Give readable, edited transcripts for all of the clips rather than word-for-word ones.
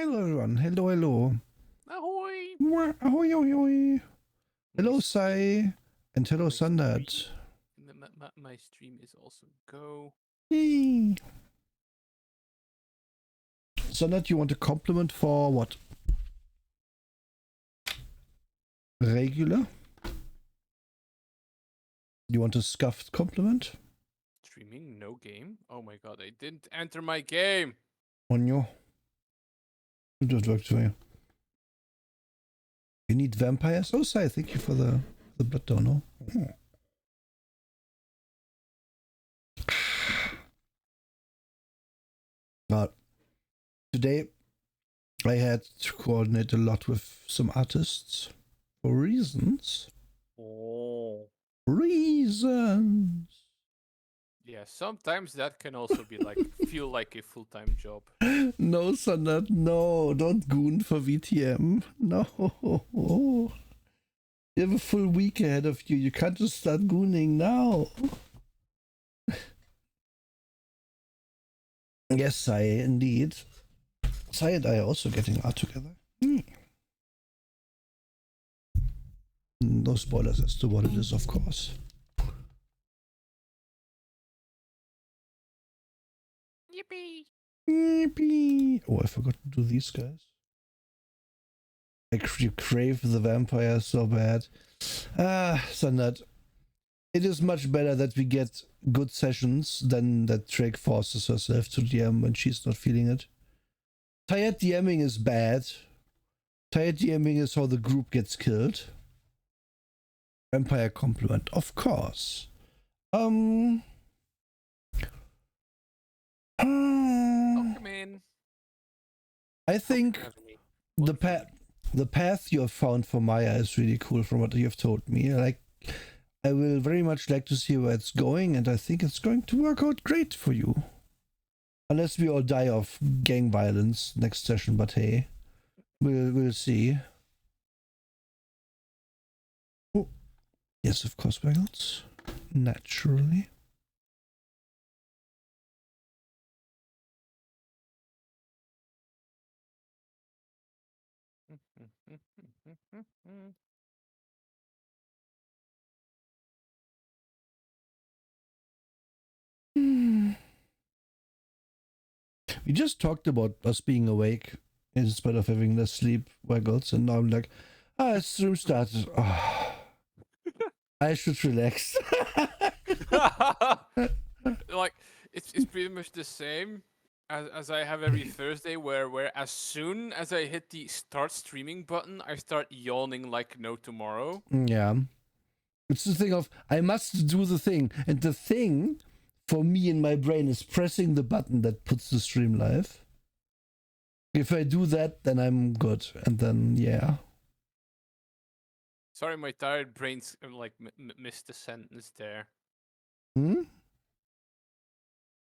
Hello, everyone. Hello, hello. Ahoy! Ahoy, ahoy, ahoy. Hello, Sai. And hello, Sandad. My stream is also go. Yay. Sandad, you want a compliment for what? Regular? You want a scuffed compliment? Streaming? No game? Oh my god, I didn't enter my game! On you. It just worked for you. You need vampires? Oh, Sai, thank you for the blood donor. Oh. Today, I had to coordinate a lot with some artists for reasons. Oh. Reasons. Yeah, sometimes that can also be like, feel like a full-time job. No, Sandad, no. Don't goon for VTM. No. You have a full week ahead of you. You can't just start gooning now. Yes, Sai, indeed. Sai and I are also getting art together. No spoilers as to what it is, of course. Yippee! Yippee! Oh, I forgot to do these guys. I crave the vampire so bad. Sandad. It is much better that we get good sessions than that Drake forces herself to DM when she's not feeling it. Tired DMing is bad. Tired DMing is how the group gets killed. Vampire compliment, of course. Welcome in. I think the path you have found for Maya is really cool from what you have told me. Like, I will very much like to see where it's going, and I think it's going to work out great for you. Unless we all die of gang violence next session, but hey, we'll see. Oh, yes, of course, Waggles. Naturally. We just talked about us being awake in spite of having less sleep, Waggles, and now I'm like, stream started. Oh, I should relax. Like, it's pretty much the same as I have every Thursday, where as soon as I hit the start streaming button, I start yawning like no tomorrow. Yeah. It's the thing of, I must do the thing. And the thing for me in my brain is pressing the button that puts the stream live. If I do that, then I'm good. And then, yeah. Sorry, my tired brain's like missed a sentence there.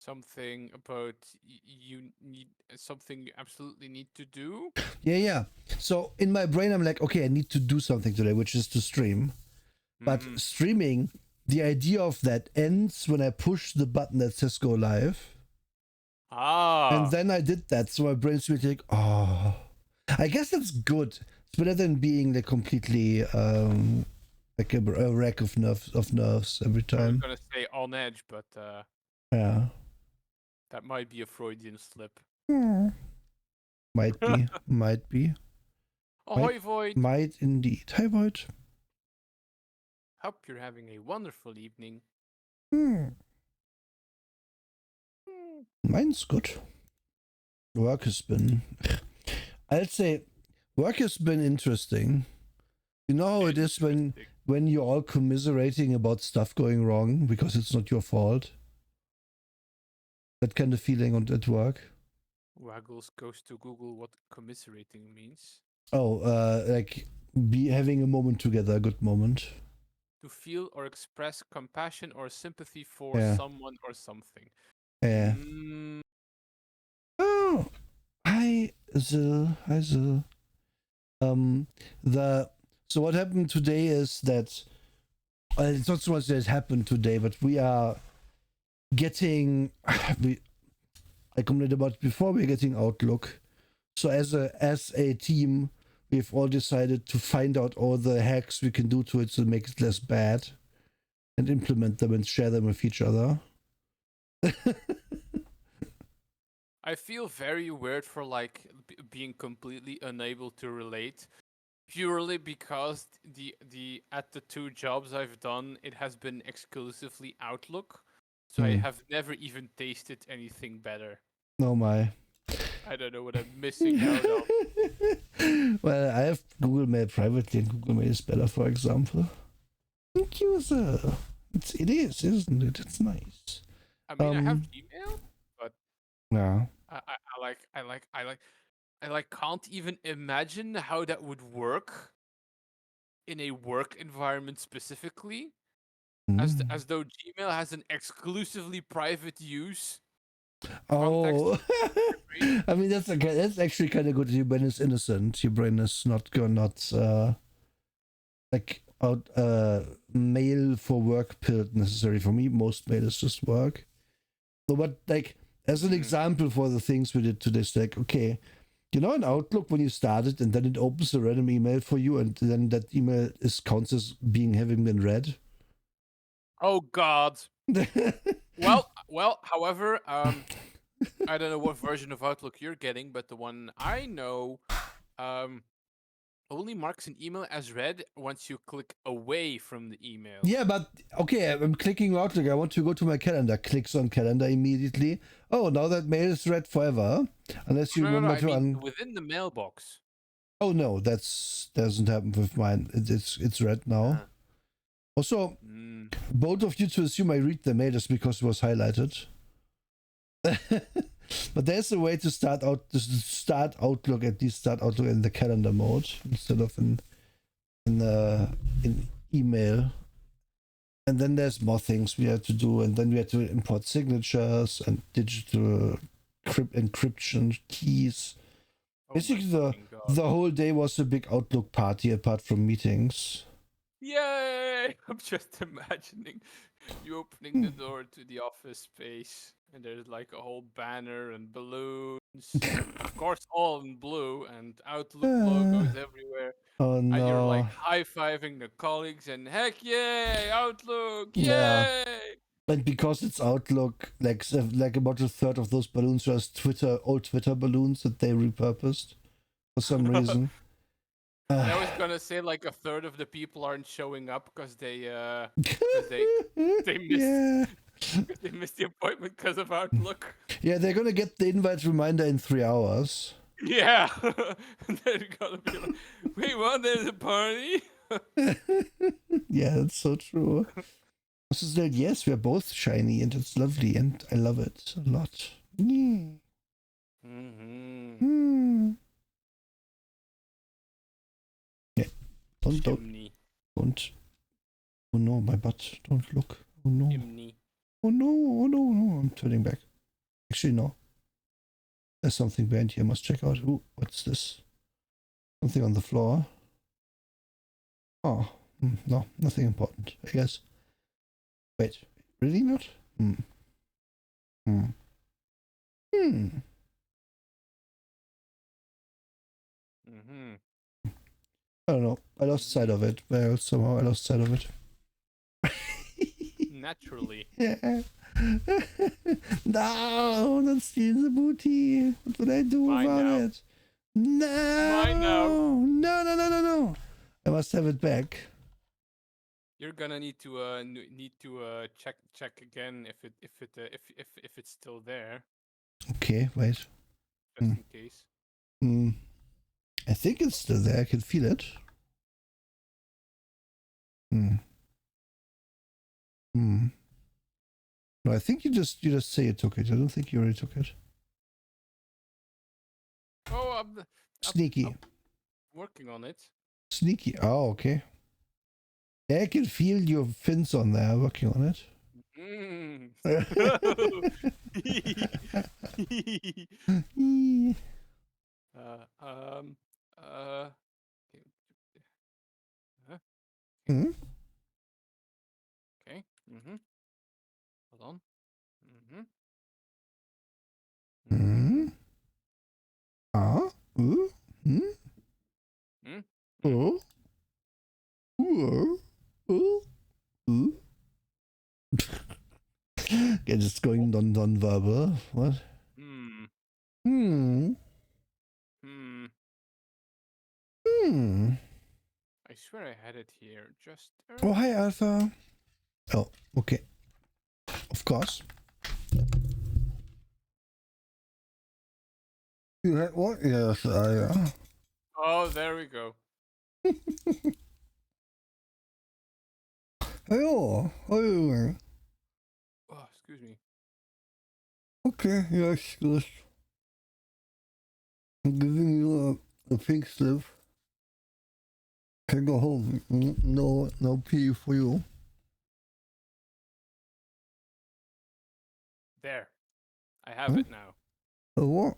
Something about you need something you absolutely need to do. Yeah. So in my brain, I'm like, okay, I need to do something today, which is to stream. But streaming, the idea of that ends when I push the button that says go live. And then I did that, so my brain's really like, oh. I guess that's good. It's better than being like completely like a wreck of nerves every time. I was gonna say on edge, but yeah. That might be a Freudian slip. Might be. Might be. Ahoy, Void! Might indeed. Hi, Void. Hope you're having a wonderful evening. Mine's good. Work has been... I'd say work has been interesting. You know how it is when you're all commiserating about stuff going wrong because it's not your fault? That kind of feeling at work. Waggles goes to Google what commiserating means. Oh, like having a moment together, a good moment. To feel or express compassion or sympathy for someone or something. Yeah. Oh, hi, Zil. So what happened today is that it's not so much that it happened today, but we are getting. I commented about it before. We're getting Outlook, So as a team, we've all decided to find out all the hacks we can do to it to make it less bad, and implement them and share them with each other. I feel very weird for like being completely unable to relate, purely because the at the 2 jobs I've done, it has been exclusively Outlook, so I have never even tasted anything better. Oh my. I don't know what I'm missing out on. Well, I have Google Mail privately, and Google Mail is better, for example. Thank you, sir. It is, isn't it? It's nice. I mean, I have Gmail, but Yeah. I can't even imagine how that would work in a work environment specifically, as though Gmail has an exclusively private use context. Oh, I mean that's okay. That's actually kind of good. Your brain is innocent. Your brain is not like out mail for work period necessary. For me, most mail is just work. So, but like as an example for the things we did today, it's like okay, you know, in Outlook when you start it and then it opens a random email for you, and then that email is counts as having been read. Oh God. Well. However, I don't know what version of Outlook you're getting, but the one I know, only marks an email as read once you click away from the email. Yeah, but okay, I'm clicking Outlook. I want to go to my calendar. Clicks on calendar immediately. Oh, now that mail is read forever, unless you remember I to mean within the mailbox. Oh no, that's doesn't happen with mine. It's read now. Also, both of you to assume I read the mail just because it was highlighted. But there's a way to start Outlook, at least start Outlook in the calendar mode instead of in email. And then there's more things we had to do, and then we had to import signatures and digital encryption keys. Basically, the whole day was a big Outlook party apart from meetings. Yay! I'm just imagining you opening the door to the office space, and there's like a whole banner and balloons, of course, all in blue, and Outlook logos everywhere. Oh no! And you're like high-fiving the colleagues, and heck yay, Outlook, yay! Yeah. And because it's Outlook, like about a third of those balloons were old Twitter balloons that they repurposed for some reason. I was gonna say like a third of the people aren't showing up because they missed the appointment because of Outlook. Yeah, they're gonna get the invite reminder in 3 hours. Yeah, they're gonna be like, "Wait, what? There's a party." Yeah, that's so true. So that yes, we're both shiny and it's lovely and I love it a lot. Yeah. Yeah. Don't. Oh no, my butt. Don't look. Oh no. Oh no. Oh no. No. I'm turning back. Actually, no. There's something behind here. I must check out. Ooh, what's this? Something on the floor. Oh, no, nothing important, I guess. Wait, really not? I don't know. I lost sight of it. Well, somehow I lost sight of it. Naturally. Yeah. No, don't steal the booty. What would I do about it? No. Mine now. No. I must have it back. You're gonna need to check again if it's still there. Okay, wait. Just in case. I think it's still there. I can feel it. No, I think you just say you took it. I don't think you already took it. Oh, Sneaky. I'm working on it. Sneaky. Oh, okay. Yeah, I can feel your fins on there working on it. Okay. Hold on. it's going non-verbal. What? Hmm. Hmm. Hmm. Hmm. I swear I had it here. Just. Oh, hi, Alpha. Oh, okay. Of course. You had what? Yes, I. Oh, there we go. Hello. How are you doing? Oh, excuse me. Okay, yes, yes. I'm giving you a pink slip. Can go home. No pee for you. There. I have it now. What?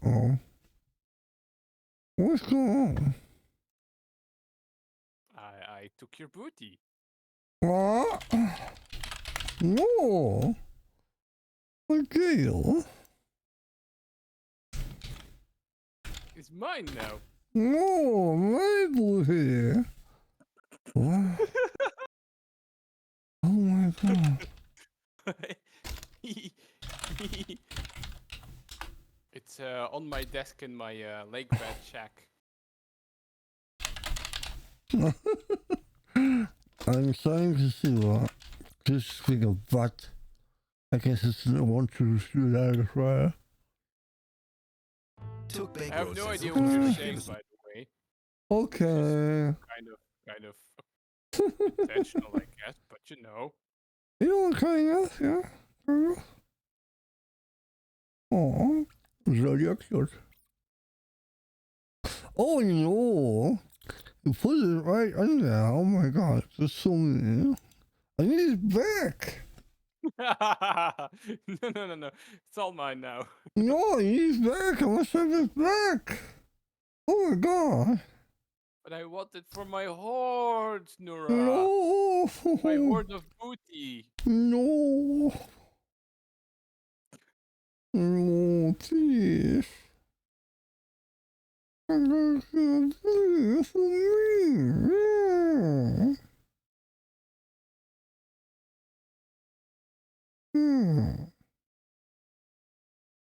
What's going on? I took your booty. What? No. Miguel. It's mine now. No, my booty. What? Oh my god. It's on my desk in my lake bed shack. I'm starting to see what this thing of butt. I guess it's I want to do that as well. I have no idea what you're saying, by the way. Okay. Kind of intentional, I guess, but you know. You kind of, yeah. Kind of. Oh, really cute. Oh no. You put it right on there. Oh my god. There's so many. I need it back. No. It's all mine now. No, I need it back. I must have it back. Oh my god. But I want it for my hoard, Nura. No. My hoard of booty. No. No, please. Please for me.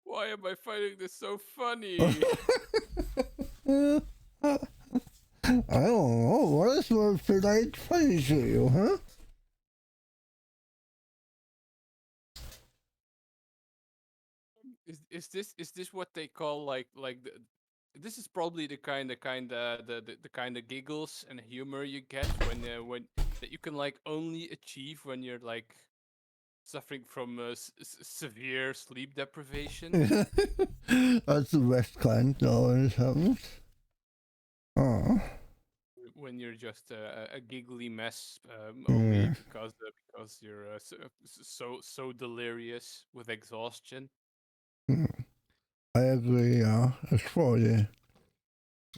Why am I finding this so funny? I don't know. What is more polite funny to you, huh? Is this what they call like the, this is probably the kind of giggles and humor you get when that you can like only achieve when you're like suffering from severe sleep deprivation. That's the best kind, though, when it happens. Oh. When you're just a giggly mess, only Yeah. because you're so delirious with exhaustion. I agree, yeah. It's probably.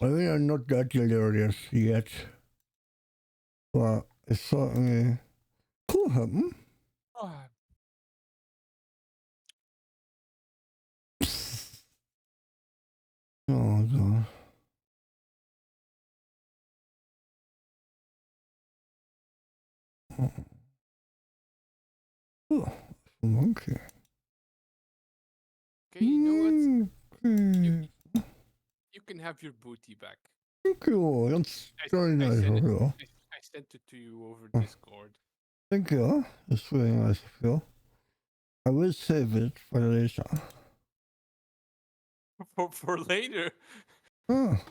I mean, I'm not that delirious yet. But it's certainly could happen. Ah, Oh, God. Oh, monkey. okay, you know what? Okay. You can have your booty back. Thank you. That's very I nice sent of it. you. I sent it to you over Oh, Discord. thank you. That's very nice of you. I will save it for later. For later. Ah,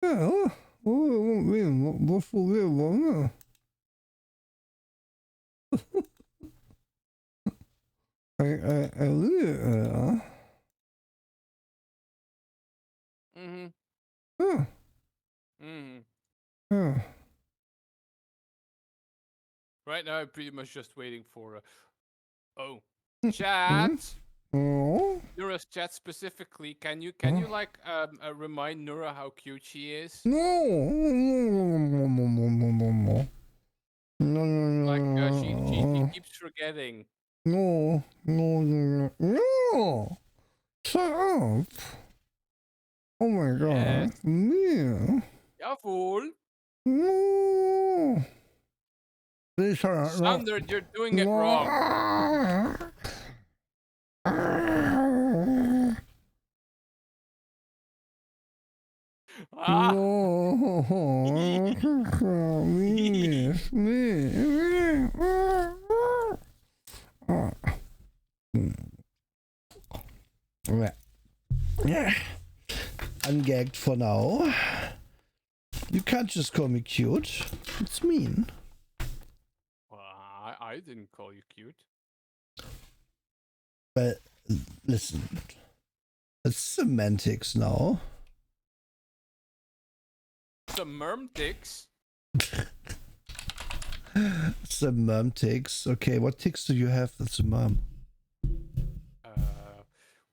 yeah. What for real? I really, Mm-hmm. yeah, Mm-hmm. yeah. Right now, I'm pretty much just waiting for. Oh, Mm-hmm. chat. Oh, Nura's chat specifically. Can you oh. like remind Nura how cute she is? No. Like she No. keeps forgetting. No. Shut up. Oh my Yes. god. Yeah. Jawohl. No. Sander, you're doing it wrong. Ah. Yeah. Ungagged for now. You can't just call me cute. It's mean. Well, I didn't call you cute. But listen, it's semantics now. Semantics? Semantics. Okay, what ticks do you have that's a mom?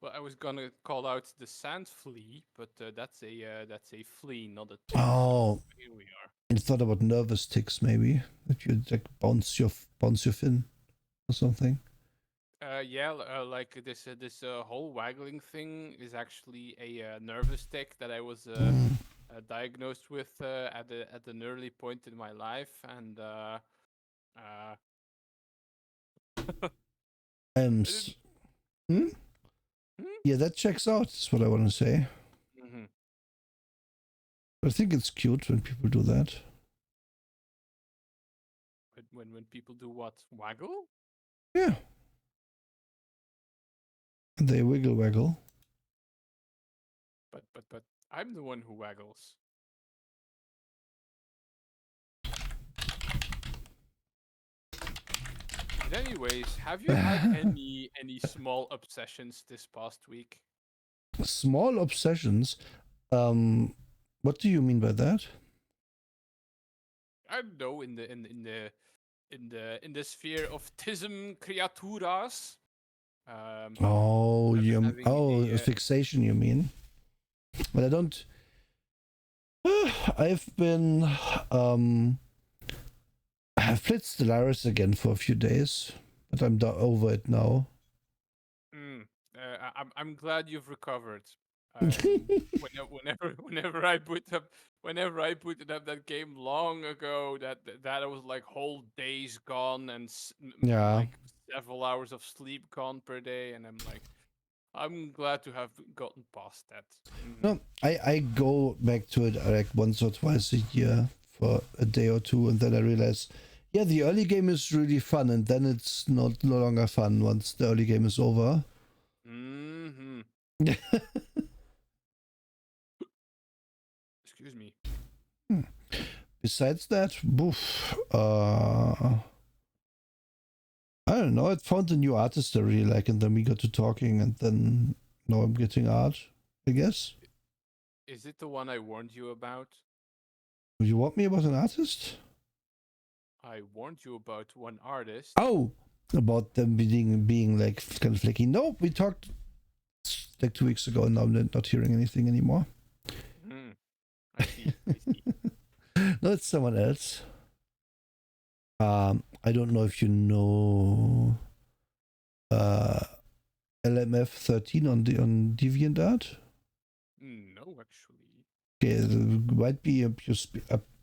Well, I was gonna call out the sand flea, but that's a flea, not a tick. Oh, So here we are. I thought about nervous ticks, maybe that you like bounce your fin or something. Yeah, like this whole waggling thing is actually a nervous tick that I was diagnosed with at an early point in my life, and Hmm? Yeah, that checks out. Is what I want to say. Mm-hmm. I think it's cute when people do that. When people do what? Waggle? Yeah. And they waggle. But I'm the one who waggles. But anyways, have you had any small obsessions this past week? Small obsessions. What do you mean by that? I don't know, in the sphere of tism creaturas. A fixation, you mean? But I don't. I've been I've played Stellaris again for a few days, but I'm over it now. I'm glad you've recovered. Whenever I put up that game long ago, that was like whole days gone and like several hours of sleep gone per day, and I'm glad to have gotten past that. Mm-hmm. No, I go back to it like once or twice a year for a day or two, and then I realize, yeah, the early game is really fun, and then it's no longer fun once the early game is over. Mm-hmm. Excuse me. Besides that, I don't know. I found a new artist I really like, and then we got to talking, and then now I'm getting art, I guess. Is it the one I warned you about? You want me about an artist? I warned you about one artist. Oh, about them being like kind of flaky. No, we talked like 2 weeks ago, and now I'm not hearing anything anymore. I see. No, it's someone else. I don't know if you know LMF 13 on DeviantArt. No, actually. Okay, it might be up to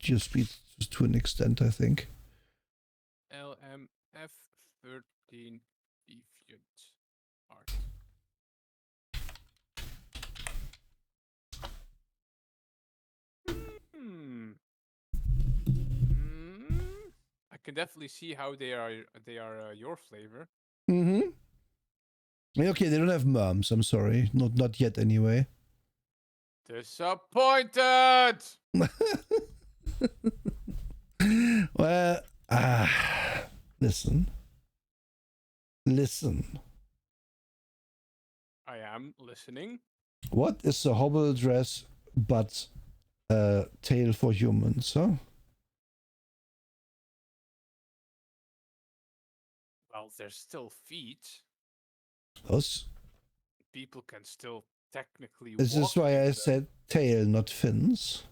your speed to an extent, I think. LMF 13 DeviantArt. I can definitely see how they are your flavor. Mm-hmm. Okay, they don't have merms. I'm sorry, not yet. Anyway. Disappointed. Well, listen. I am listening. What is a hobble dress but a tail for humans, huh? Well, there's still feet. Those. People can still technically This walk. Is why I said tail, not fins.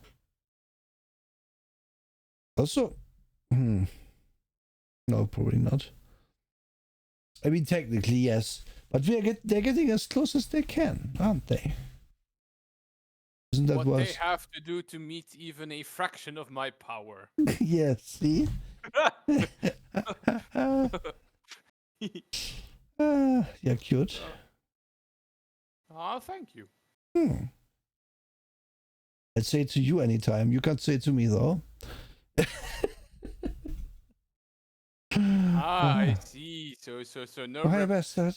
Also, no, probably not. I mean, technically, yes, but they're getting as close as they can, aren't they? Isn't that what they have to do to meet even a fraction of my power? Yes, see? Yeah, cute. Thank you. Hmm. I'd say it to you anytime. You can't say it to me though. I see. So no Oh, hi, bastard.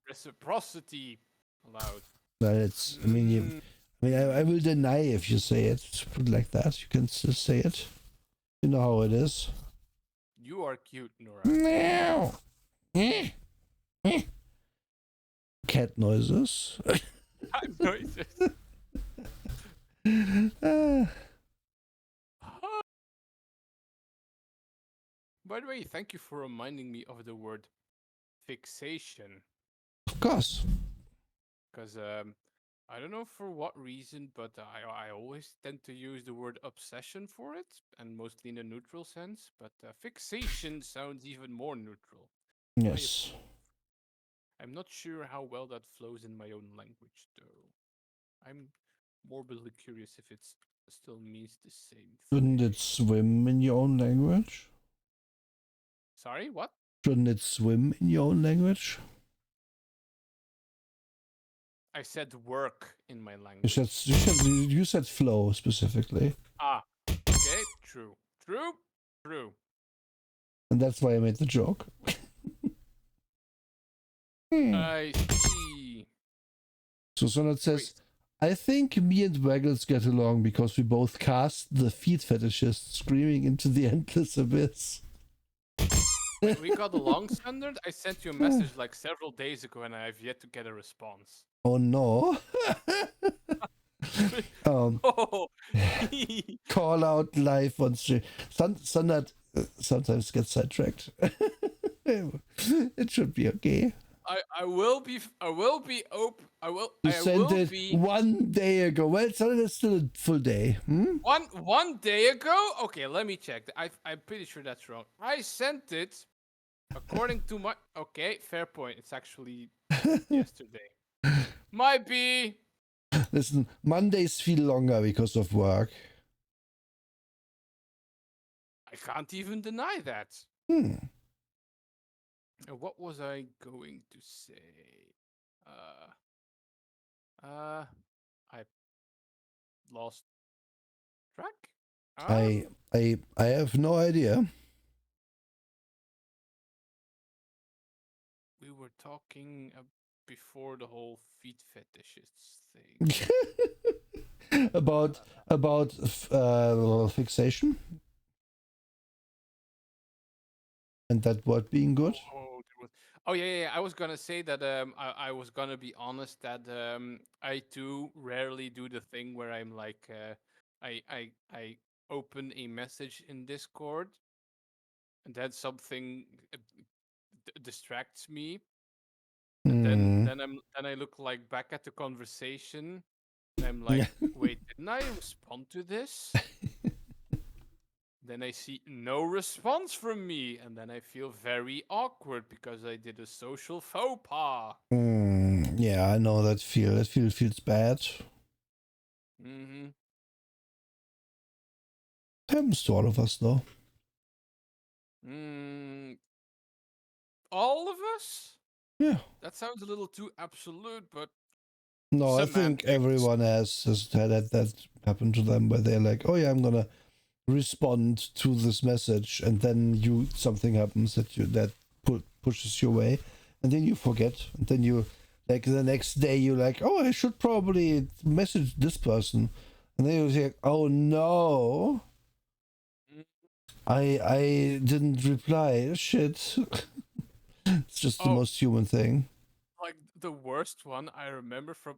reciprocity allowed. Well, it's. I mean, Mm, I will deny if you say it. Put it like that. You can still say it. You know how it is. you are cute, Nora. Meow. Cat noises. Cat noises. Ah, By the way, thank you for reminding me of the word fixation. of course. Because I don't know for what reason, but I always tend to use the word obsession for it, and mostly in a neutral sense. But fixation sounds even more neutral. I Yes. I'm not sure how well that flows in my own language, though. I'm morbidly curious if it still means the same Shouldn't thing. it swim in your own language? Sorry, what? Shouldn't it swim in your own language? I said work in my You said language. you said flow specifically, Ah, okay, true. True, true. and that's why I made the joke. Hmm. I see. So Sonat says, Wait, I think me and Waggles get along because we both cast the feet fetishist screaming into the endless abyss. wait, we got along, Standard? I sent you a message like several days ago and I have yet to get a response. Oh no. um, Oh, call out live on stream. Sonat sometimes gets sidetracked. It should be okay. I will be open. You I sent will it be 1 day ago. Well, Sonat is still a full day. Hmm? one day ago. Okay, let me check. I'm pretty sure that's wrong. I sent it according to my. Okay, fair point. It's actually yesterday. Might be. Listen, Mondays feel longer because of work. I can't even deny that. Hmm. What was I going to say? Uh, uh, I lost track. I I have no idea. We were talking before the whole feet fetishists thing. about fixation and that word being good. Oh yeah, yeah, yeah. I was gonna say that I was gonna be honest that I too rarely do the thing where I'm like I open a message in Discord and then something distracts me, and Hmm. then I look like back at the conversation and I'm like, wait, didn't I respond to this? Then I see no response from me, and then I feel very awkward because I did a social faux pas. Yeah, I know that feel. That feels bad. Mm-hmm. Happens to all of us, though. All of us? Yeah. That sounds a little too absolute, but No, I think semantics. everyone has had that happen to them where they're like, oh yeah, I'm gonna respond to this message, and then something happens that pushes you away, and then you forget, and then you like the next day you're like, oh, I should probably message this person, and then you're like, oh no, Mm, I didn't reply. Shit. It's just the Oh, most human thing. like the worst one I remember from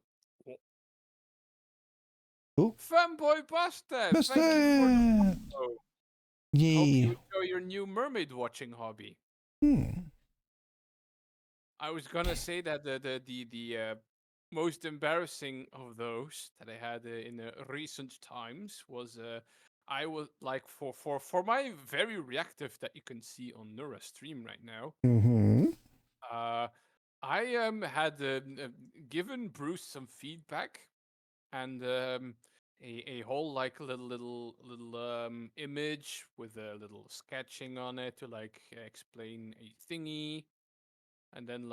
Oh, Fanboy Pasta. Thank you for the bastard! follow. Hope you Yay. enjoy your new mermaid watching hobby. Hmm. I was gonna say that the most embarrassing of those that I had in recent times was I was like for my very reactive that you can see on Nura stream right now. Mm-hmm. Uh, I had given Bruce some feedback, and a whole like little image with a little sketching on it to like explain a thingy. And then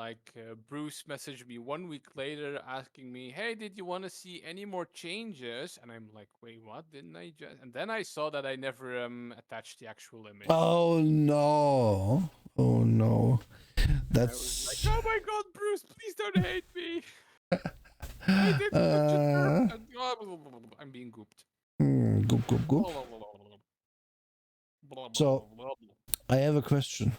Bruce messaged me 1 week later asking me, "Hey, did you want to see any more changes?" And I'm like, "Wait, what? Didn't I just?" And then I saw that I never attached the actual image. Oh no! Oh no! I was like, That's "Oh my god, Bruce, please don't hate me. I did such a derp." And I'm being gooped. goop goop goop. So I have a question.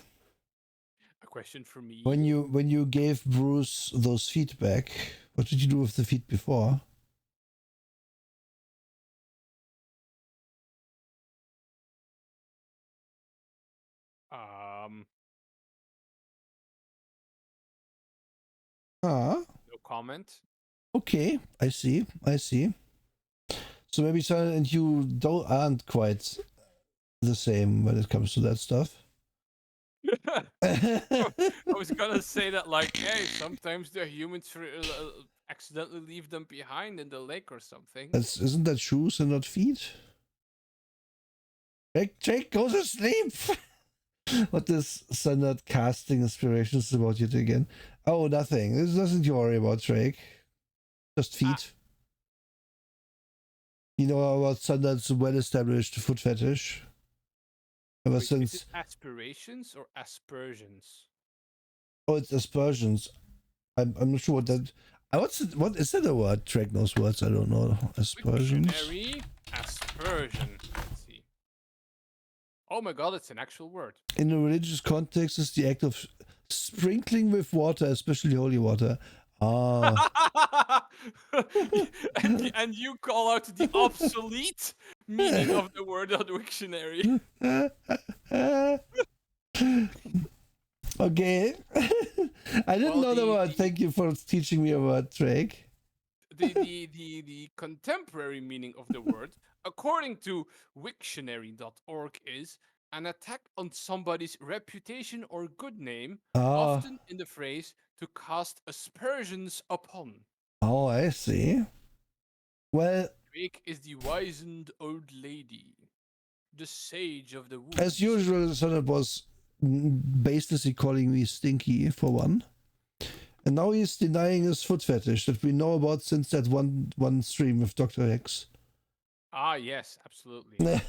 A question for me. When you gave Bruce those feedback, what did you do with the feed before? Ah, No comment. okay. I see. I see. So maybe Simon and you aren't quite the same when it comes to that stuff. I was gonna say that, like, hey, sometimes the humans accidentally leave them behind in the lake or something. Isn't that shoes and not feet? Jake, go to sleep. What is standard casting inspirations about yet again? Oh, nothing. There's nothing to worry about, Drake. Just feet. You know about Standard's well-established foot fetish. Ever since. Is it aspirations or aspersions? Oh, it's aspersions. I'm not sure what that. What is that a word? Drake knows words. I don't know. Aspersions. Dictionary aspersion. Let's see. Oh my god, it's an actual word. In a religious context, it's the act of sprinkling with water, especially holy water. Ah. and you call out the obsolete meaning of the word on the dictionary. Okay. I didn't know the word. Thank you for teaching me a word, Drake. The contemporary meaning of the word, according to Wiktionary.org, is an attack on somebody's reputation or good name, often in the phrase to cast aspersions upon. Oh, I see. Well, Drake is the wizened old lady, the sage of the woods. As usual, Sonnet was baselessly calling me stinky for one. And now he's denying his foot fetish that we know about since that one stream with Dr. X. Ah, yes, absolutely.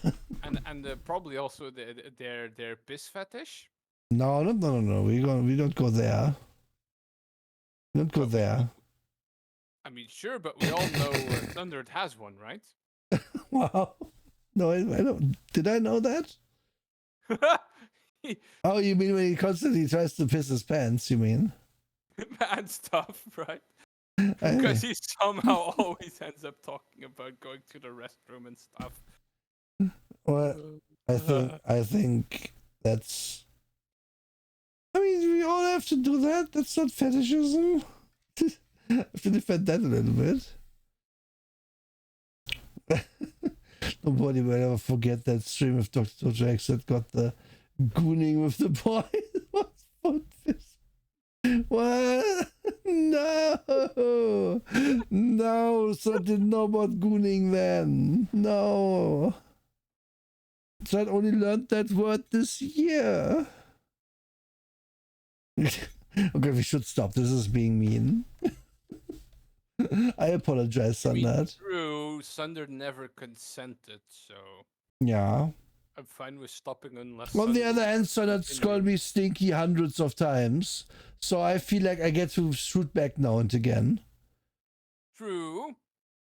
and probably also their piss fetish. No. We don't go there. We don't go there. I mean, sure, but we all know Thundered has one, right? Wow. No, I don't. Did I know that? Oh, you mean when he constantly tries to piss his pants, you mean? And stuff, right? Because he somehow always ends up talking about going to the restroom and stuff. Well, I think that's. I mean, we all have to do that. That's not fetishism. I have to defend that a little bit. Nobody will ever forget that stream of Dr. Jax that got the gooning with the boy. What? No! No! So I didn't know about gooning then. No! So I only learned that word this year. Okay, we should stop. This is being mean. I apologize on that. True, Sunder never consented, so. Yeah. I'm fine with stopping unless. On the other hand, Sunder's called me stinky hundreds of times, so I feel like I get to shoot back now and again. True.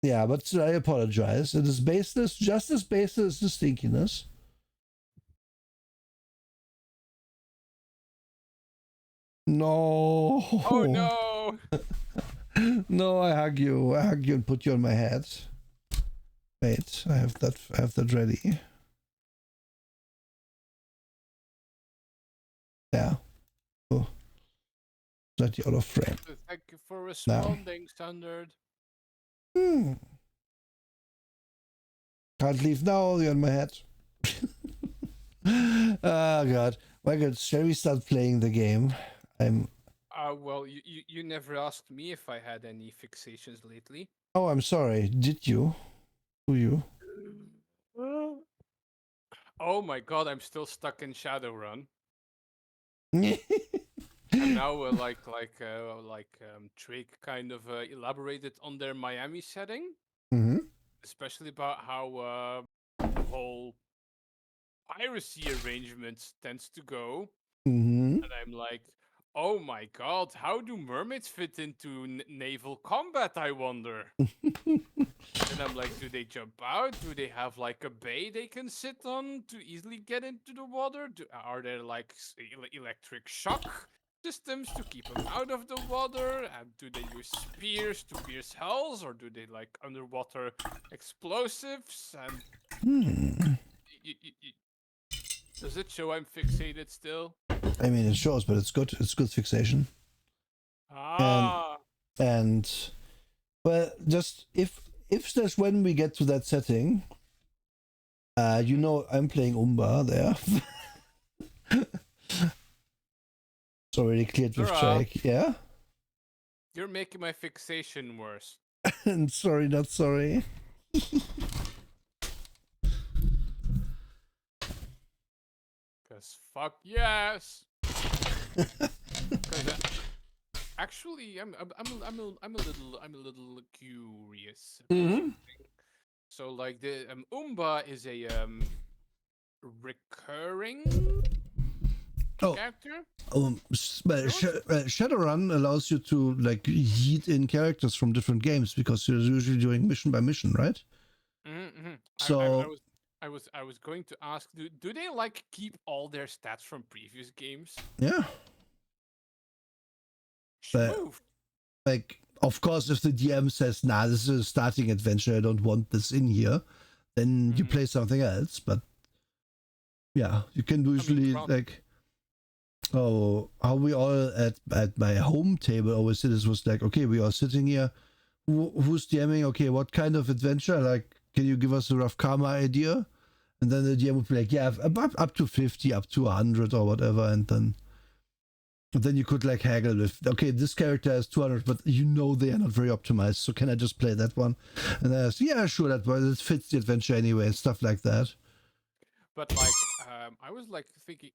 Yeah, but I apologize. It is baseless, just as baseless as the stinkiness. No. Oh no. No, I hug you and put you on my head. Wait, I have that ready. Yeah. Oh. Slightly out of frame. Thank you for responding, Standard. Can't leave now, you're on my head. Oh god. My god, shall we start playing the game? Well, you never asked me if I had any fixations lately. Oh, I'm sorry. Did you? to you. Oh my god, I'm still stuck in Shadowrun. Hmm. And now, Trick kind of elaborated on their Miami setting, especially about how the whole piracy arrangements tends to go. Hmm. And I'm like, oh my god, how do mermaids fit into naval combat? I wonder. And I'm like, do they jump out? Do they have like a bay they can sit on to easily get into the water? Are there like electric shock systems to keep them out of the water? And do they use spears to pierce hulls? Or do they like underwater explosives? And does it show I'm fixated still? I mean, it shows, but it's good. It's good fixation. Ah. And well, just if there's when we get to that setting, you know, I'm playing Umba there. It's already cleared with Jake, yeah. You're making my fixation worse. And sorry, not sorry. Cause fuck yes. Actually, I'm a little curious. So like the Umba is a recurring character. Well, Shadowrun allows you to like yeet in characters from different games because you're usually doing mission by mission, right? So I was going to ask, do they like keep all their stats from previous games? yeah. Smooth. Like, of course, if the DM says, "Nah, this is a starting adventure. I don't want this in here," then you play something else. But yeah, you can usually like. Oh, how we all at my home table always did this was like, okay, we are sitting here. Who's DMing? Okay, what kind of adventure? Like, can you give us a rough karma idea? And then the DM would be like, yeah, up to 50, up to 100 or whatever. And then you could like haggle with, okay, this character has 200, but you know they are not very optimized. So can I just play that one? And I asked, yeah, sure, that fits the adventure anyway, and stuff like that. But like, I was like thinking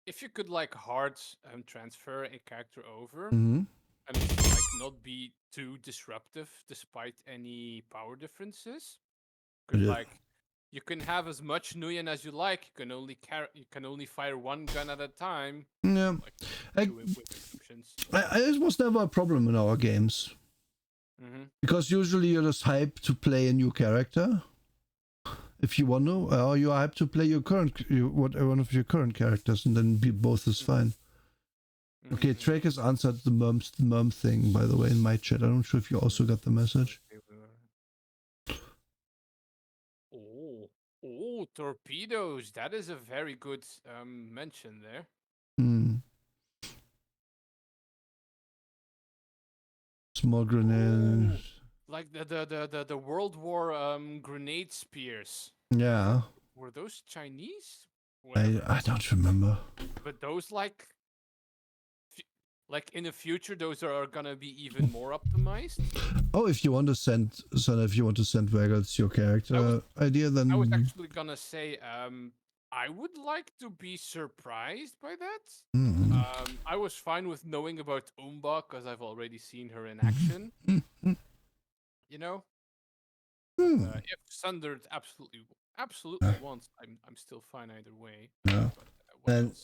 if you could like hard transfer a character over and like not be too disruptive despite any power differences, like you can have as much Nuyen as you like. You can only fire one gun at a time. Yeah, like, it was never a problem in our games because usually you're just hyped to play a new character. If you want to, or you're hyped to play one of your current characters, and then both is fine. Okay, Drake has answered the merm thing, by the way, in my chat. I'm not sure if you also got the message. Oh, torpedoes. That is a very good mention there. Small grenades. Like the World War grenade spears. Yeah. Were those Chinese? I don't remember. But those like in the future, those are gonna be even more optimized. Oh, if you want to send Waggles your character idea, then I was actually gonna say, I would like to be surprised by that. I was fine with knowing about Umba because I've already seen her in action. You know, if Sundered absolutely wants, I'm still fine either way. Yeah. And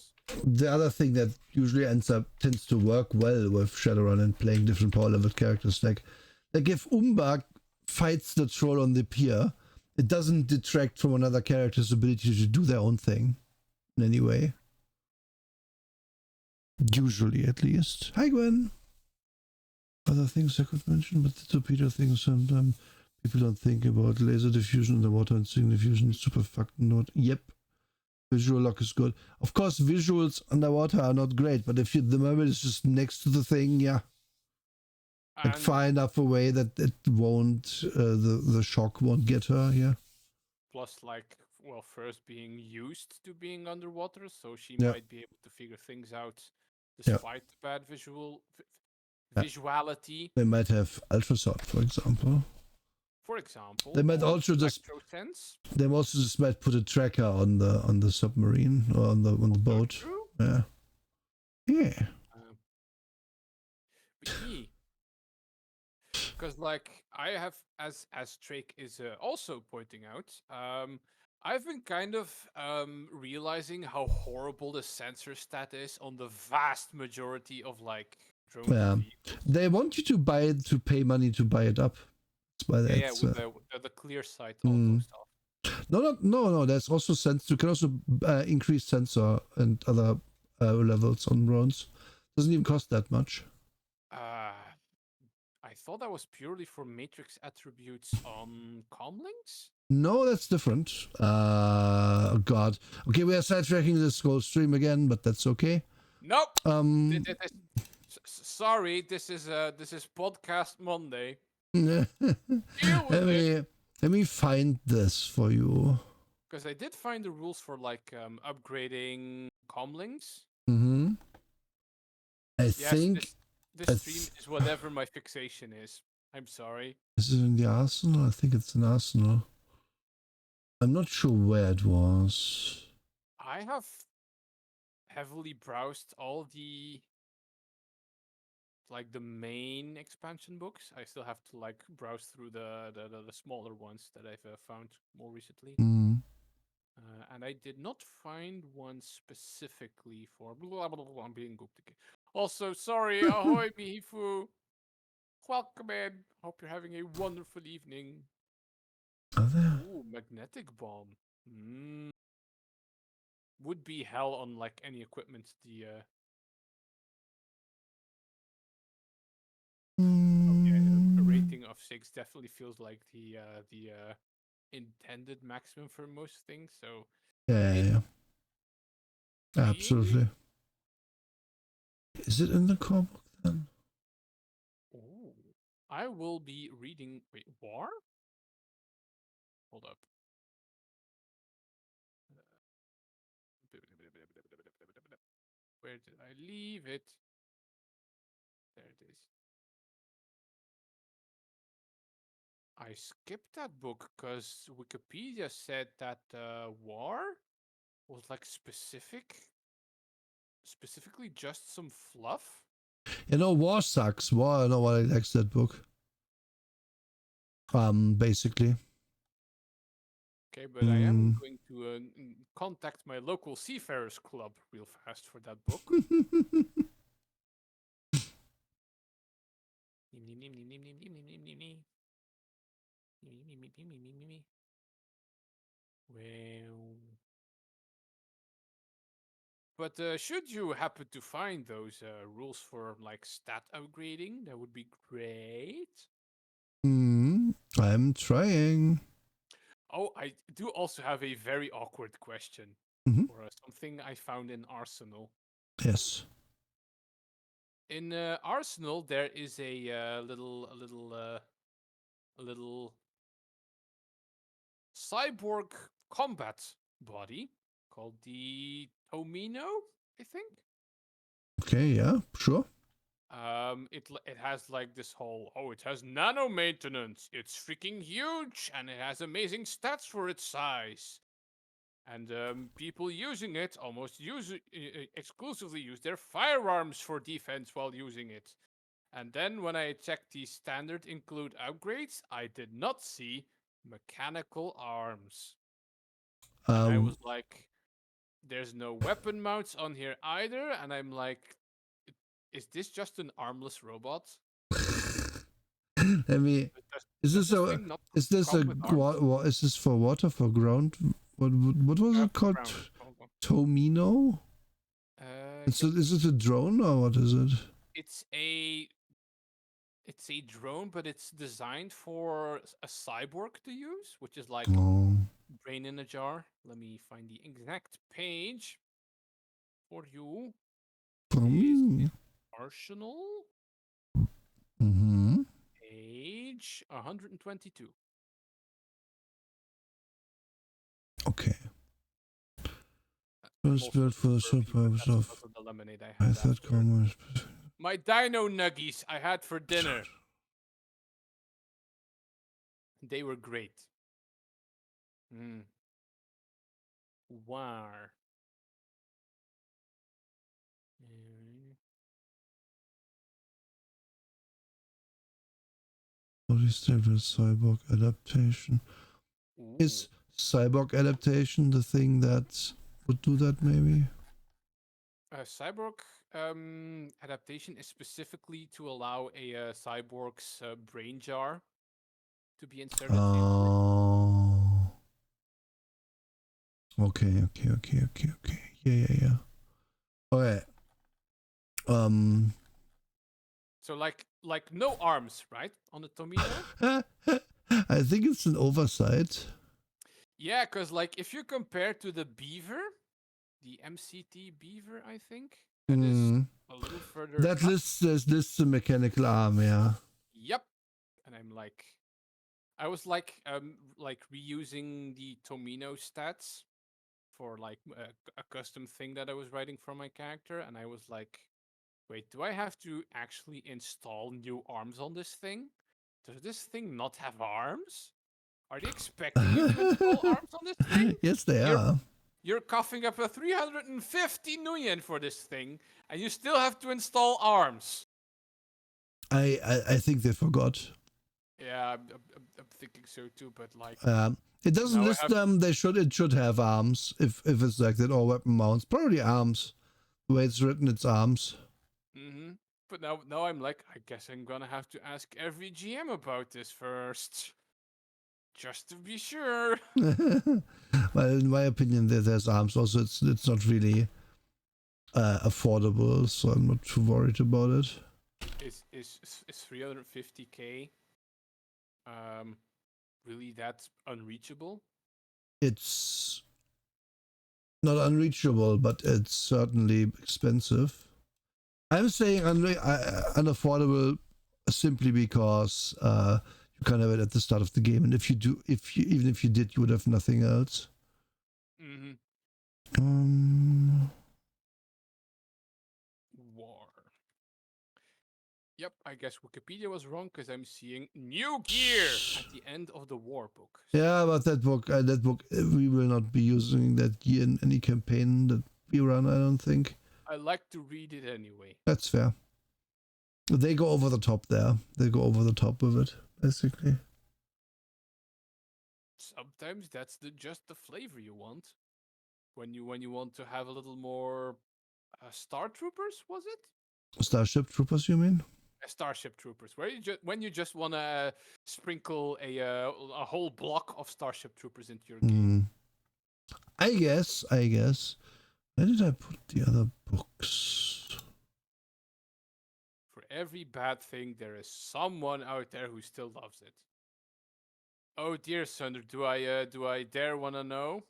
the other thing that usually tends to work well with Shadowrun and playing different power level characters, like if Umba fights the troll on the pier, it doesn't detract from another character's ability to do their own thing in any way. Usually, at least. Hi, Gwen. Other things I could mention, but the torpedo thing, sometimes people don't think about laser diffusion in the water and string diffusion. Super fucking not. Yep. Visual lock is good. Of course, visuals underwater are not great, but if the mermaid is just next to the thing, yeah. Like far enough away that it won't, the shock won't get her, yeah. Plus, like, well, first being used to being underwater, so she might be able to figure things out despite the bad visuality. They might have ultrasound, for example. for example, They might on also just electrosense. they also just might put a tracker on the submarine or on the boat. True. Yeah. Yeah. But yeah, because like I have, as Drake is also pointing out, I've been kind of realizing how horrible the sensor stat is on the vast majority of like drones Yeah. and vehicles. They want you to buy it, to pay money to buy it up. That's why Yeah, that's with the clear sight auto stuff. no. There's also you can also increase sensor and other levels on drones. Doesn't even cost that much. I thought that was purely for matrix attributes on comlinks. No, that's different. Oh God. Okay, we are sidetracking this whole stream again, but that's okay. Nope. Sorry, this is podcast Monday. Deal with it. Let me find this for you. Because I did find the rules for like upgrading comlinks. Mm-hmm. I think this stream is whatever my fixation is. I'm sorry. Is it in the arsenal? I think it's in arsenal. I'm not sure where it was. I have heavily browsed all the like the main expansion books. I still have to like browse through the smaller ones that I've found more recently. And I did not find one specifically for blah blah blah. I'm being gooped again. Also, sorry, ahoy, Mihifu. Welcome in. Hope you're having a wonderful evening. Are there? Ooh, magnetic bomb. Would be hell on like any equipment. A rating of 6 definitely feels like the intended maximum for most things. So yeah. Absolutely. Is it in the core book then? Oh, I will be reading. Wait, war? Hold up. Where did I leave it? There it is. I skipped that book because Wikipedia said that war was like specifically just some fluff. You know, war sucks. War, nobody likes that book. Basically. Okay, but I am going to contact my local seafarers club real fast for that book. Well, but should you happen to find those rules for like stat upgrading, that would be great. I'm trying. Oh, I do also have a very awkward question for something I found in Arsenal. Yes. In Arsenal, there is a little cyborg combat body called the Tomino, I think. Okay, yeah, sure. It has like this whole it has nano maintenance. It's freaking huge, and it has amazing stats for its size. And people using it almost exclusively use their firearms for defense while using it. And then when I checked the standard include upgrades, I did not see mechanical arms. And I was like, there's no weapon mounts on here either. And I'm like, is this just an armless robot? Let me. Is this for water, for ground? What was it called? Tomino? So is it a drone or what is it? It's a drone, but it's designed for a cyborg to use, which is like brain in a jar. Let me find the exact page for you. Arsenal. Page 122. Okay. First built for the sole purpose of the lemonade I I had thought commerce. My dino nuggies I had for dinner. They were great. Mm. War. Polystable cyborg adaptation. Ooh. Is cyborg adaptation the thing that would do that, maybe? Cyborg adaptation is specifically to allow a cyborg's brain jar to be inserted into it. Oh. Okay. Yeah. Okay. So like no arms, right? On the Tomino? I think it's an oversight. Yeah, because like if you compare to the Beaver, the MCT Beaver, I think that is a little further That up. lists the mechanical arm, yeah. Yep. And I'm like, I was like reusing the Tomino stats for like a custom thing that I was writing for my character, and I was like, wait, do I have to actually install new arms on this thing? Does this thing not have arms? Are they expecting you to install arms on this thing? Yes, they are. You're coughing up a 350 nuyen for this thing, and you still have to install arms. I think they forgot. Yeah, I'm thinking so too, but like... It doesn't list them. It should have arms if it's like that, or weapon mounts. Probably arms. The way it's written, it's arms. Mm-hmm. But now I'm like, I guess I'm gonna have to ask every GM about this first. Just to be sure. Well, in my opinion, there's arms. Also, it's not really affordable, so I'm not too worried about it. Is 350k really that unreachable? It's not unreachable, but it's certainly expensive. I'm saying unaffordable simply because you can't have it at the start of the game, and even if you did, you would have nothing else. Mm-hmm. War. Yep, I guess Wikipedia was wrong because I'm seeing new gear at the end of the war book. So. Yeah, but that book, we will not be using that gear in any campaign that we run. I don't think. I like to read it anyway. That's fair. They go over the top there. They go over the top with it, basically. Sometimes that's just the flavor you want. When you want to have a little more Star Troopers, was it? Starship Troopers, you mean? Starship Troopers, where when you just want to sprinkle a whole block of Starship Troopers into your game. I guess. Where did I put the other books? For every bad thing, there is someone out there who still loves it. Oh dear, Sunder, do I dare want to know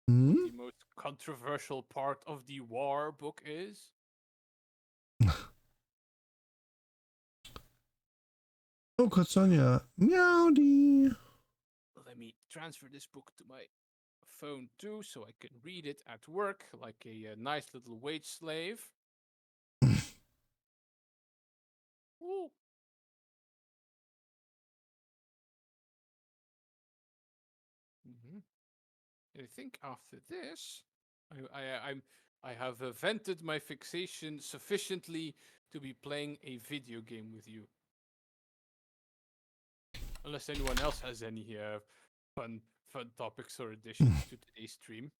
what the most controversial part of the war book is? Oh, Katsonia. Meowdy. Let me transfer this book to my phone too, so I can read it at work like a nice little wage slave. Ooh. I think after this, I have vented my fixation sufficiently to be playing a video game with you. Unless anyone else has any fun topics or additions to today's stream.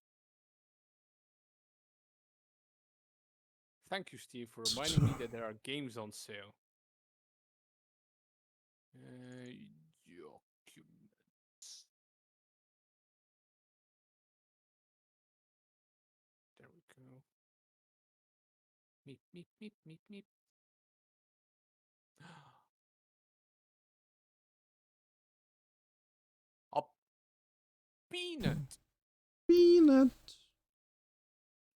Thank you, Steve, for reminding me that there are games on sale. Documents. There we go. Meep. A peanut. Peanut.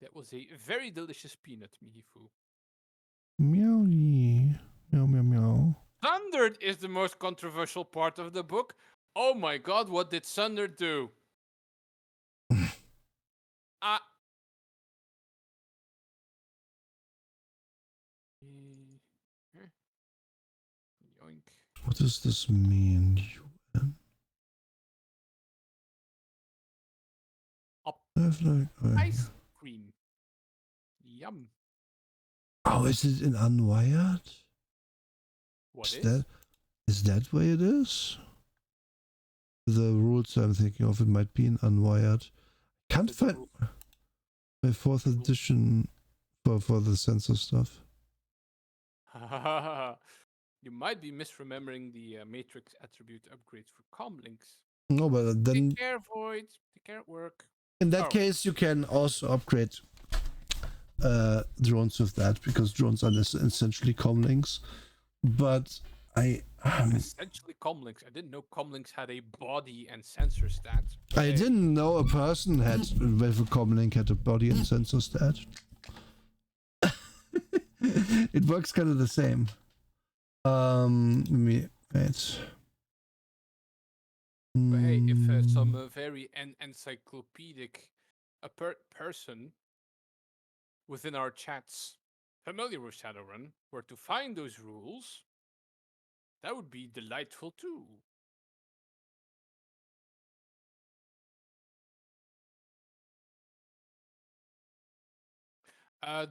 That was a very delicious peanut, Mihifu. Meowdy. Meow. Thundered is the most controversial part of the book. Oh my god, what did Thunder do? Yoink. What does this mean? UN? Up Like, ice cream. Yum. oh, is it in unwired? What Is that where it is? The rules I'm thinking of, it might be in unwired. Can't find my 4th edition for the sensor stuff. You might be misremembering the matrix attribute upgrades for comlinks. No, but then Take care, Void. Take care at work. in that case, you can also upgrade drones with that, because drones are essentially comlinks. But essentially comlinks. I didn't know comlinks had a body and sensor stat. I didn't know a person had with a comlink had a body and sensor stat. It works kind of the same. Let me wait. But hey, if some very encyclopedic person within our chats familiar with Shadowrun were to find those rules, that would be delightful too.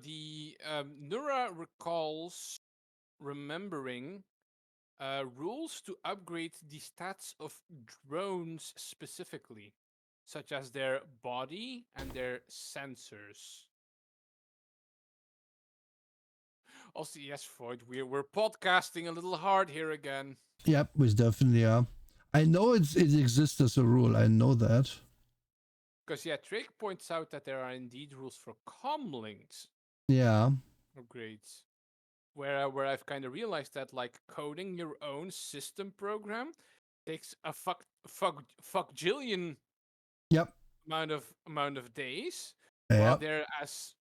The Nura recalls remembering rules to upgrade the stats of drones specifically, such as their body and their sensors. Also, yes, Void, we're podcasting a little hard here again. Yep, we definitely are. I know it exists as a rule. I know that. Because yeah, Drake points out that there are indeed rules for comlinks. Yeah. Upgrades. Where I've kind of realized that like coding your own system program takes a fuck jillion. Yep. amount of days. Yep.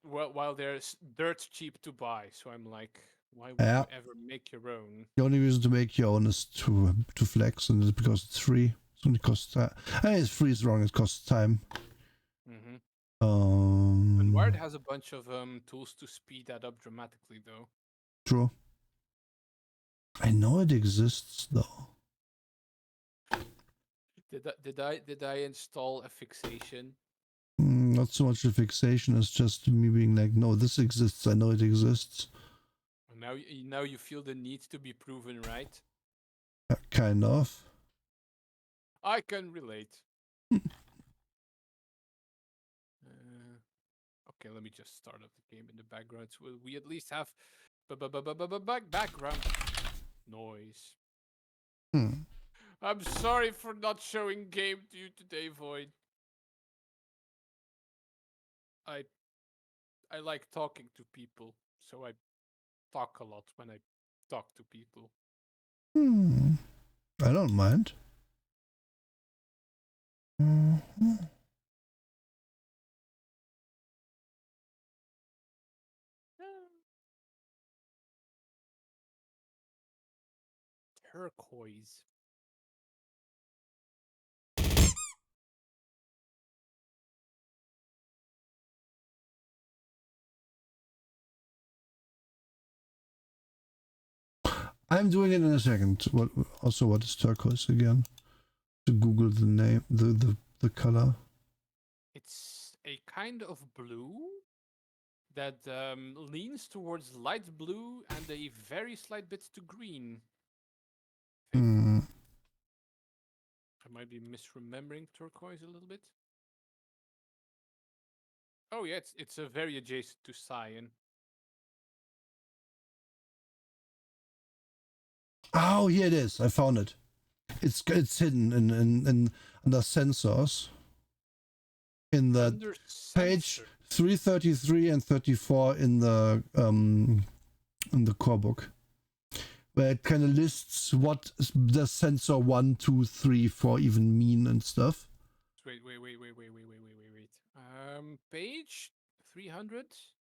While they're dirt cheap to buy. So I'm like, why would you ever make your own? The only reason to make your own is to flex, and it's because it's free. It only costs time. It's free is wrong. It costs time. And Wired has a bunch of tools to speed that up dramatically, though. True. I know it exists though. Did I install a fixation? Not so much a fixation as just me being like, no, this exists. I know it exists. Now you feel the need to be proven right. Kind of. I can relate. Okay, let me just start up the game in the background so we at least have background noise. I'm sorry for not showing game to you today, Void. I like talking to people, so I talk a lot when I talk to people. I don't mind. Turquoise. I'm doing it in a second. What is turquoise again? To Google the name, the color. It's a kind of blue that leans towards light blue and a very slight bit to green. I might be misremembering turquoise a little bit. Oh yeah, it's a very adjacent to cyan. Oh, here it is. I found it. It's hidden in under sensors. In the page 333 and 34 in the core book, where it kind of lists what does sensor 1, 2, 3, 4 even mean and stuff. Wait. Page 300?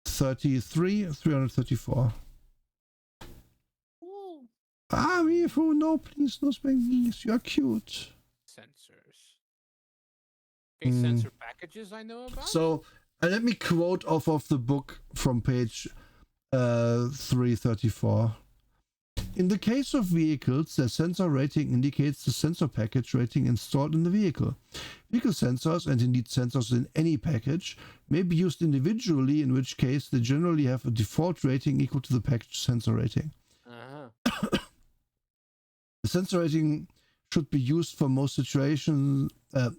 33, 334. Ooh. Ah, no, please, no spankies. You're cute. Sensors. Okay, sensor packages I know about. So, let me quote off of the book from page 334. In the case of vehicles, the sensor rating indicates the sensor package rating installed in the vehicle. Vehicle sensors, and indeed sensors in any package, may be used individually, in which case they generally have a default rating equal to the package sensor rating. The sensor rating should be used for most situations. And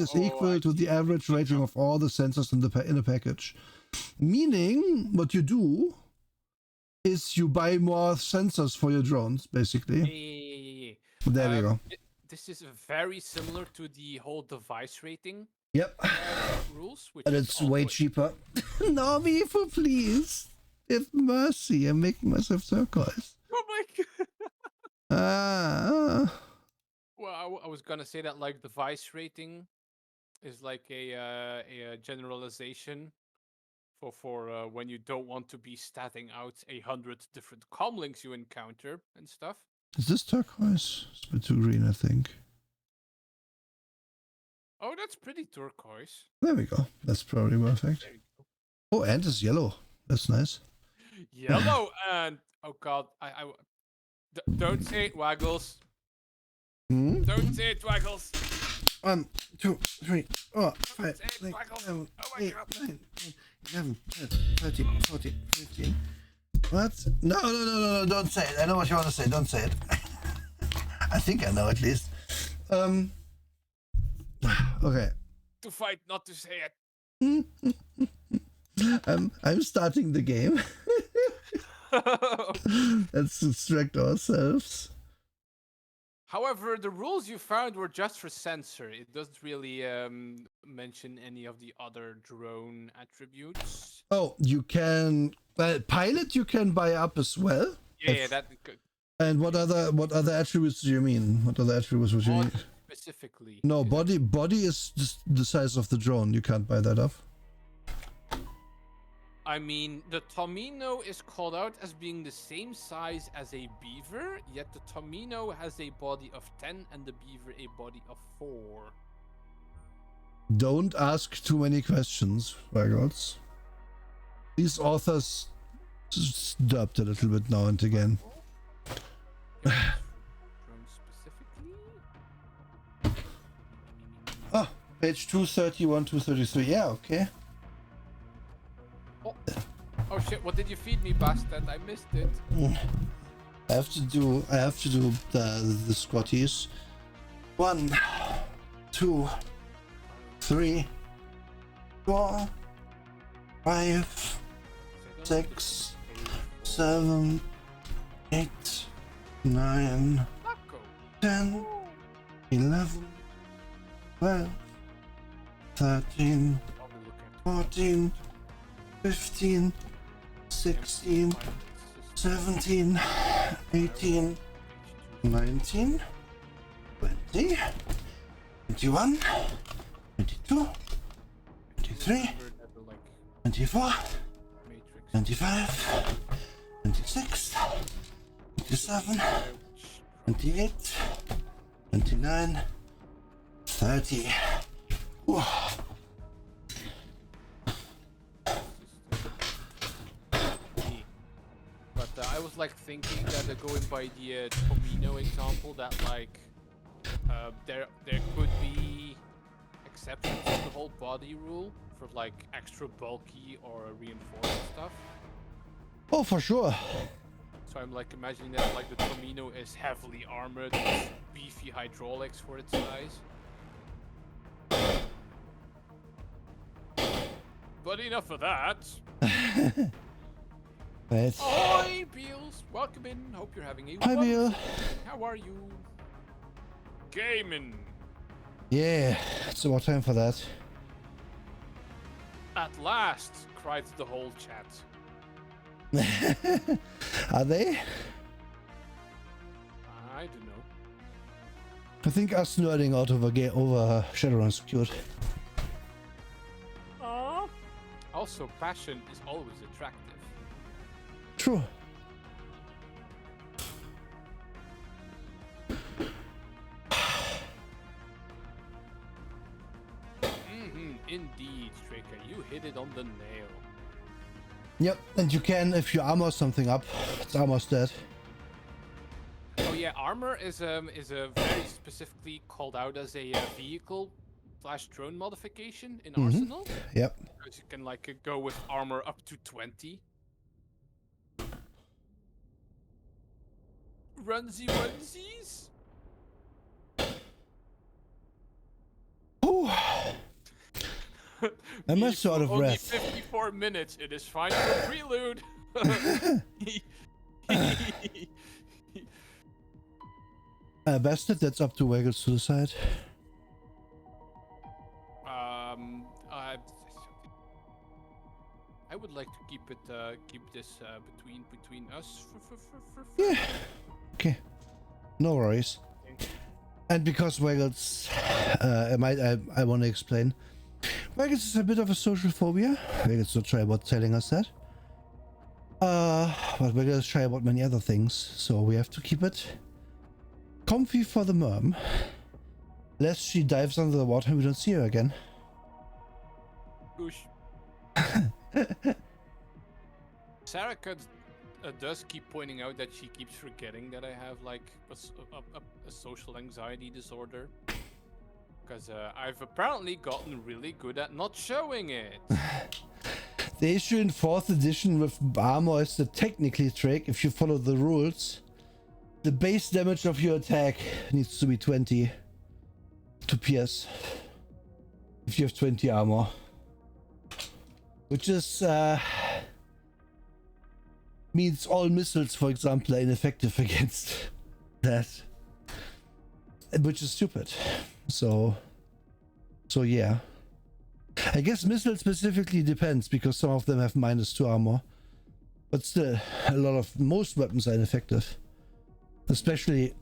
is equal to the average rating of all the sensors in a package. Meaning, what you do is you buy more sensors for your drones, basically. There we go. This is very similar to the whole device rating. Yep. Rules, which and it's way cheaper. No, Vifu, please. Have mercy. I'm making myself turquoise. Oh my god. Well, I was gonna say that like device rating is like a generalization for when you don't want to be statting out 100 different comlinks you encounter and stuff. Is this turquoise? It's a bit too green, I think. Oh, that's pretty turquoise. There we go. That's probably perfect. Oh, and it's yellow. That's nice. Yellow and oh god, don't say it, Waggles. Don't say it, Waggles. 1, 2, 3, 4, 5, 6, 7, 8, 9, 10, 11, 12, 13, 14, 15. What? No, don't say it. I know what you want to say. Don't say it. I think I know at least. Okay. To fight, not to say it. I'm starting the game. Let's distract ourselves. However, the rules you found were just for sensor. It doesn't really mention any of the other drone attributes. Oh, you can pilot. You can buy up as well. Yeah, that. And what other attributes do you mean? What other attributes would you mean? Specifically. No, body is just the size of the drone. You can't buy that up. I mean, the Tomino is called out as being the same size as a beaver, yet the Tomino has a body of 10 and the beaver a body of 4. Don't ask too many questions, Waggles. These authors dubbed a little bit now and again. Drone specifically? Oh, page 231, 233. Yeah, okay. Oh shit, what did you feed me, bastard? I missed it. I have to do the squatties. 1, 2, 3, 4, 5, 6, 7, 8, 9, 10, 11, 12, 13, 14, 15, 16, 17, 18, 19, 20, 21, 22, 23, 24, 25, 26, 27, 28, 29, 30. Ooh. But I was like thinking that going by the Tomino example, that like there could be exceptions to the whole body rule for like extra bulky or reinforced stuff. Oh, for sure. So I'm like imagining that like the Tomino is heavily armored with beefy hydraulics for its size. But enough of that. Right. Oi, Beals! Welcome in. Hope you're having a Hi, Beal. How are you? Gaming. Yeah, it's about time for that. At last, cried the whole chat. Are they? I don't know. I think us nerding out over Shadowrun's cute. Also, passion is always attractive. True. Indeed, Straker, you hit it on the nail. Yep, and you can, if you armor something up, it's almost dead. Oh yeah, armor is a very specifically called out as a vehicle / drone modification in Arsenal. Yep. Because you can like go with armor up to 20. Runsies. Ooh. I'm Me also out of only breath. 54 minutes. It is fine for a prelude. Bastard, that's up to Waggles to decide. I would like to keep this between us. Yeah. Okay. No worries. Okay. And because Waggles, I want to explain. Waggles is a bit of a social phobia. Waggles will try about telling us that. But Waggles try about many other things, so we have to keep it comfy for the merm. Lest she dives under the water and we don't see her again. Goosh. Sarah does keep pointing out that she keeps forgetting that I have like a social anxiety disorder. Because I've apparently gotten really good at not showing it. The issue in 4th edition with armor is that technically, Drake, if you follow the rules, the base damage of your attack needs to be 20 to pierce. If you have 20 armor. Which is, means all missiles, for example, are ineffective against that. Which is stupid. So yeah. I guess missile specifically depends, because some of them have -2 armor. But still, most weapons are ineffective. Especially,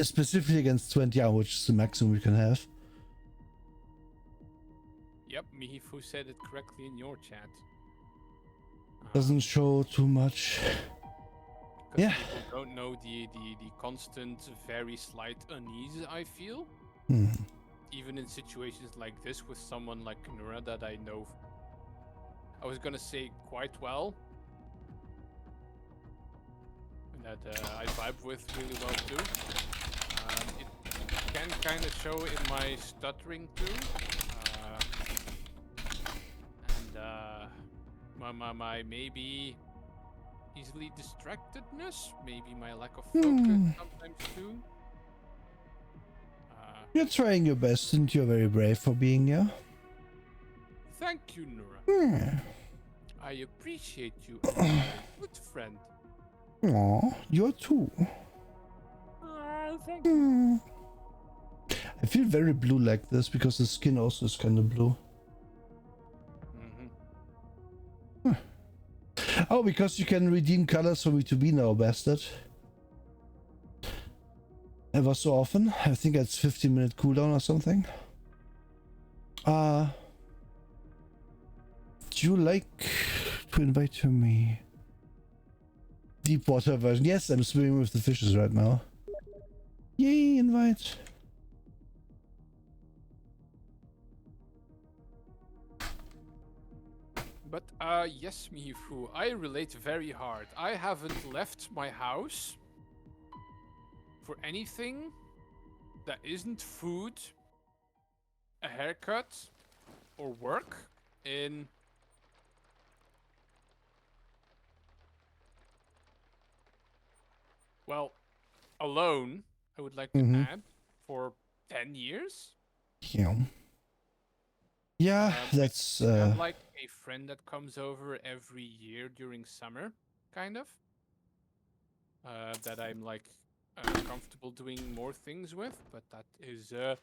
specifically against 20 armor, which is the maximum we can have. Yep, Mihifu said it correctly in your chat. Doesn't show too much. Yeah. People don't know the constant, very slight unease I feel. Even in situations like this with someone like Nura that I know, I was gonna say quite well. And that I vibe with really well too. It can kind of show in my stuttering too. And my maybe easily distractedness, maybe my lack of focus sometimes too. You're trying your best, and you're very brave for being here. Thank you, Nura. I appreciate you, my good friend. Aw, you're too. Thank you. I feel very blue like this because the skin also is kind of blue. Oh, because you can redeem colors from V2B now, bastard. Ever so often. I think it's 15-minute cooldown or something. Do you like to invite me? Deep water version. Yes, I'm swimming with the fishes right now. Yay, invite. But yes, Mihifu, I relate very hard. I haven't left my house for anything that isn't food, a haircut, or work in alone, I would like to add, for 10 years. Yeah. Yeah, that's I have like a friend that comes over every year during summer, kind of. That I'm like comfortable doing more things with, but that is a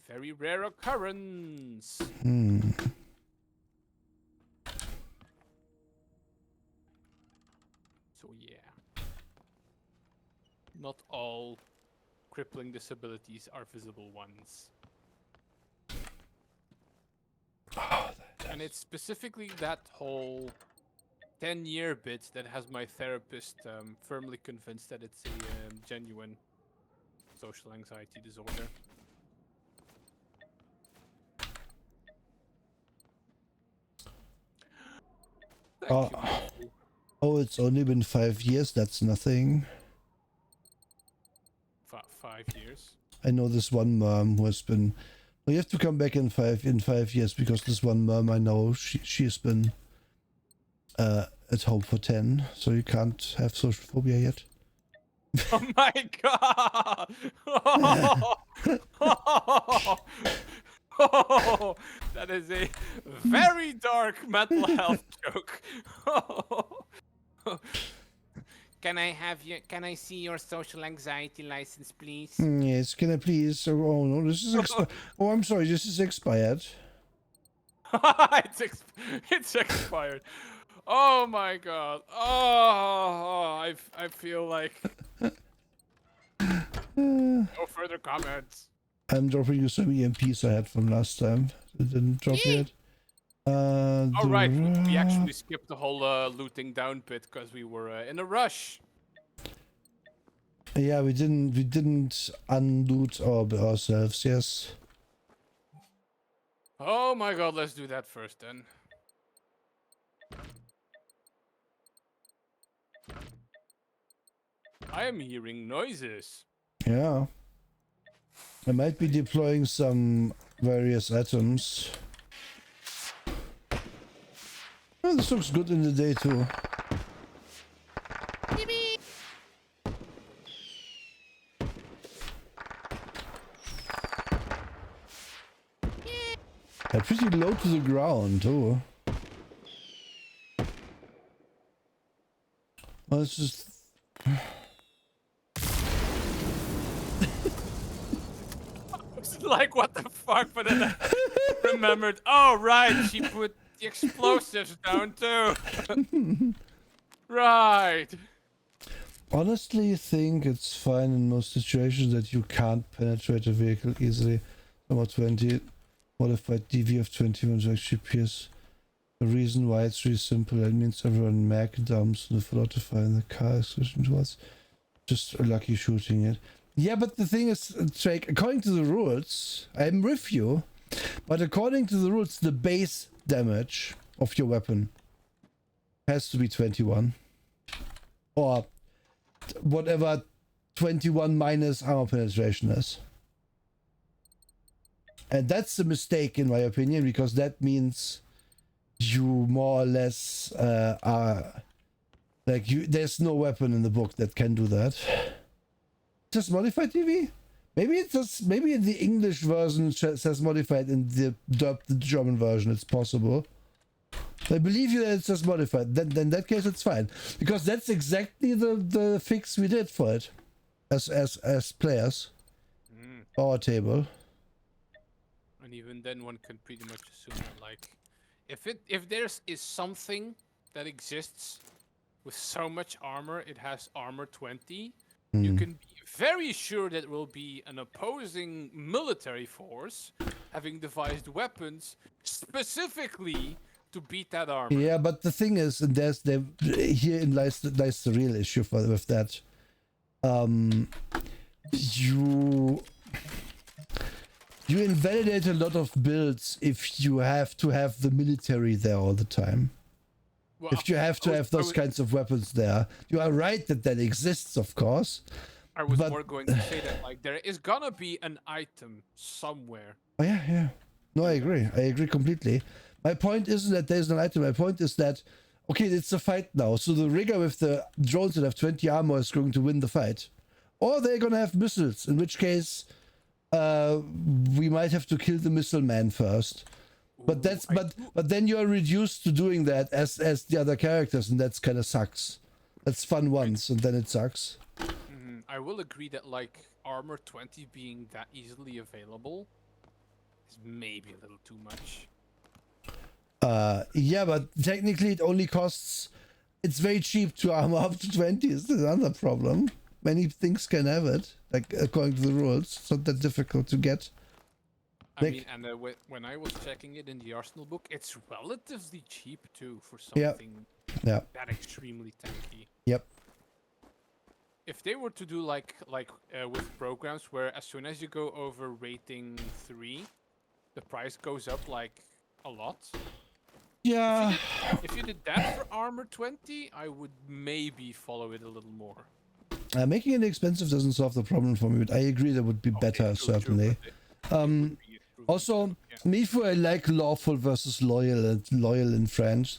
very rare occurrence. So yeah, not all crippling disabilities are visible ones. And it's specifically that whole 10-year bit that has my therapist firmly convinced that it's a genuine social anxiety disorder. Thank you, Matthew. Oh, it's only been 5 years. That's nothing. 5 years. I know this one mom who has been. Well, you have to come back in 5 years because this one mom I know she's been at home for 10, so you can't have social phobia yet. Oh my god! That is a very dark mental health joke. Can I see your social anxiety license, please? Yes, can I please? Oh no, this is expired. Oh, I'm sorry, this is expired. It's expired. Oh my god. Oh, I feel like no further comments. I'm dropping you some EMPs I had from last time. It didn't drop yet. All right, we actually skipped the whole looting down bit because we were in a rush. Yeah, we didn't unloot ourselves. Yes. Oh my god, let's do that first then. I am hearing noises. Yeah. I might be deploying some various items. Oh, this looks good in the day too. They're pretty low to the ground too. Well, it's just... Like, what the fuck? But then I remembered, oh right, she put the explosives down too. Right. Honestly, think it's fine in most situations that you can't penetrate a vehicle easily. Number 20, modified DV of 21 to actually pierce. The reason why it's really simple, that means everyone mag dumps the floor to find the car exclusion towards. Just lucky shooting it. Yeah, but the thing is, Drake, according to the rules, I'm with you, but according to the rules, the base damage of your weapon has to be 21. Or whatever 21 minus armor penetration is. And that's a mistake in my opinion, because that means you more or less are like there's no weapon in the book that can do that. Just modified TV? Maybe it's just, maybe in the English version says modified, in the dubbed German version it's possible. I believe you that it's just modified. Then in that case it's fine, because that's exactly the fix we did for it as players. Our table. And even then, one can pretty much assume that, like, if there's something that exists with so much armor, it has armor 20. You can be very sure that it will be an opposing military force having devised weapons specifically to beat that armor. Yeah, but the thing is, and herein lies the real issue with that. You invalidate a lot of builds if you have to have the military there all the time. Well, if you have to have those kinds of weapons there. You are right that exists, of course. I was more going to say that, like, there is gonna be an item somewhere. Oh yeah. No, I agree. I agree completely. My point isn't that there's an item. My point is that, okay, it's a fight now. So the rigger with the drones that have 20 armor is going to win the fight. Or they're gonna have missiles, in which case we might have to kill the missile man first. But that's but then you're reduced to doing that as the other characters, and that's kind of sucks. That's fun once, and then it sucks. I will agree that, like, armor 20 being that easily available is maybe a little too much. Yeah, but technically it only costs... It's very cheap to armor up to 20, is another problem. Many things can have it, like, according to the rules. It's not that difficult to get. I mean, and when I was checking it in the Arsenal book, it's relatively cheap too for something that extremely tanky. Yep. If they were to do like with programs where as soon as you go over rating 3, the price goes up like a lot. Yeah. If you did that for armor 20, I would maybe follow it a little more. Making it expensive doesn't solve the problem for me, but I agree that would be better, True, certainly. but it would be improvement, Also, yeah. me for I like lawful versus loyal in French.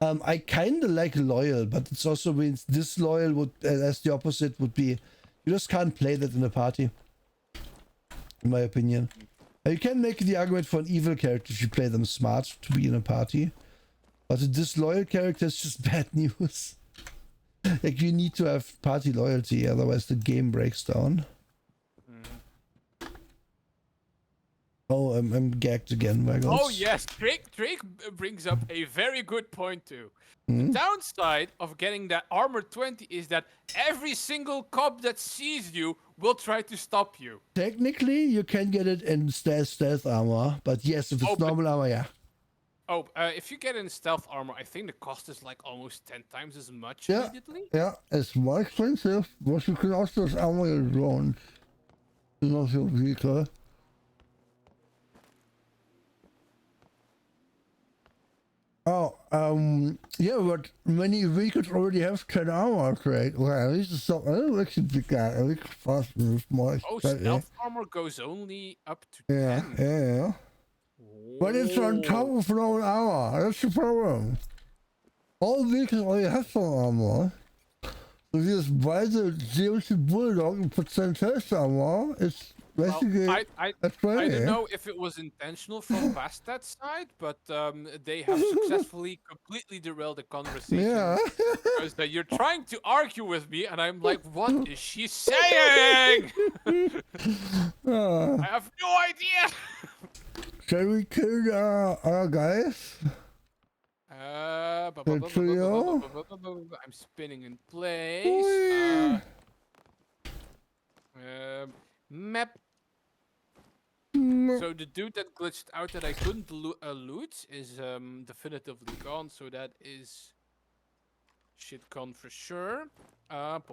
I kind of like loyal, but it's also means disloyal would, as the opposite would be, you just can't play that in a party, in my opinion. You can make the argument for an evil character if you play them smart to be in a party, but a disloyal character is just bad news. Like, you need to have party loyalty, otherwise the game breaks down. Oh, I'm gagged again, my God. Oh yes, Drake brings up a very good point too. The downside of getting that armor 20 is that every single cop that sees you will try to stop you. Technically, you can get it in stealth armor, but yes, if it's normal armor, yeah. Oh, if you get in stealth armor, I think the cost is like almost 10 times as much Yeah, immediately. yeah, it's more expensive, but you can also just armor your drone. Not your vehicle. Oh, yeah, but many vehicles already have 10 armor, right? Well, at least it's something. I don't actually think that. I think fast is more. Oh, stealth armor goes only up to 10. Yeah. But it's on top of normal armor. That's the problem. All vehicles already have some armor. So if you just buy the GMC Bulldog and put some test armor, it's basically I don't know if it was intentional from Bastard's side, but they have successfully completely derailed the conversation. Yeah. Because you're trying to argue with me, and I'm like, what is she saying? I have no idea. Shall we kill our guys? I'm spinning in place. Map. So the dude that glitched out that I couldn't loot is definitively gone. So that is shit gone for sure. Let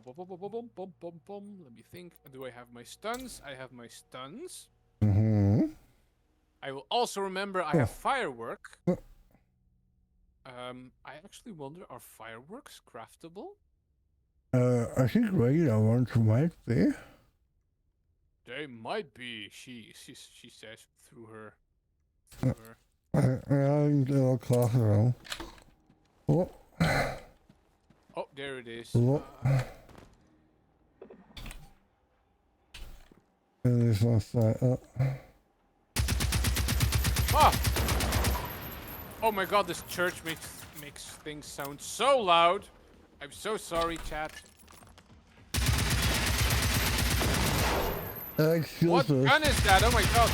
me think. Do I have my stuns? I have my stuns. I will also remember I have firework. I actually wonder, are fireworks craftable? I think regular ones might be. They might be. She says through her. I'm a little closer. Oh, there it is. And this one's side. Oh my God! This church makes things sound so loud. I'm so sorry, chat. What gun is that? Oh my God!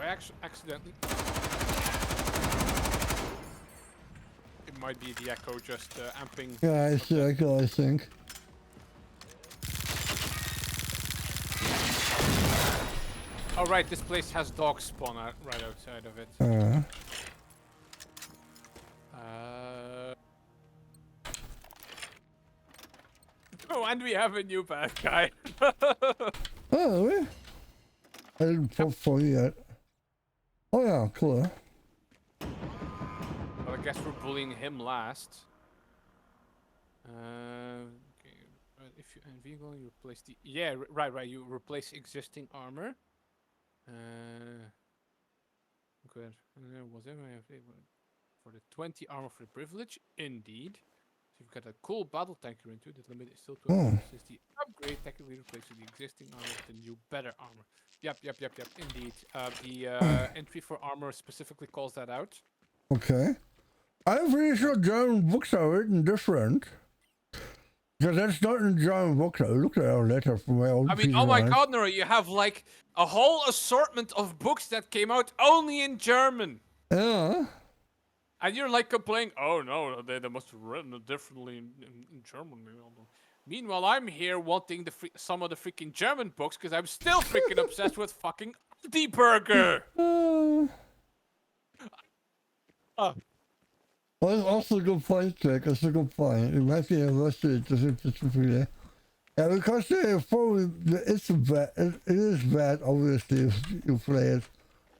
I accidentally. It might be the echo just amping. Yeah, it's the echo, I think. Oh right, this place has dogs spawn out right outside of it. Oh, and we have a new bad guy. Oh, really? I didn't vote for you yet. Oh yeah, cool. Well, I guess we're bullying him last. Okay. If you in vehicle, you replace the right. You replace existing armor. Good. For the 20 armor for the privilege, indeed. So you've got a cool battle tank you're into. The limit is still 12. Since the upgrade technically replaces the existing armor with the new better armor. Yep. Indeed. The entry for armor specifically calls that out. Okay. I'm pretty sure German books are written different. Because that's not in German books. I looked at our letter from my old oh my God, Nora, you have like a whole assortment of books that came out only in German. Yeah. And you're like complaining, oh no, they must have written it differently in German. Meanwhile, I'm here wanting some of the freaking German books because I'm still freaking obsessed with fucking Die Burger. Well, it's also a good point, Jack. It's a good point. It might be a rusted specifically. Yeah, because it's bad. It is bad, obviously, if you play it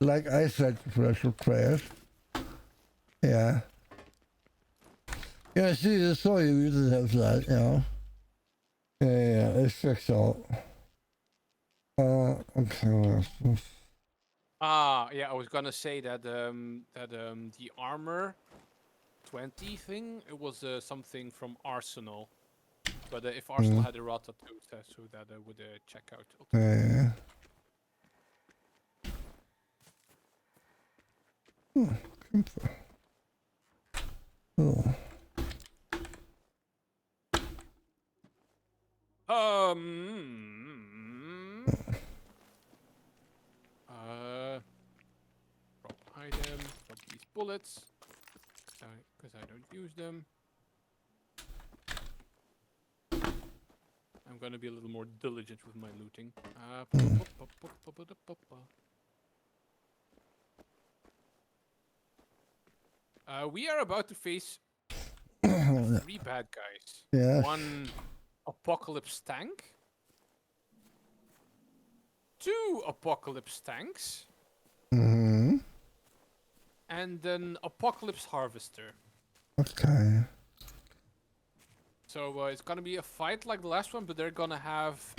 Like I said, special prayers. Yeah. Yeah, see, that's all you usually have that, you know. Yeah, it's fixed out. Okay. Yeah, I was gonna say that the armor 20 thing, it was something from Arsenal. But if Arsenal had a Rata too, so that I would check out. Yeah. Oh. Drop item, drop these bullets, because I don't use them. I'm gonna be a little more diligent with my looting. We are about to face 3 bad guys. Yeah. 1 apocalypse tank. 2 apocalypse tanks. And an apocalypse harvester. Okay. So it's gonna be a fight like the last one, but they're gonna have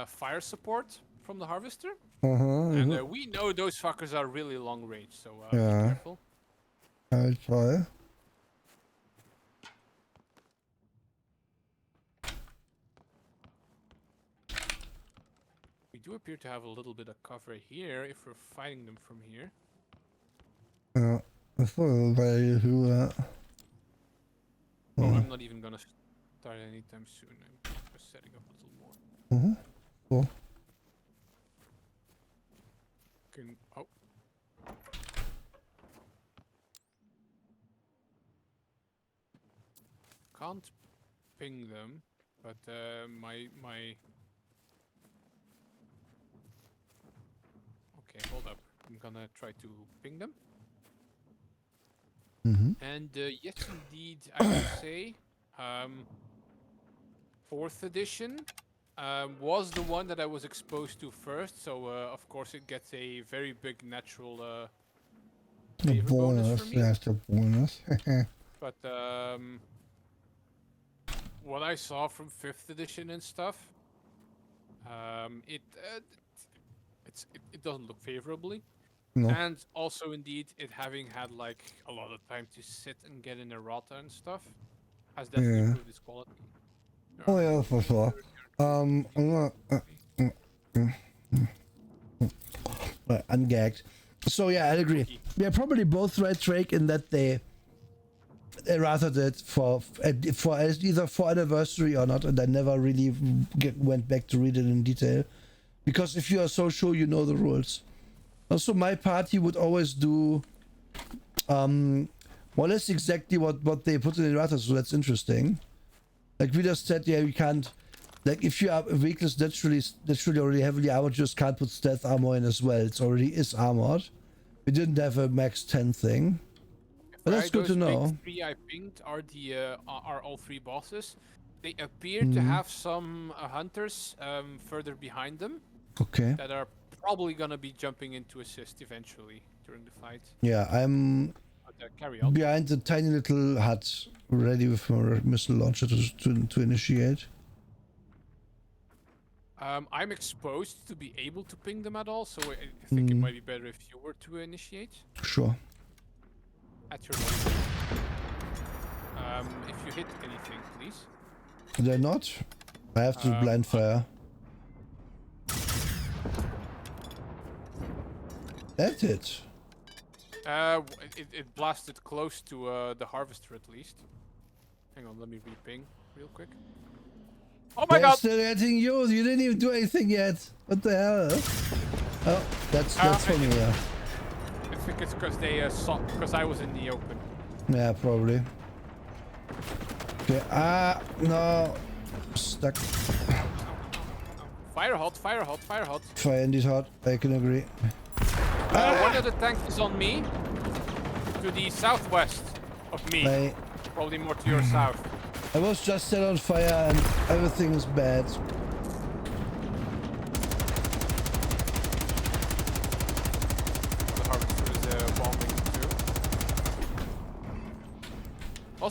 fire support from the harvester. And we know those fuckers are really long range, so be careful. I'll try. We do appear to have a little bit of cover here if we're fighting them from here. Yeah, I thought everybody do that. Oh, I'm not even gonna start anytime soon. I'm just setting up a little more. Cool. Oh. Can't ping them, but my okay, hold up. I'm gonna try to ping them. And yes, indeed, I would say 4th edition was the one that I was exposed to first, so of course it gets a very big natural favor bonus for me. That's the bonus. But what I saw from 5th edition and stuff, it doesn't look favorably. No. And also, indeed, it having had like a lot of time to sit and get in errata and stuff has definitely improved its quality. Oh yeah, for sure. I'm gagged. So yeah, I agree. They're probably both right, Drake, in that they errata did for either for anniversary or not, and I never really went back to read it in detail, because if you are so sure you know the rules. Also, my party would always do more or less exactly what they put in the errata, so that's interesting. Like we just said, yeah, we can't, like if you are a vehicle is naturally already heavily armored, you just can't put stealth armor in as well. It's already is armored. We didn't have a max 10 thing. But that's good to know. Big 3 I pinged are all 3 bosses. They appear to have some hunters further behind them. Okay. That are probably gonna be jumping in to assist eventually during the fight. Yeah, I'm carry on. behind the tiny little hut, ready with my missile launcher to initiate. I'm exposed to be able to ping them at all, so I think it might be better if you were to initiate. Sure. At your level. If you hit anything, please. Did I not? I have to blind fire. That's it. It blasted close to the harvester at least. Hang on, let me re-ping real quick. Oh my god! Still getting you. You didn't even do anything yet. What the hell? Oh, that's for me. Yeah. I think it's because they saw, because I was in the open. Yeah, probably. Okay. No. Stuck. Fire hot, fire hot, fire hot. Fire indeed hot. I can agree. One of the tanks is on me. To the southwest of me. Probably more to your south. I was just set on fire and everything is bad.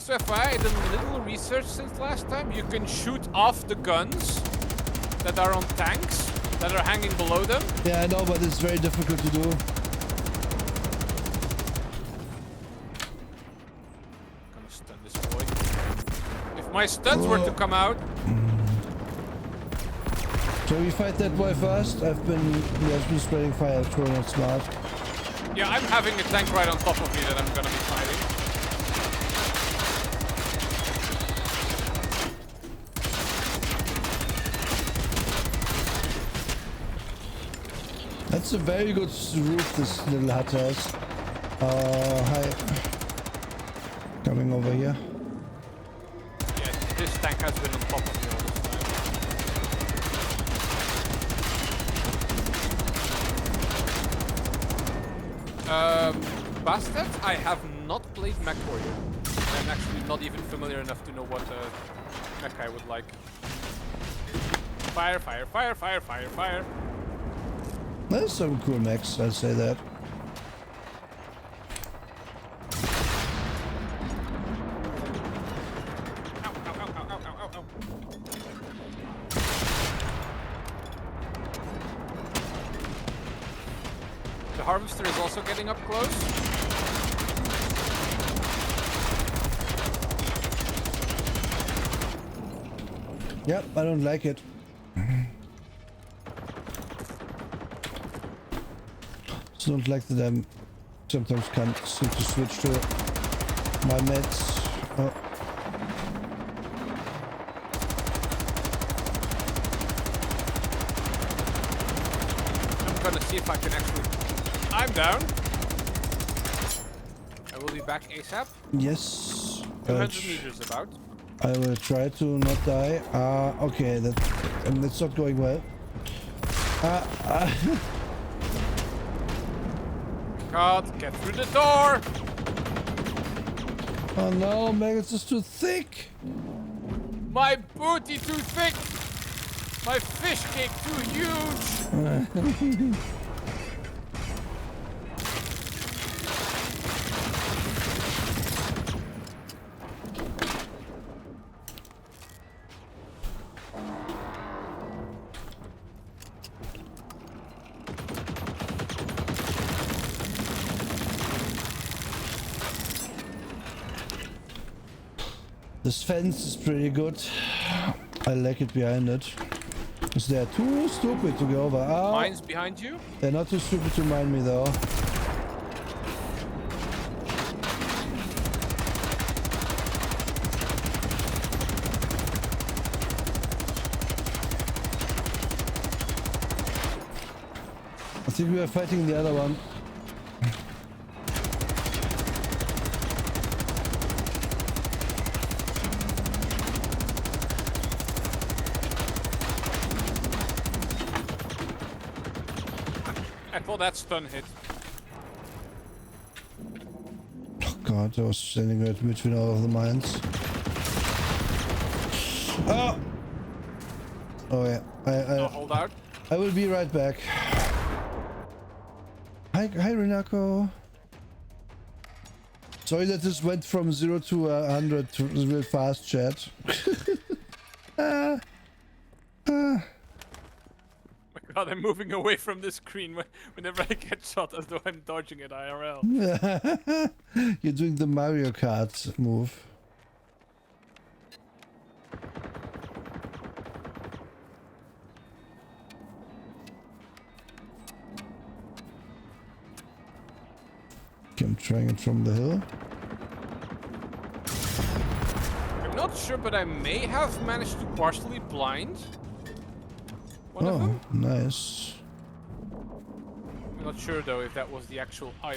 Also, FYI, I did a little research since last time. You can shoot off the guns that are on tanks that are hanging below them. Yeah, I know, but it's very difficult to do. Gonna stun this boy. If my stuns were to come out. Shall we fight that boy first? He has been spreading fire. It's probably not smart. Yeah, I'm having a tank right on top of me that I'm gonna be fighting. That's a very good roof this little hut has. Hi. Coming over here. Yeah, this tank has been on top of me all this time. Bastet, I have not played Mech Warrior. I'm actually not even familiar enough to know what mech I would like. Fire, fire, fire, fire, fire, fire. There's some cool mechs, I'll say that. Ow, ow, ow, ow, ow, ow, ow. The harvester is also getting up close. Yep, I don't like it. I don't like that I sometimes can't seem to switch to my meds. Oh. I'm gonna see if I can actually... I'm down. I will be back ASAP. Yes. 200 meters about. I will try to not die. Okay, that's not going well. God, get through the door! Oh no, maggots is too thick. My booty too thick! My fish cake too huge! This fence is pretty good. I like it behind it. Because they're too stupid to go over. Oh, Mine's behind you? they're not too stupid to mind me though. I think we are fighting the other one. That stun hit. Oh god, I was standing right between all of the mines. Oh! Oh yeah, Hold out. I will be right back. Hi Renako. Sorry that this went from 0 to 100 real fast, chat. God, I'm moving away from the screen whenever I get shot as though I'm dodging it IRL. You're doing the Mario Kart move. Okay, I'm trying it from the hill. I'm not sure, but I may have managed to partially blind one of them. Nice. I'm not sure though if that was the actual iron.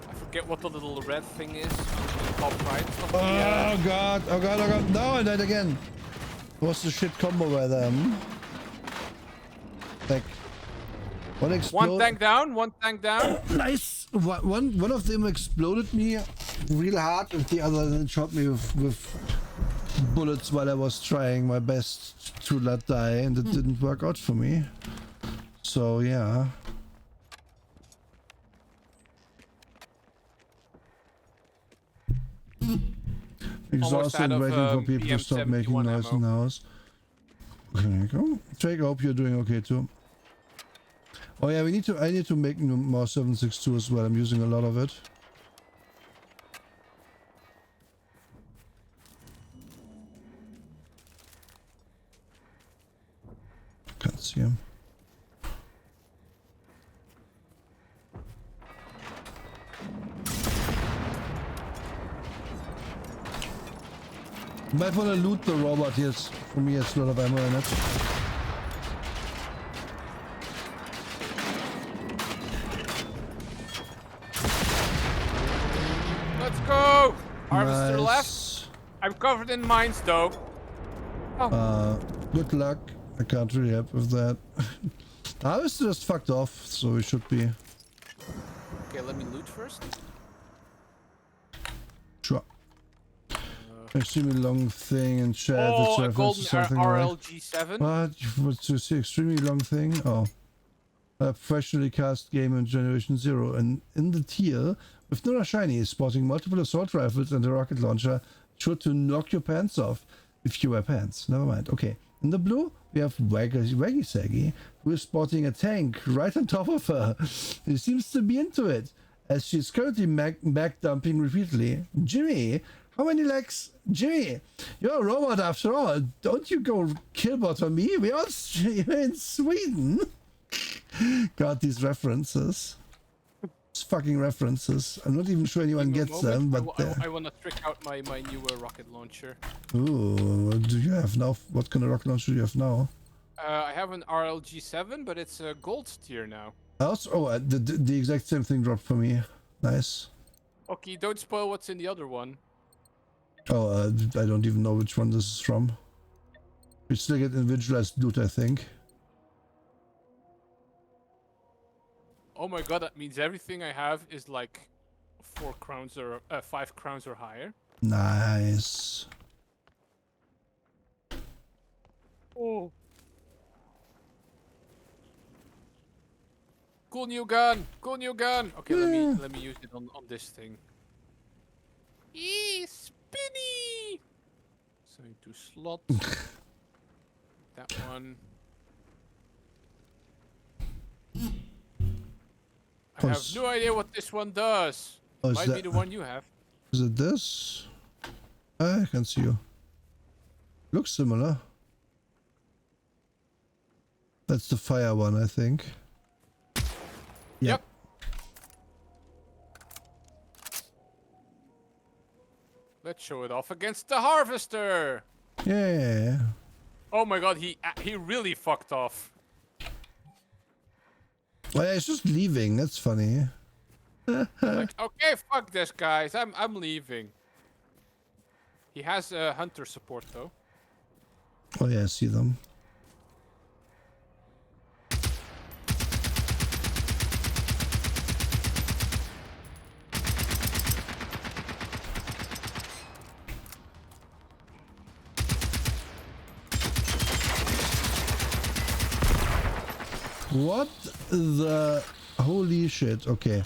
I forget what the little red thing is on the top right. Oh god, oh god, oh god. No, I died again. It was the shit combo by them. Like, one explode. One tank down, one tank down. Nice. One of them exploded me real hard, and the other then shot me with bullets while I was trying my best to not die, and it didn't work out for me. So yeah. almost out Exhausted of waiting for people to stop making PM71 noise in ammo. the house. There you go. Drake, I hope you're doing okay too. Oh yeah, I need to make more 7.62 as well. I'm using a lot of it. Can't see him. Might want to loot the robot. Yes, for me it's a lot of ammo in it. Let's go! Harvester Nice. left. I'm covered in mines though. Oh. Good luck. I can't really help with that. Harvester just fucked off, so we should be. Okay, let me loot first. Sure. Extremely long thing in chat. Oh, a that's golden something RLG7. What? What's to see? Extremely long thing? Oh. A professionally cast game in Generation Zero. And in the tier, with Nora Shiny sporting multiple assault rifles and a rocket launcher, sure to knock your pants off. If you wear pants. Never mind. Okay. In the blue, we have Waggy Saggy, who is sporting a tank right on top of her. He seems to be into it, as she's currently back dumping repeatedly. Jimmy! How many legs? Jimmy, you're a robot after all. Don't you go killbot on me. We're all in Sweden. God, these references. These fucking references. I'm not even sure anyone gets them, but... I want to trick out my newer rocket launcher. Ooh, what do you have now? What kind of rocket launcher do you have now? I have an RLG7, but it's a gold tier now. Also, the exact same thing dropped for me. Nice. Okay, don't spoil what's in the other one. Oh, I don't even know which one this is from. We still get individualized loot, I think. Oh my god, that means everything I have is like 4 crowns or 5 crowns or higher. Nice. Oh. Cool new gun! Cool new gun! Okay, let me use it on this thing. Eee, spinny! So into slots. That one. I have no idea what this one does. Might be the one you have. Is it this? I can see you. Looks similar. That's the fire one, I think. Yep. Let's show it off against the harvester. Yeah. Oh my god, he really fucked off. Well, yeah, it's just leaving. That's funny. Like, okay, fuck this, guys. I'm leaving. He has hunter support though. Oh yeah, I see them. What the holy shit? Okay.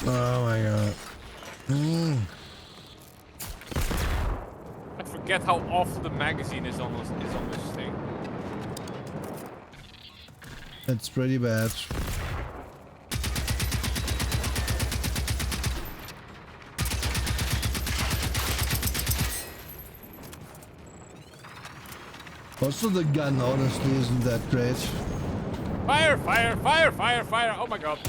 Oh my god. I forget how awful the magazine is on this thing. It's pretty bad. Also, the gun honestly isn't that great. Fire, fire, fire, fire, fire. Oh my god.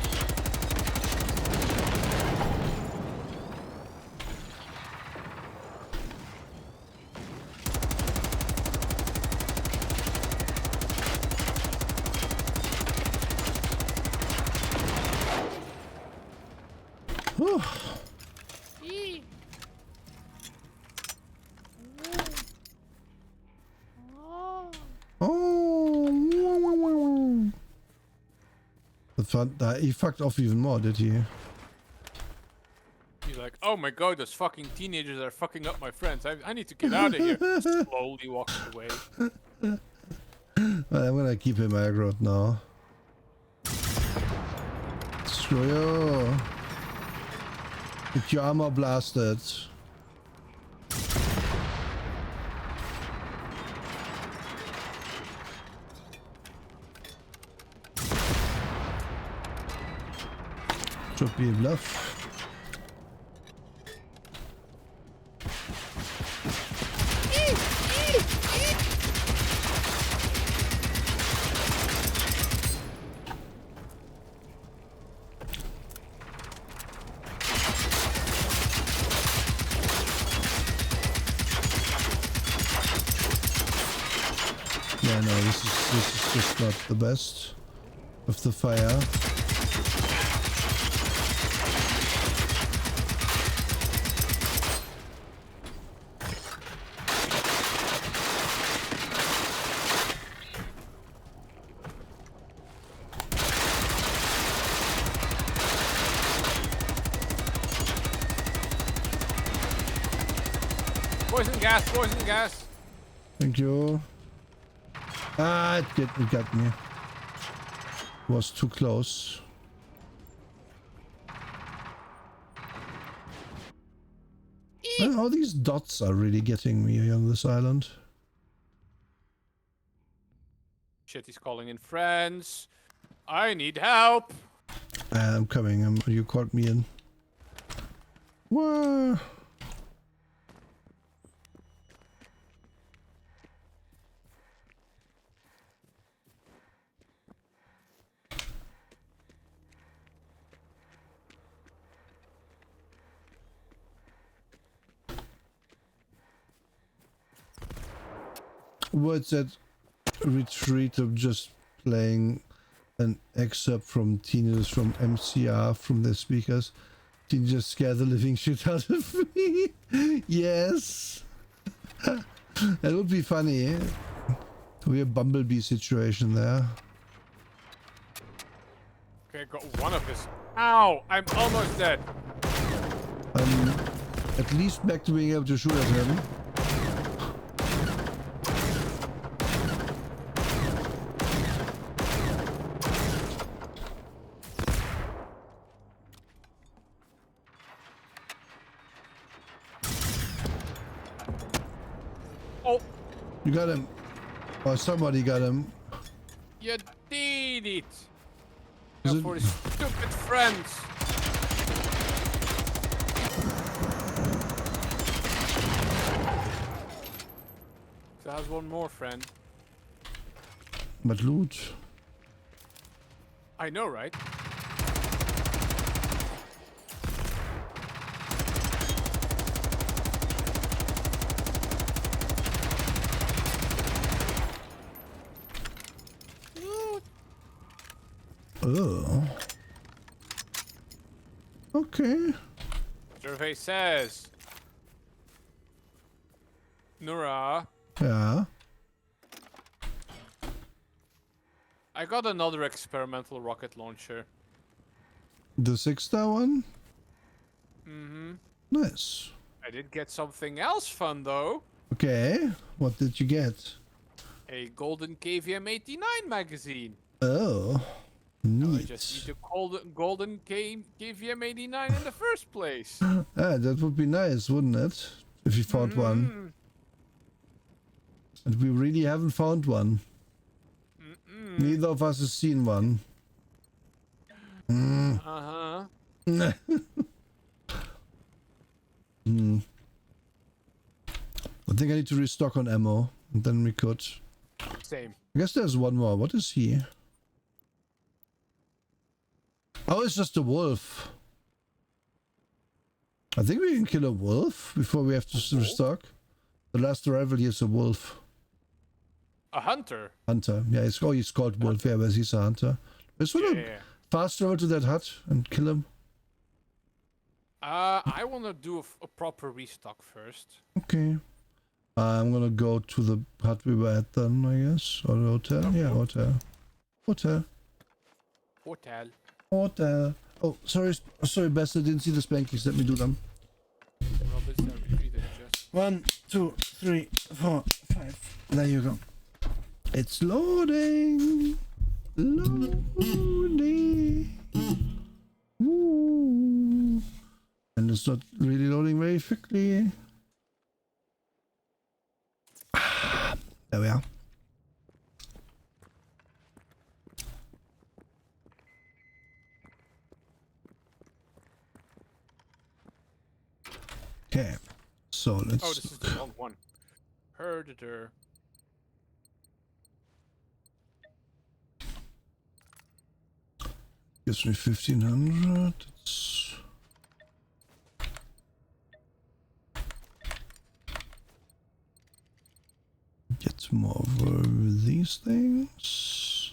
Whew. Oh. He fucked off even more, did he? He's like, oh my god, those fucking teenagers are fucking up my friends. I need to get out of here. Slowly walks away. Well, I'm gonna keep him aggroed now. Screw you. Get your armor blasted. Should be a bluff. Yeah, no, this is just not the best of the fire. Poison gas, poison gas. Thank you. Ah, it got me. Was too close. And all these dots are really getting me on this island. Shit, he's calling in friends. I need help. I'm coming. You called me in. Whoa. What's that retreat of just playing an excerpt from teenagers from MCR from their speakers? Can just scare the living shit out of me? Yes. That would be funny. Eh? We have a bumblebee situation there. Okay, got one of his. Ow! I'm almost dead. At least back to being able to shoot at him. Oh, You got him. Or somebody got him. you did it. Is Now it- for his stupid friends. So has one more friend. But loot. I know, right? Oh. Okay. Survey says. Nura, Yeah. I got another experimental rocket launcher. The 6-star one? Mm-hmm. Nice. I did get something else fun though. Okay. What did you get? A golden KVM 89 magazine. Oh. I just Neat. need the golden KVM 89 in the first place. Ah, that would be nice, wouldn't it? If you found one. And we really haven't found one. Neither of us has seen one. Uh-huh. I think I need to restock on ammo. And then we could. Same. I guess there's one more. What is he? Oh, it's just a wolf. I think we can kill a wolf before we have to restock. The last arrival here is a wolf. A hunter. Hunter. Yeah, he's called wolf. Yeah, but he's a hunter. Let's Yeah. fast travel to that hut and kill him. I want to do a proper restock first. Okay. I'm gonna go to the hut we were at then, I guess. Or the hotel. Yeah, hotel. Hotel. Hotel. Hotel. Oh, sorry, bastard. Didn't see the spankings. Let me do them. Robinson retreated just. 1, 2, 3, 4, 5. There you go. It's loading. Loading. Ooh. And it's not really loading very quickly. There we are. Okay, so let's. Oh, this is the wrong one. Herder. Gives me 1500. It's... Get more of these things.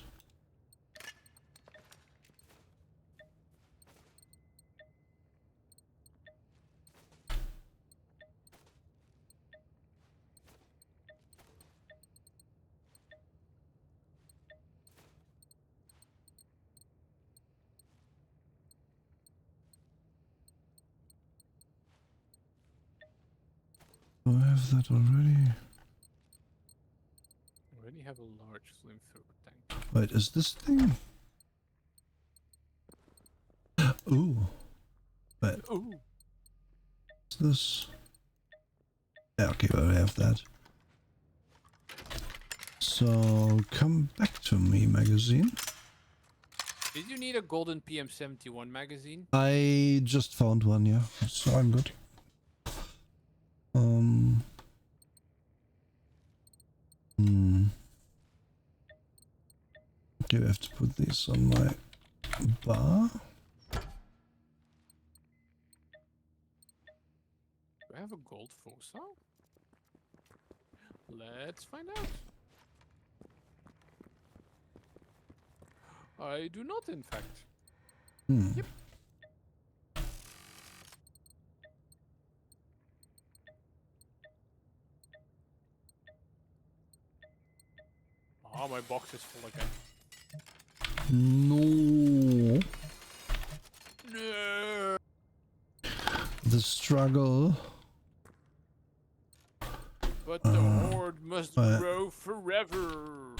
Do I have that already? I already have a large flamethrower tank. Wait, is this thing? Ooh. Wait, Ooh. is this? Yeah, okay, well, I have that. So, come back to me, magazine. Did you need a golden PM71 magazine? I just found one, yeah, so I'm good. Do I have to put these on my bar? Do I have a gold fossa? Let's find out. I do not, in fact. Yep. Oh, my box is full again. No. No. The struggle. But the horde must grow forever.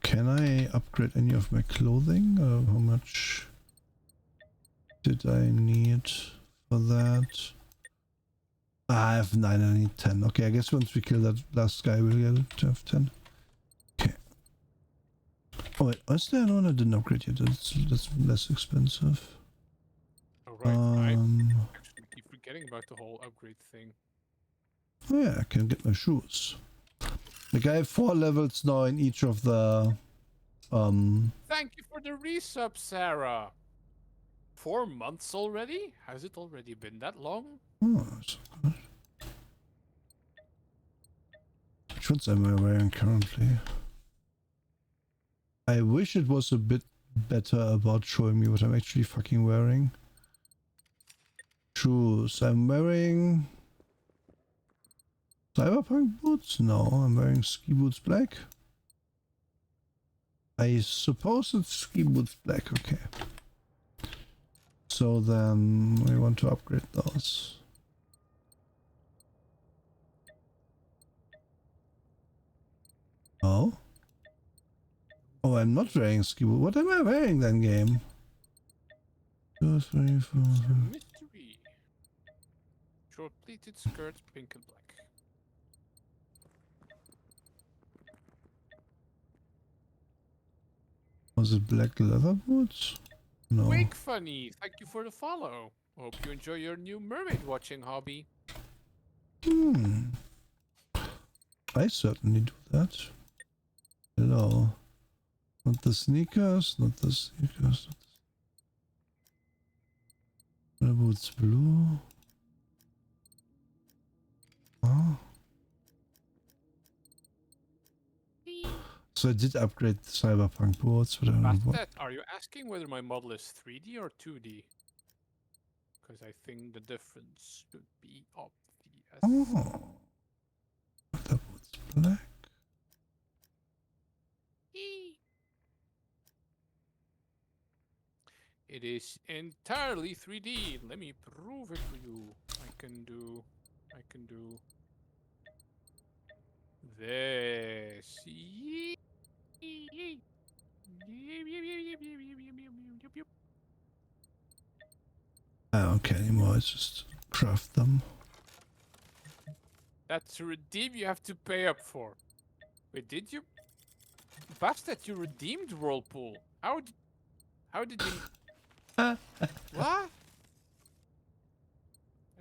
Can I upgrade any of my clothing? How much did I need for that? I have 9, I need 10. Okay, I guess once we kill that last guy, we'll get it to have 10. Okay. Oh wait, is there one I didn't upgrade yet? That's less expensive. Alright, I actually keep forgetting about the whole upgrade thing. Oh yeah, I can get my shoes. Like I have 4 levels now in each of the Thank you for the resub, Sarah. 4 months already? Has it already been that long? oh, that's good. Which ones am I wearing currently? I wish it was a bit better about showing me what I'm actually fucking wearing. Shoes. I'm wearing Cyberpunk boots? No, I'm wearing ski boots black. I suppose it's ski boots black, okay. So then we want to upgrade those. Oh? Oh, I'm not wearing ski boots. What am I wearing then, game? 2, 3, 4. Mystery. Short pleated skirt, pink and black. Was it black leather boots? No. Wake Funny, thank you for the follow. Hope you enjoy your new mermaid watching hobby. I certainly do that. Hello. Not the sneakers, not the sneakers. The boots blue. Oh. So I did upgrade the Cyberpunk boards, but I don't know what. Bastet, are you asking whether my model is 3D or 2D? Because I think the difference should be obvious. Oh. The boots black. It is entirely 3D. Let me prove it to you. I can do this. I don't care anymore. I just craft them. That's a redeem you have to pay up for. Wait, did you? Bastard, you redeemed Whirlpool. How did you? What?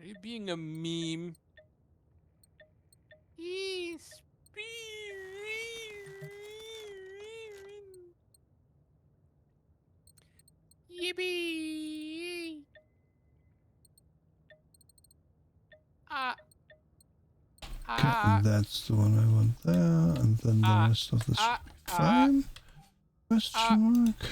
Are you being a meme? Yippee! Ah, Okay, and that's the one I want there, and then the rest of this fine? Question mark.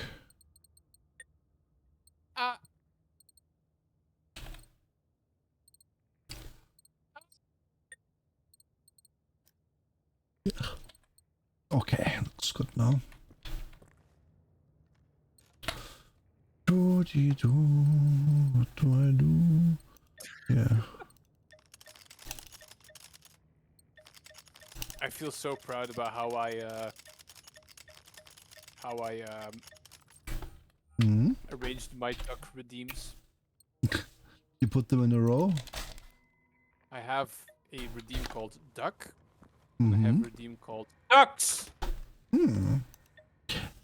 Okay, looks good now. Do-de-do, what do I do? Yeah. I feel so proud about how I arranged my duck redeems. You put them in a row? I have a redeem called Duck. And I have a redeem called Ducks.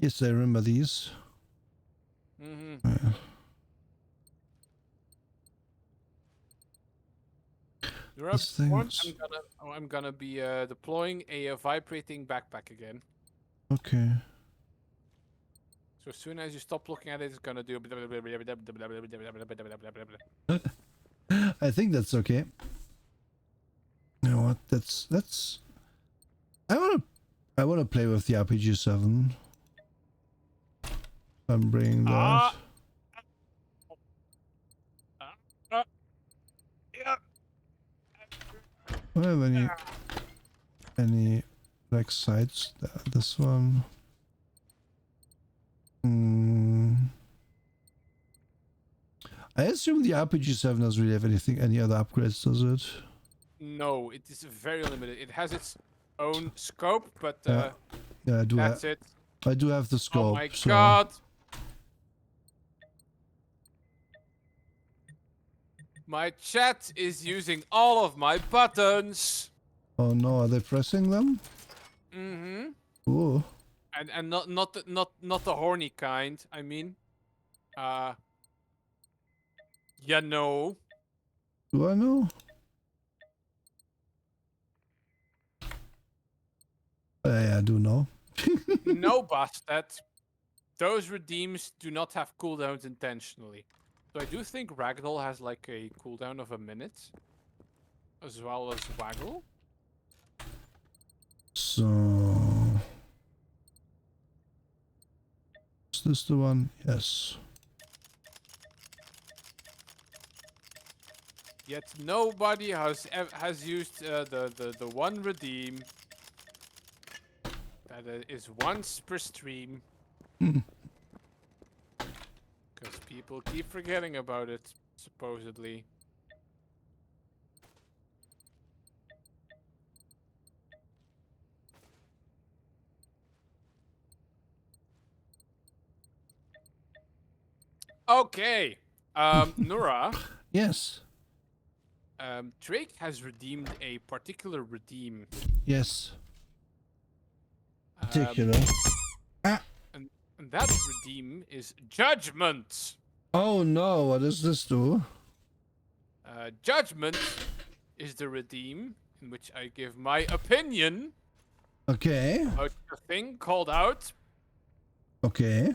Yes, I remember these. I'm gonna be deploying a vibrating backpack again. Okay. So as soon as you stop looking at it, it's gonna do. I think that's okay. You know what? That's. I wanna play with the RPG-7. I'm bringing that. Do I have any like sides? This one. I assume the RPG-7 doesn't really have any other upgrades, does it? No, it is very limited. It has its own scope, but yeah, that's it. I do have the scope. Oh my god! My chat is using all of my buttons. Oh no, are they pressing them? Ooh. And not the horny kind. I mean, you know. Do I know? Yeah, I do know. No, bastard. Those redeems do not have cooldowns intentionally. So I do think Ragdoll has like a cooldown of a minute. As well as Waggle. So... Is this the one? Yes. Yet nobody has used the one redeem that is once per stream. Because people keep forgetting about it, supposedly. Okay, Nora. Yes. Drake has redeemed a particular redeem. Yes. Particular. And that redeem is Judgment. Oh no, what does this do? Judgment is the redeem in which I give my opinion. Okay. About a thing called out. Okay.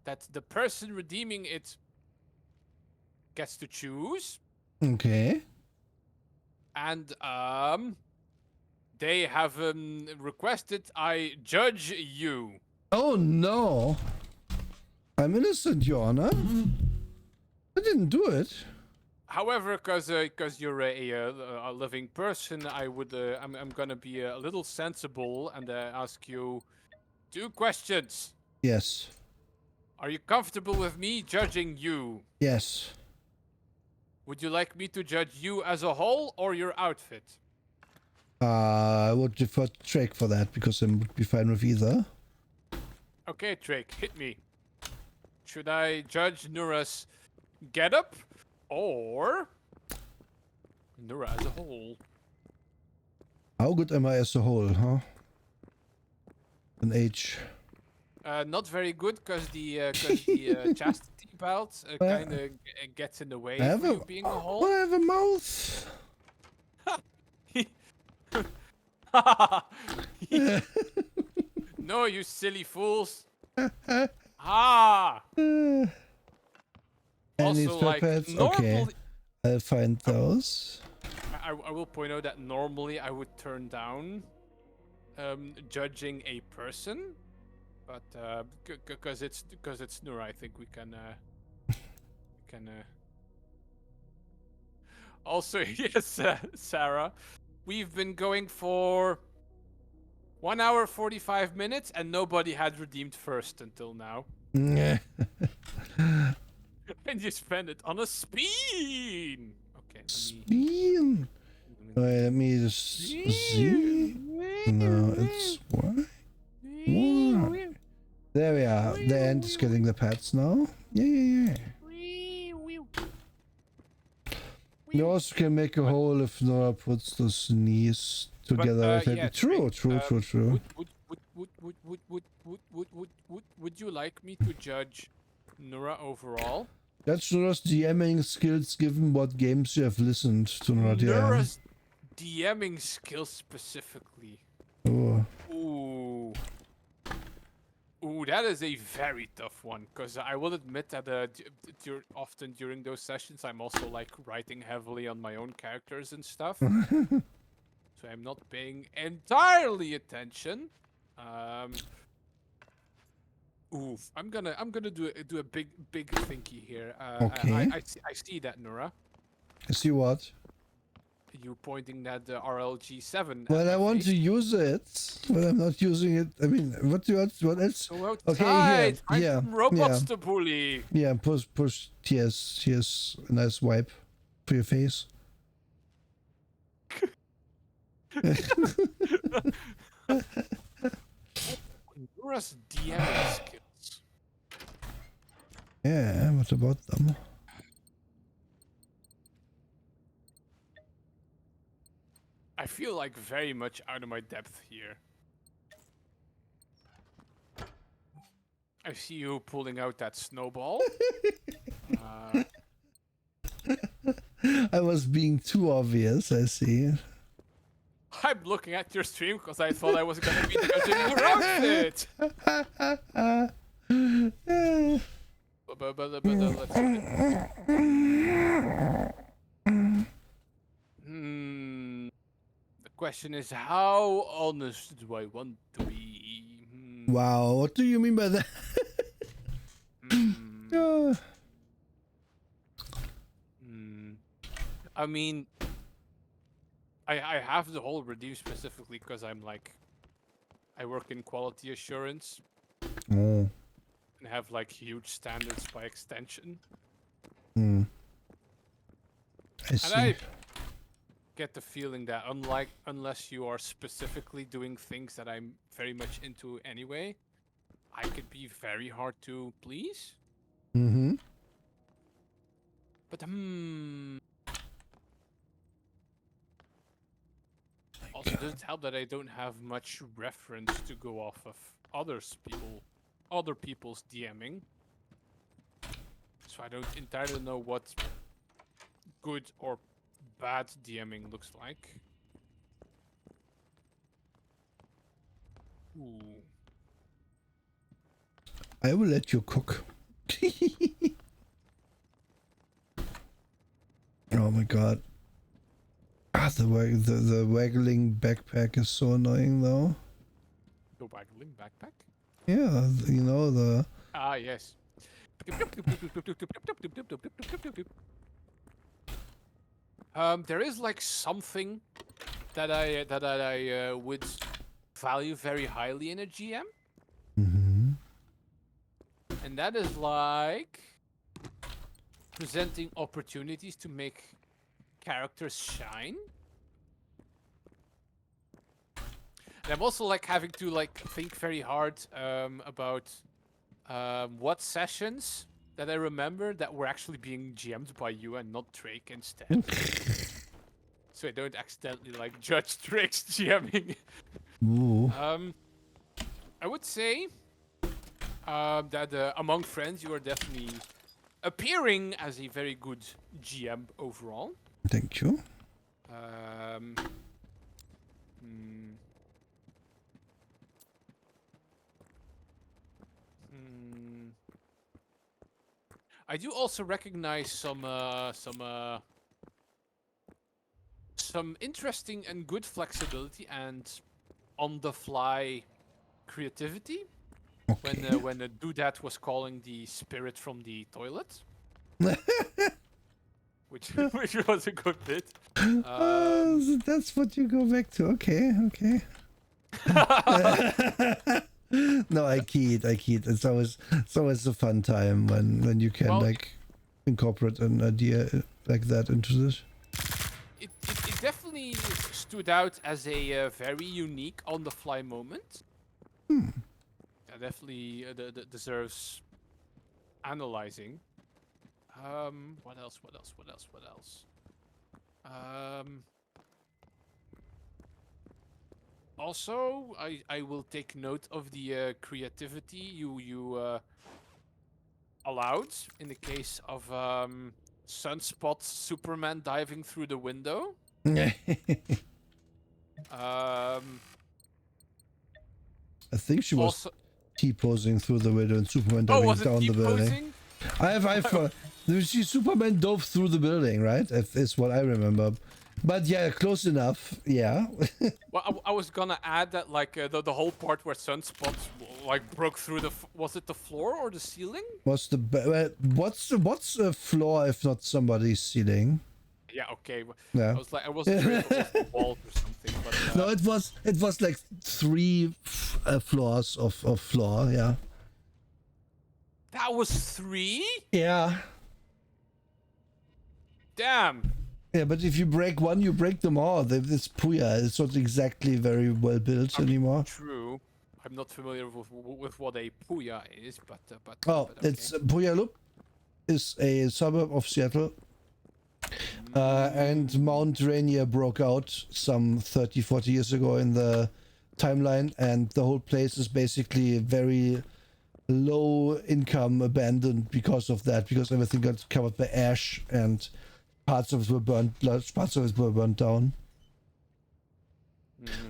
That the person redeeming it gets to choose. Okay. And they have requested I judge you. Oh no. I'm innocent, Your Honor. I didn't do it. However, because you're a living person, I'm gonna be a little sensible and ask you 2 questions. Yes. Are you comfortable with me judging you? Yes. Would you like me to judge you as a whole or your outfit? I would defer to Drake for that because I would be fine with either. Okay, Drake, hit me. Should I judge Nura's getup or Nura as a whole? How good am I as a whole, huh? An H. Not very good because the chastity belt kind of gets in the way I have for you being a whole. I have a mouth. No, you silly fools. Ah. And these Also, like pads. Okay, normally, I'll find those. I will point out that normally I would turn down judging a person, but because it's Nura, I think we can Also, yes, Sarah, we've been going for 1 hour 45 minutes, and nobody had redeemed first until now. Yeah. And you spend it on a spin. Okay. Spin. Wait, let me just see. No, it's why? Why? There we are. The end is getting the pets now. Yeah. You also can make a hole if Nora puts those knees together. Yeah, True. Would you like me to judge Nora overall? That's Nora's DMing skills given what games you have listened to Nora DM. Nora's DMing skills specifically. Oh. Ooh, that is a very tough one. Because I will admit that often during those sessions, I'm also like writing heavily on my own characters and stuff. So I'm not paying entirely attention. Oof, I'm gonna do a big thinky here. Okay. I see that, Nora. I see what? You pointing at the RLG7. Well, I want to use it, but I'm not using it. I mean, what else? Go outside. Okay, Find here. some robots to bully. Yeah, push. Here's a nice wipe for your face. Nora's DMing skills. Yeah, what about them? I feel like very much out of my depth here. I see you pulling out that snowball. I was being too obvious, I see. I'm looking at your stream because I thought I was going to be judging your outfit. Let's The question is, how honest do I want to be? Wow, what do you mean by that? I mean, I have the whole redeem specifically because I work in quality assurance. Oh. And have like huge standards by extension. I see. And I get the feeling that unless you are specifically doing things that I'm very much into anyway, I could be very hard to please. Mm-hmm. But also does it help that I don't have much reference to go off of other people's DMing, so I don't entirely know what good or bad DMing looks like. Ooh. I will let you cook. Oh my god. The waggling backpack is so annoying though. The waggling backpack? Yeah, you know the... Ah, yes. There is like something that I would value very highly in a GM. Mm-hmm. And that is like presenting opportunities to make characters shine. And I'm also like having to like think very hard about what sessions that I remember that were actually being GM'd by you and not Drake instead. So I don't accidentally like judge Drake's GMing. Ooh. I would say that among friends you are definitely appearing as a very good GM overall. Thank you. Um, hmm, hmm. I do also recognize some interesting and good flexibility and on-the-fly creativity Okay. when a Doodat was calling the spirit from the toilet, which which was a good bit. So that's what you go back to. Okay, okay. No, I kid. It's always a fun time when you can Well, like incorporate an idea like that into this. it definitely stood out as a very unique on-the-fly moment. That definitely deserves analyzing. What else? What else? What else? What else? Also, I will take note of the creativity you allowed in the case of Sunspot's Superman diving through the window. I think she was Also, T-posing through the window and Superman oh, diving was it down the building. T-posing? Superman dove through the building, right? Is what I remember. But yeah, close enough. Yeah. Well, I was gonna add that like the whole part where Sunspot like broke through was it the floor or the ceiling? What's the floor if not somebody's ceiling? Yeah, okay. Yeah. I wasn't sure if it was the walls or something, but No, it was like three floors of floor. Yeah. that was 3? Yeah. Damn. Yeah, but if you break one, you break them all. It's Puya. It's not exactly very well built anymore. True. I'm not familiar with what a puya is, but Oh, but okay. it's Puyallup is a suburb of Seattle. And Mount Rainier broke out some 30, 40 years ago in the timeline, and the whole place is basically very low income, abandoned because of that, because everything got covered by ash and parts of it were burnt, large parts of it were burnt down.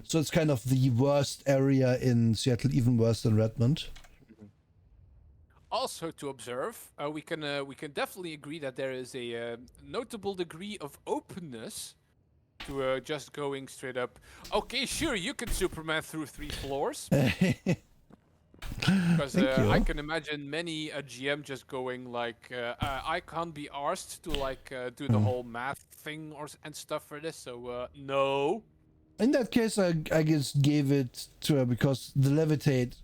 So it's kind of the worst area in Seattle, even worse than Redmond. Also to observe, we can definitely agree that there is a notable degree of openness to just going straight up. Okay, sure, you can Superman through 3 floors. Because I can imagine many a GM just going like, I can't be arsed to like do the whole math thing and stuff for this. So no. In that case, I just gave it to her because the levitate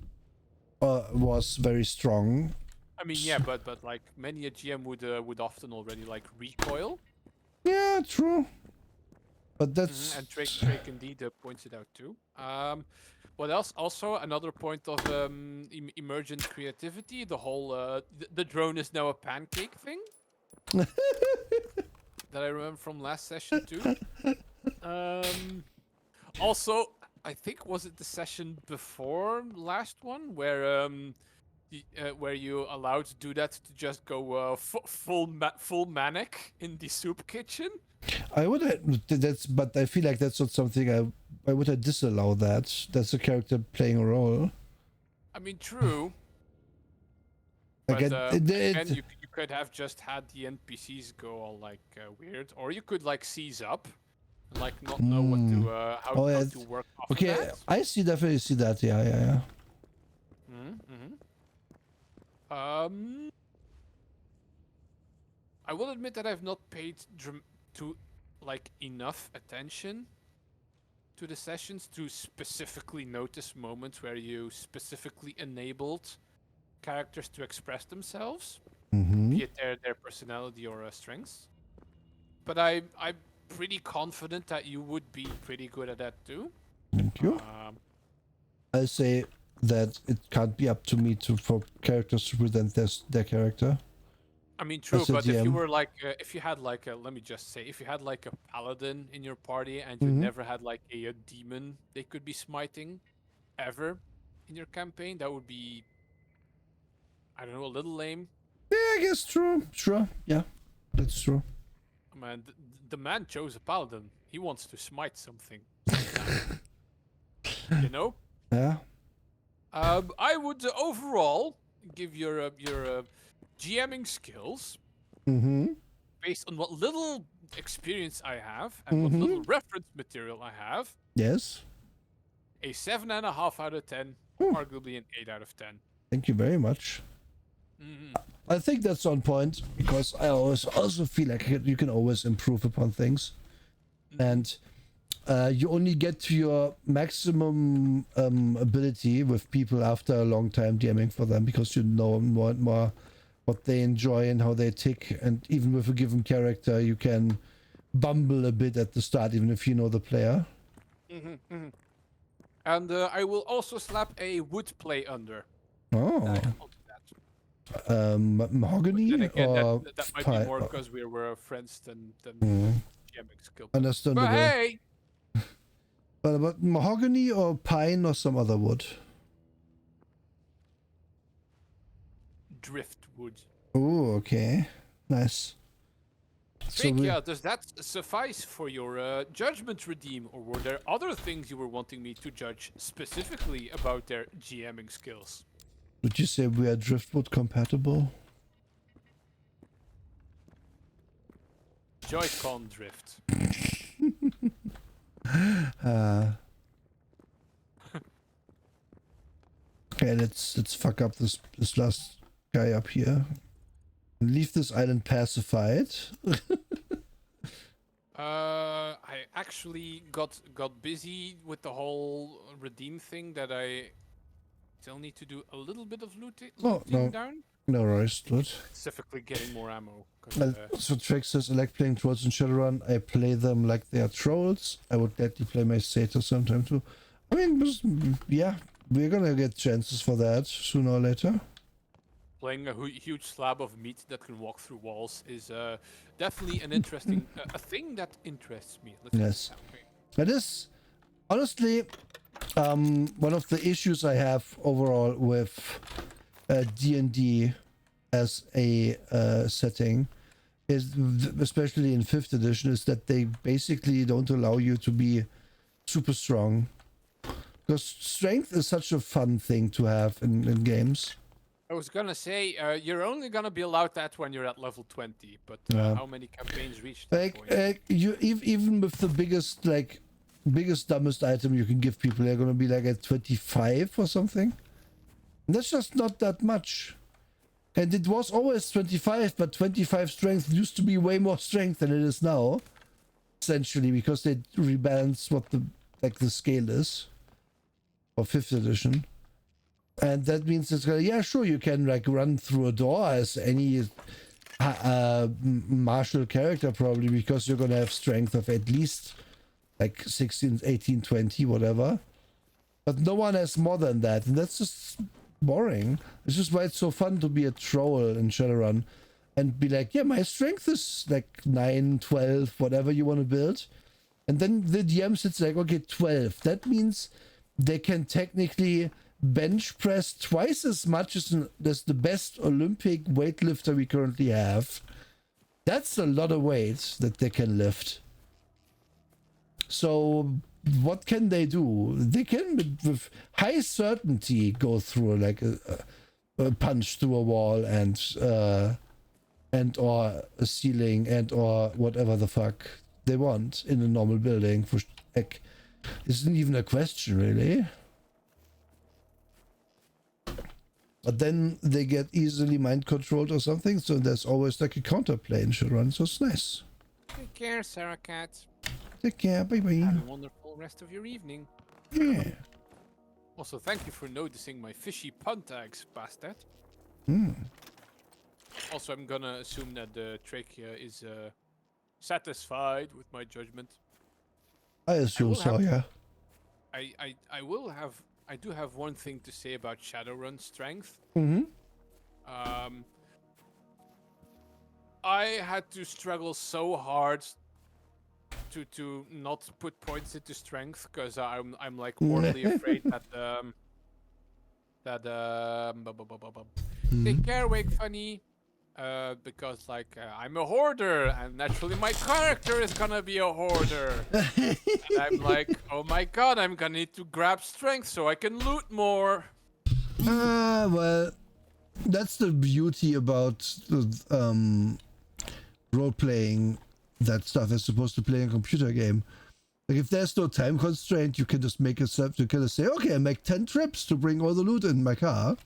was very strong. I mean, yeah, but like many a GM would often already like recoil. Yeah, true. But that's And Drake indeed points it out too. What else? Also, another point of emergent creativity. The whole the drone is now a pancake thing. That I remember from last session too. Also, I think was it the session before last one where you allowed to do that to just go full manic in the soup kitchen. I would but I feel like that's not something I would have disallow that. That's a character playing a role. I mean, true. Like But again, you could have just had the NPCs go all like weird, or you could like seize up, and like not know what to how to work off okay, of that. I definitely see that. Yeah. I will admit that I've not paid to like enough attention to the sessions to specifically notice moments where you specifically enabled characters to express themselves, be it their personality or strengths. But I'm pretty confident that you would be pretty good at that too. Thank you. I say that it can't be up to me for characters to present their character. I mean, true, As a but if you DM. were like, if you had like a, let me just say, if you had like a paladin in your party and you Mm-hmm. never had like a demon they could be smiting ever in your campaign, that would be, I don't know, a little lame. Yeah, I guess true. Sure. Yeah, that's true. Man, the man chose a paladin. He wants to smite something sometime, you know? Yeah. I would overall give your GMing skills Mm-hmm. based on what little experience I have and what Mm-hmm. little reference material I have, Yes. a 7.5 out of 10, Hmm. arguably an 8 out of 10. Thank you very much. Mm-hmm. I think that's on point because I always also feel like you can always improve upon things, and you only get to your maximum ability with people after a long time DMing for them because you know more and more what they enjoy and how they tick, and even with a given character you can bumble a bit at the start even if you know the player. Mm-hmm. Mm-hmm. And I will also slap a wood play under. Oh, Onto that. But then mahogany again, or that might be pine? more because we were friends than Mm, GMing skill points. But understandable. hey, But mahogany or pine or some other wood? driftwood. Oh, okay. Nice. So we, Trakia, does that suffice for your judgment redeem, or were there other things you were wanting me to judge specifically about their GMing skills? would you say we are driftwood compatible? Joy-Con drift. Okay, let's fuck up this last guy up here. Leave this island pacified. I actually got busy with the whole redeem thing that I still need to do a little bit of Oh looting no, down. no worries, dude. Specifically getting more ammo. 'Cause, Well, so Trex says I like playing trolls in Shadowrun. I play them like they are trolls. I would gladly play my satyr sometime too. I mean, yeah, we're gonna get chances for that sooner or later. playing a huge slab of meat that can walk through walls is definitely an interesting a thing that interests me. Let's put it Yes, that way. that is honestly one of the issues I have overall with D&D as a setting is, especially in 5th edition, is that they basically don't allow you to be super strong. Because strength is such a fun thing to have in games. I was gonna say you're only gonna be allowed that when you're at level 20, but Yeah. how many campaigns reach that point? You even with the biggest dumbest item you can give people, they're gonna be like at 25 or something. And that's just not that much. And it was always 25, but 25 strength used to be way more strength than it is now. Essentially, because they rebalance what the scale is for 5th edition. And that means it's gonna, yeah, sure, you can like run through a door as any martial character probably, because you're gonna have strength of at least like 16, 18, 20, whatever. But no one has more than that, and that's just boring. It's just why it's so fun to be a troll in Shadowrun and be like, yeah, my strength is like 9, 12, whatever you want to build. And then the DM sits like, okay, 12. That means they can technically bench press twice as much as the best Olympic weightlifter we currently have. That's a lot of weight that they can lift. So what can they do? They can with high certainty go through like a punch through a wall and or a ceiling and or whatever the fuck they want in a normal building. For like, isn't even a question really. But then they get easily mind controlled or something, so there's always like a counterplay in Shadowrun, so it's nice. Take care, Sarah Cat. Take care, bye bye. Have a wonderful rest of your evening. Yeah. Also, thank you for noticing my fishy pun tags, bastard. Also, I'm gonna assume that the trachea is satisfied with my judgment. I assume so, yeah. I will have I do have one thing to say about Shadowrun strength. Mm-hmm. I had to struggle so hard to not put points into strength because I'm like mortally afraid that take care, Wake Funny. Because like I'm a hoarder and naturally my character is gonna be a hoarder. And I'm like, oh my god, I'm gonna need to grab strength so I can loot more. Well, that's the beauty about role-playing that stuff as opposed to playing a computer game. Like if there's no time constraint, you can just make yourself to kind of say, okay, I make 10 trips to bring all the loot in my car.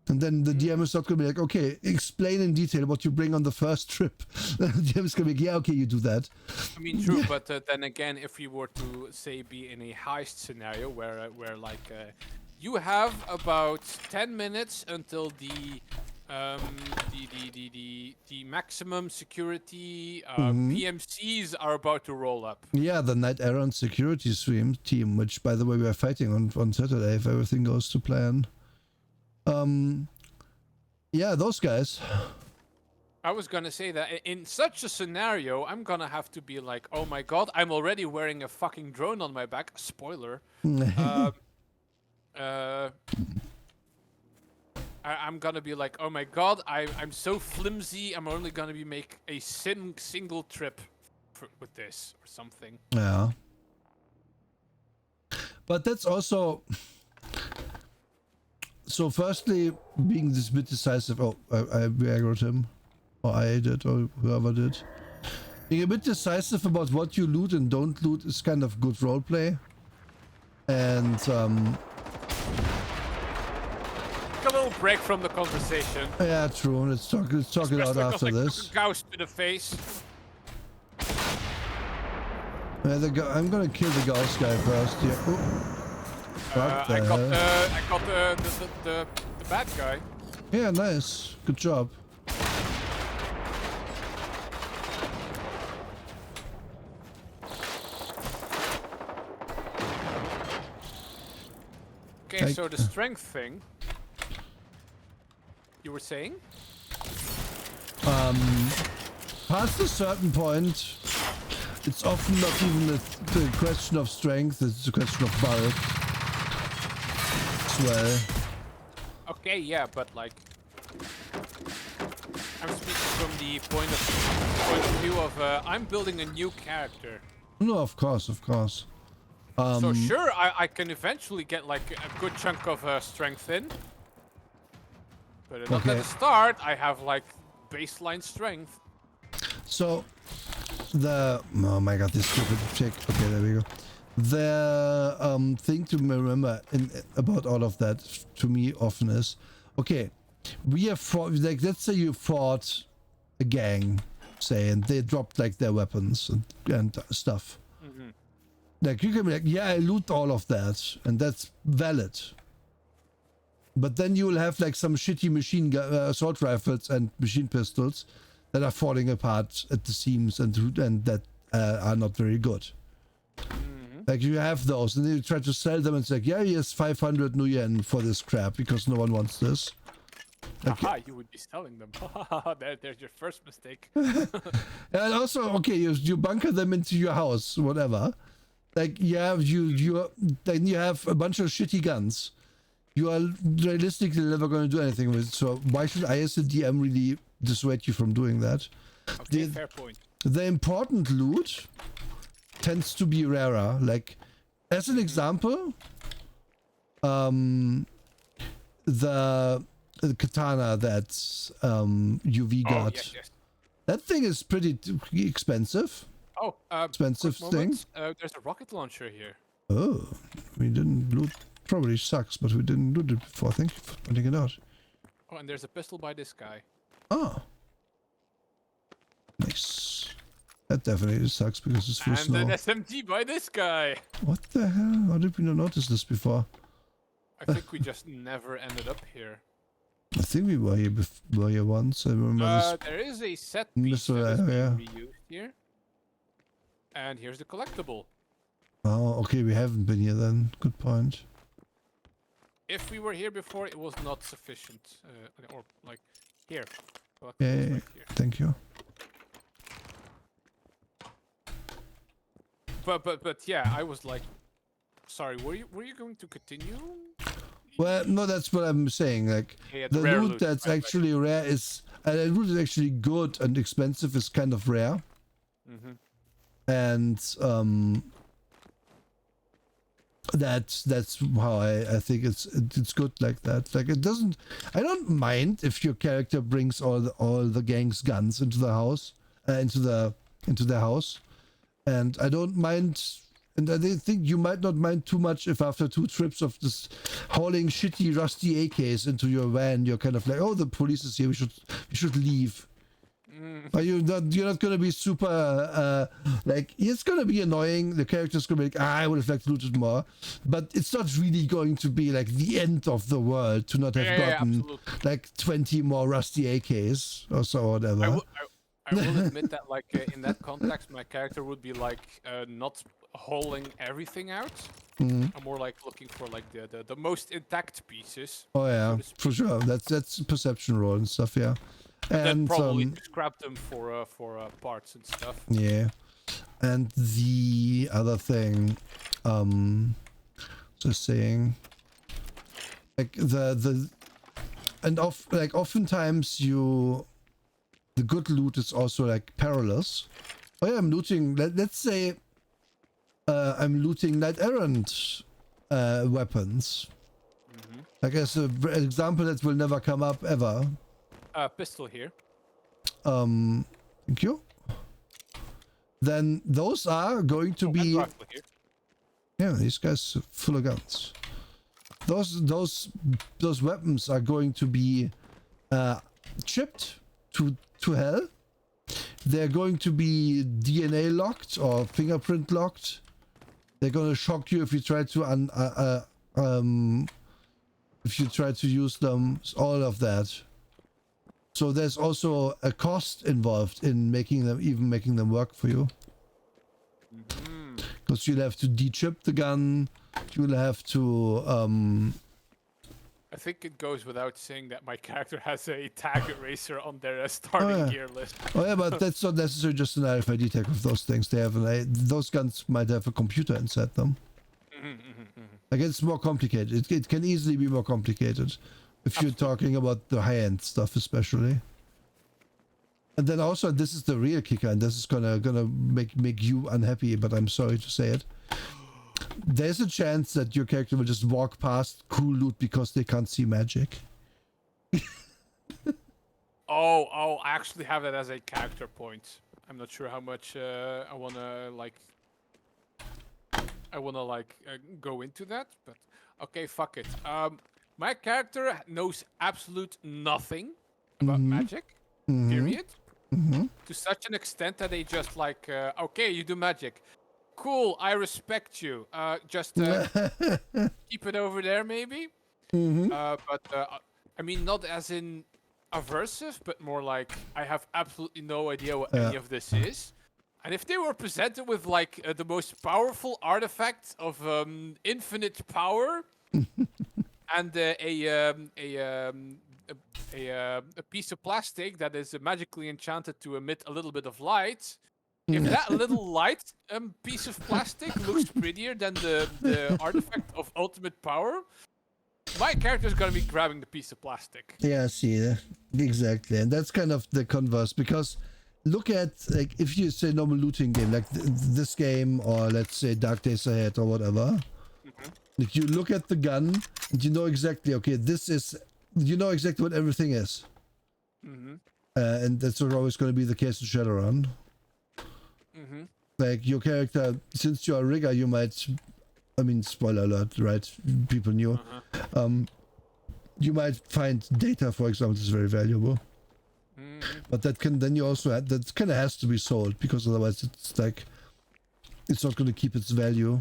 And then the DM is not going to be like, okay, explain in detail what you bring on the first trip. The DM is going to be like, yeah, okay, you do that. I mean, true, but then again, if we were to say be in a heist scenario where like you have about 10 minutes until the maximum security PMCs are about to roll up. Yeah, the Night Errant security team, which by the way we are fighting on Saturday if everything goes to plan. Yeah, those guys. I was gonna say that in such a scenario, I'm gonna have to be like, oh my god, I'm already wearing a fucking drone on my back. Spoiler. I'm gonna be like, oh my god, I'm so flimsy. I'm only gonna be make a single trip with this or something. Yeah. But that's also. So firstly, being this bit decisive. Oh, I aggroed him. Or I did, or whoever did. Being a bit decisive about what you loot and don't loot is kind of good roleplay. And a little break from the conversation. Yeah, true. Let's talk it out after this. Gauss to the face. Yeah, I'm gonna kill the Gauss guy first. Yeah. I got the bad guy. Yeah, nice. Good job. Okay, so the strength thing. You were saying? Past a certain point, it's often not even the question of strength, it's a question of bulk as well. Okay, yeah, but like I'm speaking from the point of view of I'm building a new character. No, of course. So sure, I can eventually get like a good chunk of strength in. But not at the start, I have like baseline strength. So, oh my god, this stupid check. Okay, there we go. The thing to remember about all of that to me often is, okay, we have fought, like let's say you fought a gang, say, and they dropped like their weapons and stuff. Like you can be like, yeah, I loot all of that, and that's valid. But then you will have like some shitty assault rifles and machine pistols that are falling apart at the seams and that are not very good. Like you have those, and then you try to sell them, and it's like, yeah, here's 500 new yen for this crap because no one wants this. Okay. Aha, you would be selling them. There's your first mistake. And also, okay, you bunker them into your house, whatever. Like you have then you have a bunch of shitty guns. You are realistically never going to do anything with it. So why should I, as a DM, really dissuade you from doing that? Okay, fair point. The important loot tends to be rarer. Like, as an example, the katana that UV got. Yes. That thing is pretty expensive. Oh, expensive thing. There's a rocket launcher here. Oh, we didn't loot. Probably sucks, but we didn't loot it before. Thank you for pointing it out. Oh, and there's a pistol by this guy. Oh. Nice. That definitely sucks because it's full snow. And an SMG by this guy. What the hell? How did we not notice this before? I think we just never ended up here. I think we were here once. I remember this. There is a set piece that is being reused here. And here's the collectible. Oh, okay, we haven't been here then. Good point. if we were here before, it was not sufficient. Or like here. Collectibles Yeah, right here. thank you. But yeah, I was like, sorry, were you going to continue? Well, no, that's what I'm saying. Like Yeah, the rare loot that's right, actually rare is, and the loot is actually good and expensive is kind of rare. Mm-hmm. And that's how I think it's good like that. Like it doesn't. I don't mind if your character brings all the gang's guns into the house, into their house, and I don't mind. And I think you might not mind too much if after 2 trips of this hauling shitty rusty AKs into your van, you're kind of like, oh, the police is here. We should leave. But you're not gonna be super like it's gonna be annoying. The character's gonna be like, I would have liked to loot it more, but it's not really going to be like the end of the world to not have gotten like 20 more rusty AKs or so or whatever. I will admit that like in that context, my character would be like not hauling everything out. I'm more like looking for like the most intact pieces. Oh yeah, so for sure. That's perception roll and stuff. Yeah. And then And probably scrap them for parts and stuff. yeah, and the other thing, just saying, like the and oftentimes the good loot is also like perilous. Oh yeah, I'm looting. Let's say, I'm looting knight errant weapons. Like as an example that will never come up ever. Pistol here. Thank you. Then those are going to be. Rifle here. Yeah, these guys are full of guns. Those weapons are going to be chipped to hell. They're going to be DNA locked or fingerprint locked. They're going to shock you if you try to use them. All of that. So there's also a cost involved in making them work for you. Because you'll have to de-chip the gun. You'll have to I think it goes without saying that my character has a tag eraser on their starting gear list. Oh yeah, but that's not necessarily just an RFID tag of those things. They have those guns might have a computer inside them. Like it's more complicated. It can easily be more complicated if you're talking about the high-end stuff, especially. And then also, this is the real kicker, and this is gonna make you unhappy. But I'm sorry to say it. There's a chance that your character will just walk past cool loot because they can't see magic. I actually have that as a character point. I'm not sure how much I wanna go into that, but okay, fuck it. My character knows absolute nothing about magic. Period. To such an extent that they just like, okay, you do magic. Cool, I respect you. Just keep it over there, maybe. But I mean, not as in aversive, but more like I have absolutely no idea what any of this is. And if they were presented with like the most powerful artifact of infinite power, and a piece of plastic that is magically enchanted to emit a little bit of light. If that little light piece of plastic looks prettier than the artifact of ultimate power, my character is gonna be grabbing the piece of plastic. Yeah, see, exactly, and that's kind of the converse, because look at, like, if you say normal looting game, like this game, or let's say Dark Days Ahead or whatever, like you look at the gun and you know exactly, okay, you know exactly what everything is. And that's always going to be the case in Shadowrun. Like your character, since you're a rigger, you might, I mean, spoiler alert, right? People knew. You might find data, for example, is very valuable. But that can then you also add, that kind of has to be sold, because otherwise it's like it's not going to keep its value.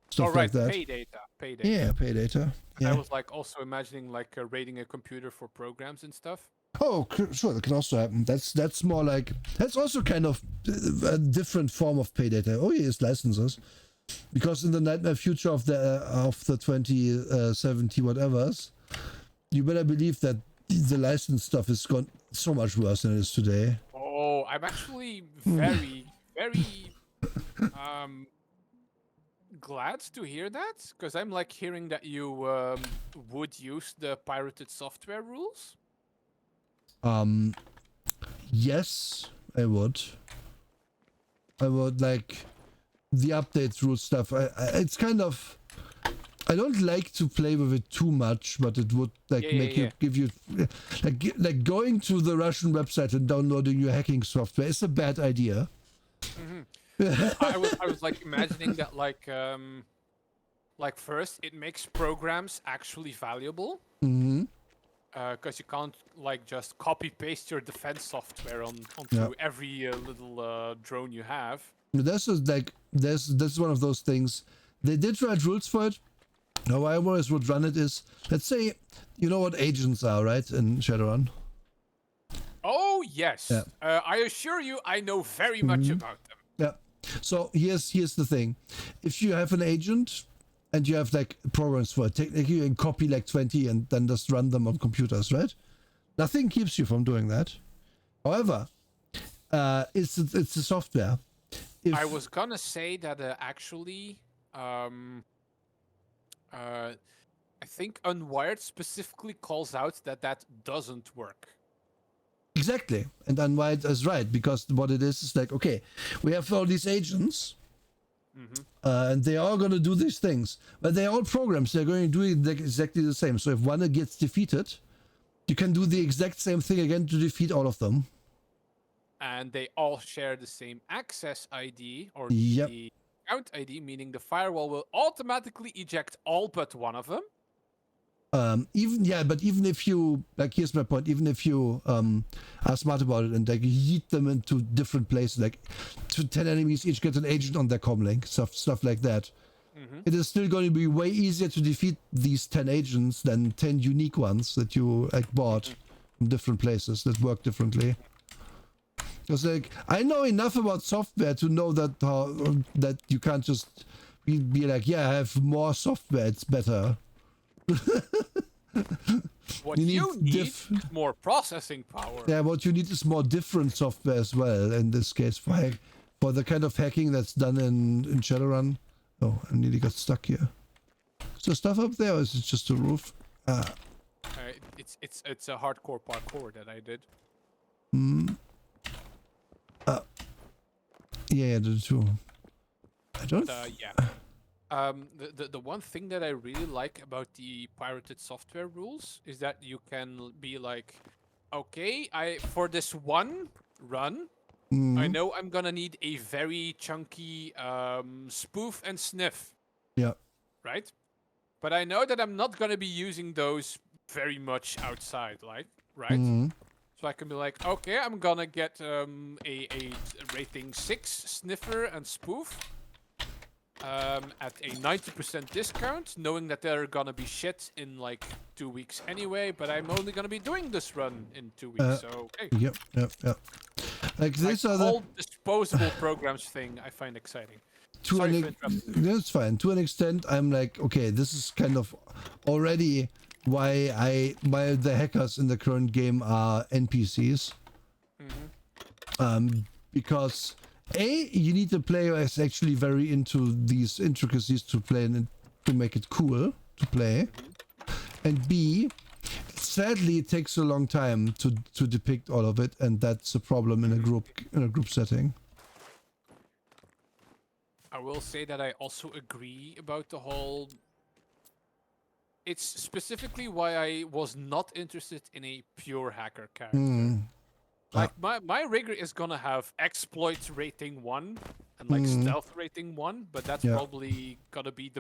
Stuff like that. Pay data. Yeah, pay data. Yeah. I was like also imagining like raiding a computer for programs and stuff. Oh, sure, that can also happen. That's more like, that's also kind of a different form of pay data. Oh, yes, licenses. Because in the nightmare future of the 2070 whatevers, you better believe that the license stuff is gone so much worse than it is today. Oh, I'm actually very, very glad to hear that, because I'm like hearing that you would use the pirated software rules. Yes, I would. I would like the updates rule stuff. It's kind of, I don't like to play with it too much, but it would like give you like going to the Russian website and downloading your hacking software is a bad idea. I was like imagining that like first it makes programs actually valuable. Because you can't like just copy paste your defense software onto every little drone you have. That's one of those things. They did write rules for it. How I always would run it is, let's say, you know what agents are, right, in Shadowrun? Oh yes. Yeah. I assure you, I know very much about them. Yeah. So here's the thing: if you have an agent and you have like programs for it, technically you can copy like 20 and then just run them on computers, right? Nothing keeps you from doing that. However, it's the software. I was gonna say that actually, I think Unwired specifically calls out that doesn't work. Exactly, and Unwired is right, because what it is like, okay, we have all these agents, and they are going to do these things, but they're all programs. They're going to do exactly the same. So if one gets defeated, you can do the exact same thing again to defeat all of them. And they all share the same access ID or Yep. the account ID, meaning the firewall will automatically eject all but one of them. But even if you, like, here's my point, even if you are smart about it and like yeet them into different places, like 10 enemies each get an agent on their comlink, stuff like that, it is still going to be way easier to defeat these 10 agents than 10 unique ones that you like bought from different places that work differently. Because like, I know enough about software to know that that you can't just be like, yeah, I have more software, it's better. What you need is more processing power. Yeah, what you need is more different software as well. In this case, for the kind of hacking that's done in Shadowrun. Oh, I nearly got stuck here. Is there stuff up there, or is it just a roof? It's a hardcore parkour that I did. Yeah, the two. I don't. The one thing that I really like about the pirated software rules is that you can be like, okay, for this one run, I know I'm gonna need a very chunky spoof and sniff. Yeah. Right? But I know that I'm not gonna be using those very much outside, like, right? So I can be like, okay, I'm gonna get a rating 6 sniffer and spoof. At a 90% discount, knowing that they're gonna be shit in like 2 weeks anyway, but I'm only gonna be doing this run in 2 weeks, so okay. Yep. Like these the are whole disposable programs thing I find exciting. That's fine. To an extent, I'm like, okay, this is kind of already why the hackers in the current game are NPCs. Because you need a player who is actually very into these intricacies to play and to make it cool to play, and B, sadly it takes a long time to depict all of it, and that's a problem in a group setting. I will say that I also agree about the whole. It's specifically why I was not interested in a pure hacker character. Like my rigger is gonna have exploits rating 1 and like stealth rating 1, but that's probably gonna be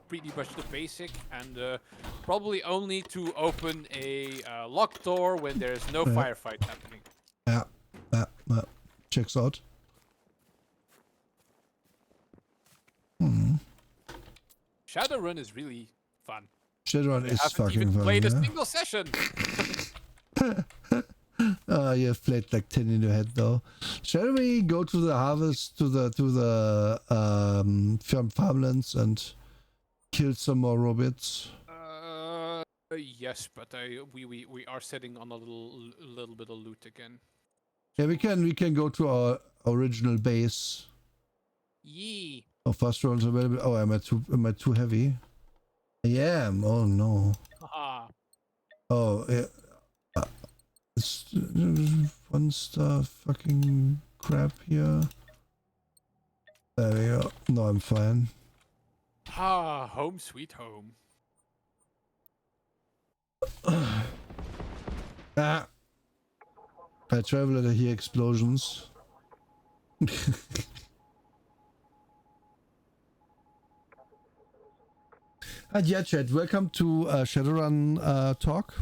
pretty much the basic, and probably only to open a locked door when there's no firefight happening. Yeah. Checks out. Shadowrun is really fun. Shadowrun is fucking fun. I haven't even played a single session. You have played like 10 in your head though. Shall we go to the harvest, to the farmlands and kill some more robots? Yes, but we are sitting on a little bit of loot again. Yeah, we can go to our original base. Yee. Oh, fast rolls available. Oh, am I too heavy? I am. Oh no. Haha. Oh yeah. It's one star fucking crap here. There we go. No, I'm fine. Home sweet home. Ah. I travel and I hear explosions. And yeah, chat. Welcome to Shadowrun Talk,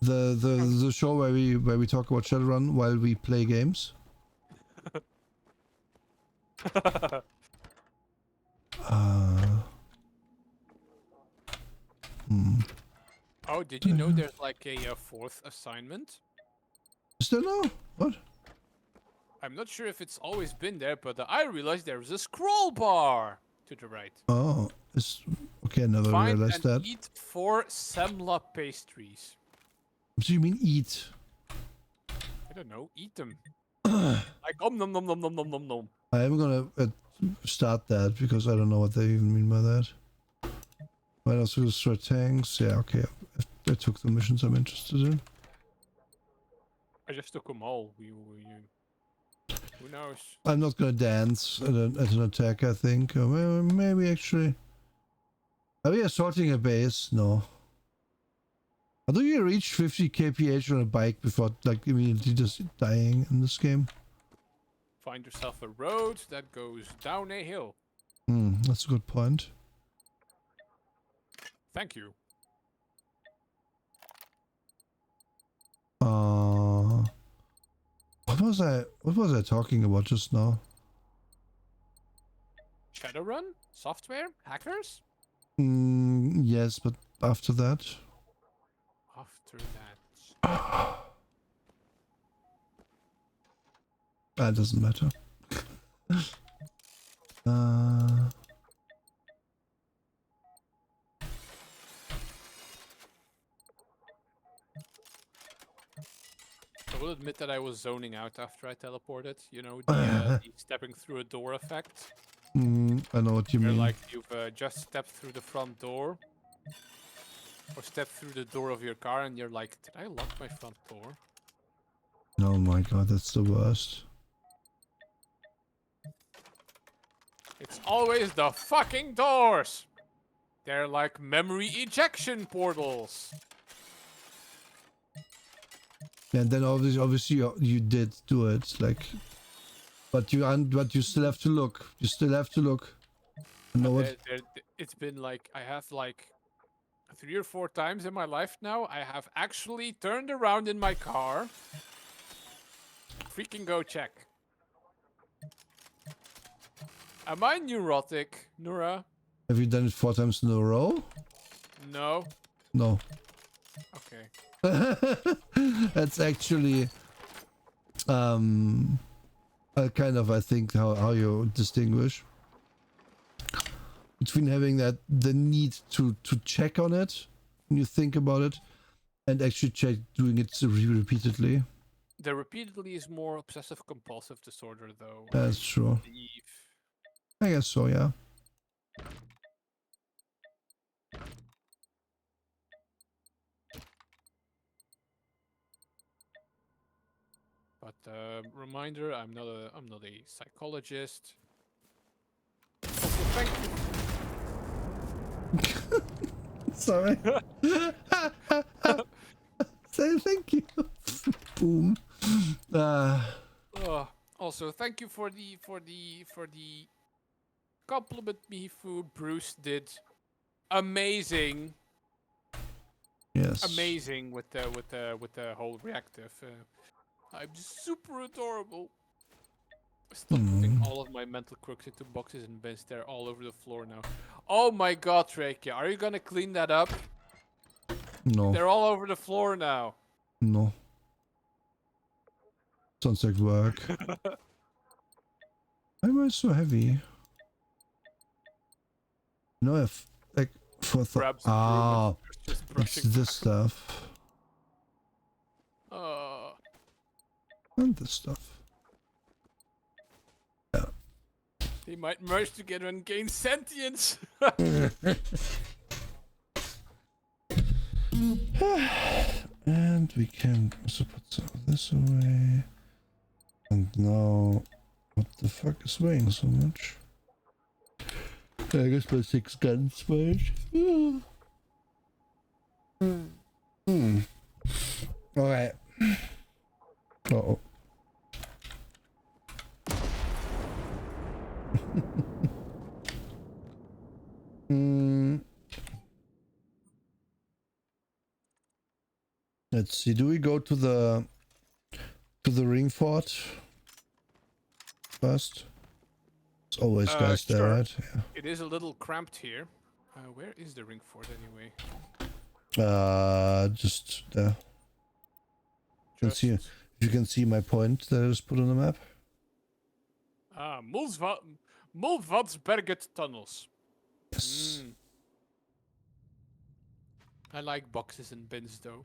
the show where we talk about Shadowrun while we play games. Oh, did you know there's like a fourth assignment? Is there now? What? I'm not sure if it's always been there, but I realized there's a scroll bar to the right. Oh, it's okay. I never Find realized and that. eat 4 semla pastries. What do you mean eat? I don't know. Eat them. Like nom nom nom nom nom nom nom nom. I am gonna start that because I don't know what they even mean by that. Might also destroy tanks. Yeah, okay. I took the missions I'm interested in. I just took them all. Who knows? I'm not gonna dance at an attack, I think. Or maybe actually. Are we assaulting a base? No. How do you reach 50 kph on a bike before like immediately just dying in this game? Find yourself a road that goes down a hill. That's a good point. Thank you. What was I talking about just now? Shadowrun? Software? Hackers? Yes, but after that. After that. That doesn't matter. I will admit that I was zoning out after I teleported. You know, the stepping through a door effect. I know what you Where, mean. like, you've just stepped through the front door. Or stepped through the door of your car and you're like, did I lock my front door? Oh my god, that's the worst. It's always the fucking doors! They're like memory ejection portals. And then obviously you did do it, like, but you still have to look. You still have to look. You know what? It's been like, I have like 3 or 4 times in my life now, I have actually turned around in my car. Freaking go check. Am I neurotic, Nura? Have you done it 4 times in a row? No. No. Okay. That's actually kind of, I think, how you distinguish between having the need to check on it when you think about it and actually doing it repeatedly. The repeatedly is more obsessive compulsive disorder, though. That's true. I guess so, yeah. But reminder, I'm not a psychologist. Also, thank you. Sorry. Say thank you. Boom. Also, thank you for the compliment me food. Bruce did amazing. Yes. Amazing with the whole reactive. I'm super adorable. Stop putting all of my mental crooks into boxes and bins. They're all over the floor now. Oh my god, Reiki, are you gonna clean that up? No. They're all over the floor now. No. Sounds like work. Why am I so heavy? No, if like for Grab some broom and just it's brushing. this stuff Oh, and this stuff. Yeah. they might merge together and gain sentience. And we can also put some of this away. And now, what the fuck is weighing so much? I guess my 6 guns weight. Alright. Uh-oh. Let's see. Do we go to the ring fort first? It's always guys there, sure. right? Yeah. It is a little cramped here. Where is the ring fort anyway? Just there. You can see, if you can see my point that I just put on the map. Mulvadsberget tunnels. Yes. I like boxes and bins though.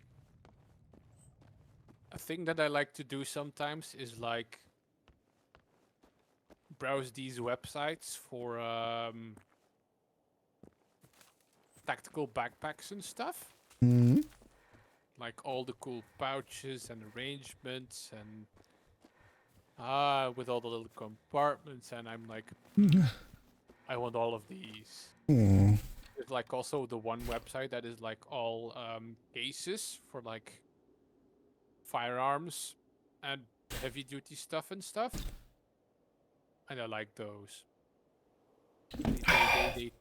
A thing that I like to do sometimes is like browse these websites for tactical backpacks and stuff. Mm-hmm. Like all the cool pouches and arrangements and with all the little compartments, and I'm like, I want all of these. Mm. There's like also the one website that is like all cases for like firearms and heavy duty stuff and stuff. And I like those.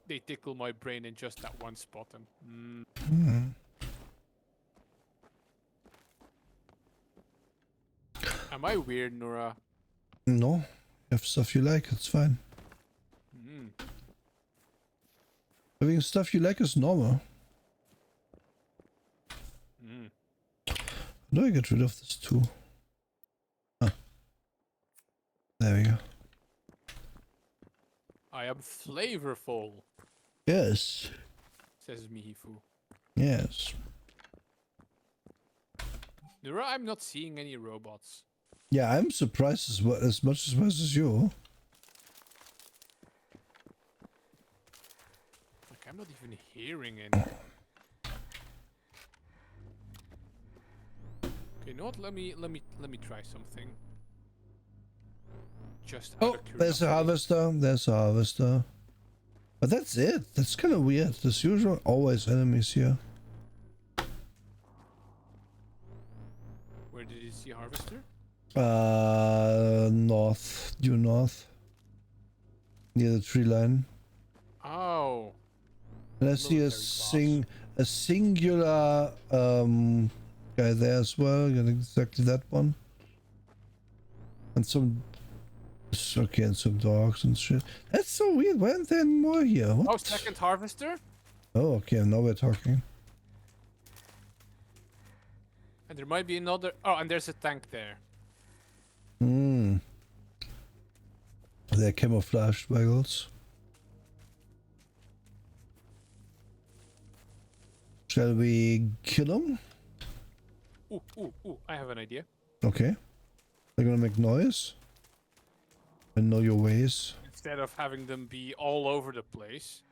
They tickle my brain in just that one spot. And am I weird, Nora? No, you have stuff you like, it's fine. Having stuff you like is normal. How do I get rid of this too? Ah. There we go. I am flavorful, Yes. says Mihifu. Yes. Nora, I'm not seeing any robots. Yeah, I'm surprised as much as you. Like I'm not even hearing any. Okay, you know what? Let me try something. Just out Oh, of there's a harvester. There's a harvester. But that's it. That's kind of weird. There's usually always enemies here. Where did you see harvester? North. Due north. Near the tree line. Oh. And I see a singular guy there as well. Got exactly that one. And some. Okay, and some dogs and shit. That's so weird. Why aren't there more here? What? Oh, second harvester? Oh, okay. Now we're talking. And there might be another. Oh, and there's a tank there. They're camouflaged waggles. Shall we kill them? Ooh, I have an idea. Okay. They're gonna make noise. I know your ways. Instead of having them be all over the place.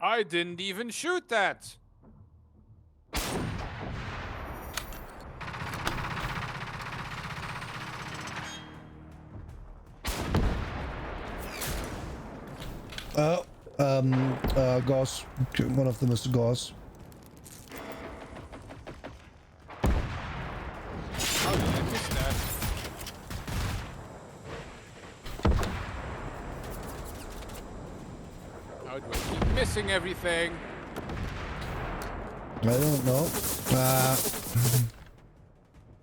I didn't even shoot that! Gauss. One of them is the Gauss. How did I miss that? How do I keep missing everything? I don't know.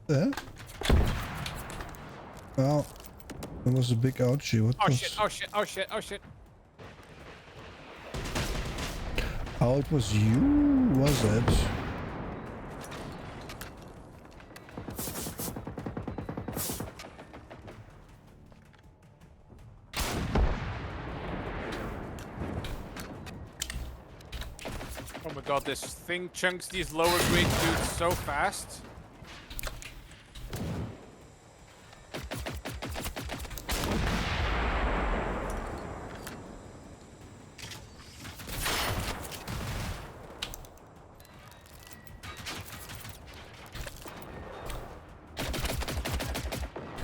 There? Well, that was a big ouchie. What Oh was... shit, oh shit, oh shit, oh shit. Oh, it was you, was it? Oh my god, this thing chunks these lower grade dudes so fast.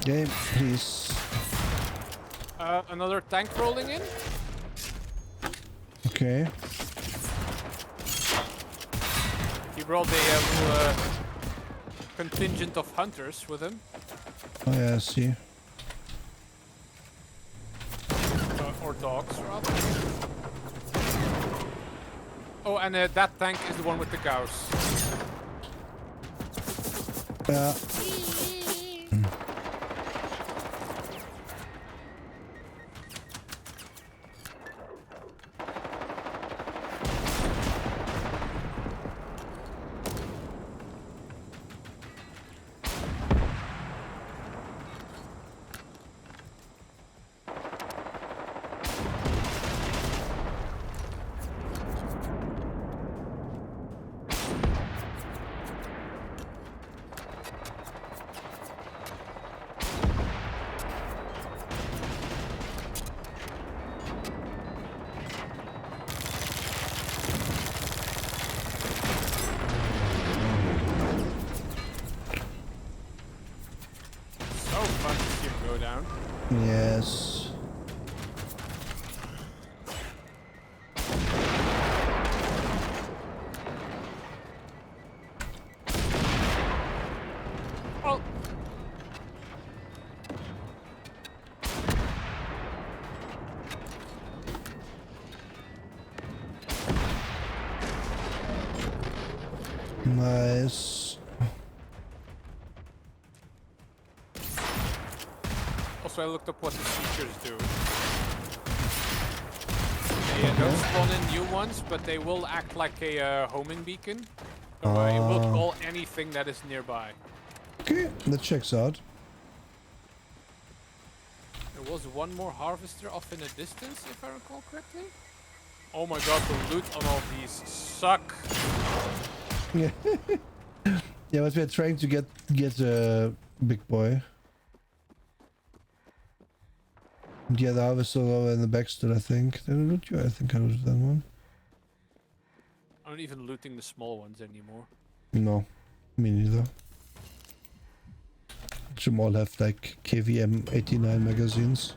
Game, please. Another tank rolling in. Okay. He brought a little contingent of hunters with him. Oh yeah, I see. Or dogs, rather. Oh, and that tank is the one with the Gauss. Yeah. Yes. Oh. Nice. Also, I looked up what the features do. They don't spawn in new ones, but they will act like a homing beacon. So it will call anything that is nearby. Okay, that checks out. There was one more harvester off in the distance, if I recall correctly. Oh my god, the loot on all these suck. Yeah. Yeah, but we're trying to get a big boy. Yeah, the harvester over in the back still, I think. Did I loot you? I think I looted that one. I'm not even looting the small ones anymore. No, me neither. Should all have like KVM 89 magazines.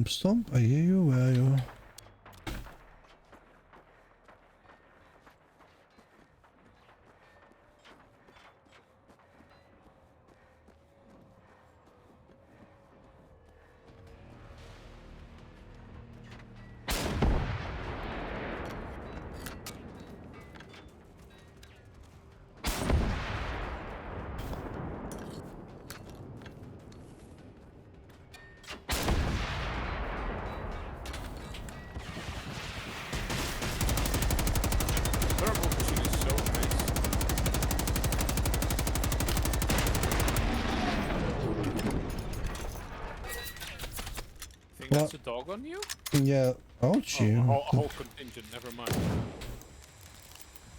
Stomp, I hear you, where are you? That's a dog on you? Yeah, ouchie. Oh, a whole contingent, never mind.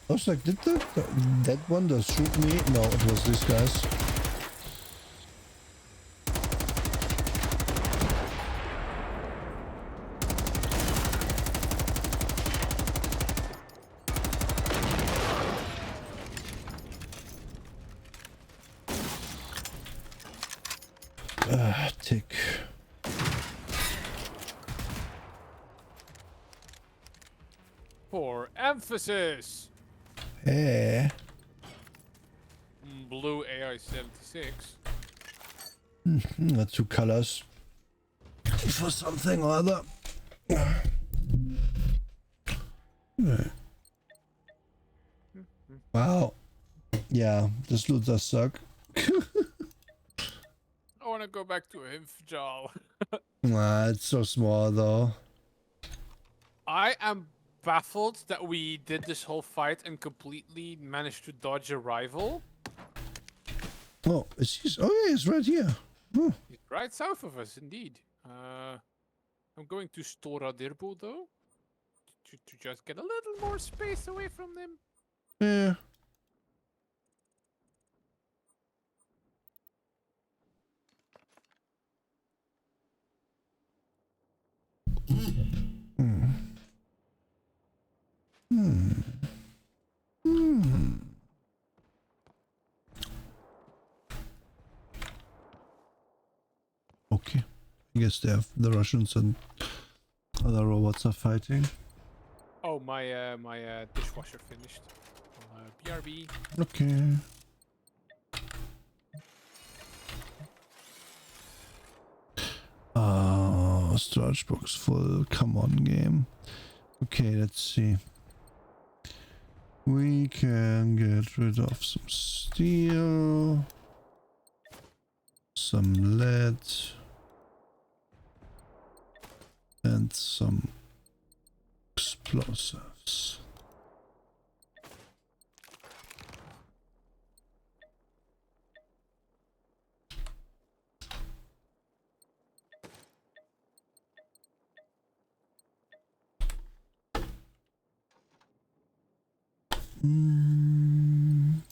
I was like, did that one does shoot me? No, it was these guys. Tick. For emphasis! Eh. Blue AI 76. Not two colors. for something or other. Right. Wow. Yeah, this loot does suck. I want to go back to Himfjal. Nah, it's so small though. I am baffled that we did this whole fight and completely managed to dodge a rival. Oh, is he? Oh yeah, he's right here. Oh. He's right south of us, indeed. I'm going to Stora Dirbo though, to just get a little more space away from them. Yeah. Hmm. Hmm. Hmm. Okay. I guess they have the Russians and other robots are fighting. Oh, my dishwasher finished. BRB. Okay. Storage box full. Come on, game. Okay, let's see. We can get rid of some steel, some lead, and some explosives. Mm.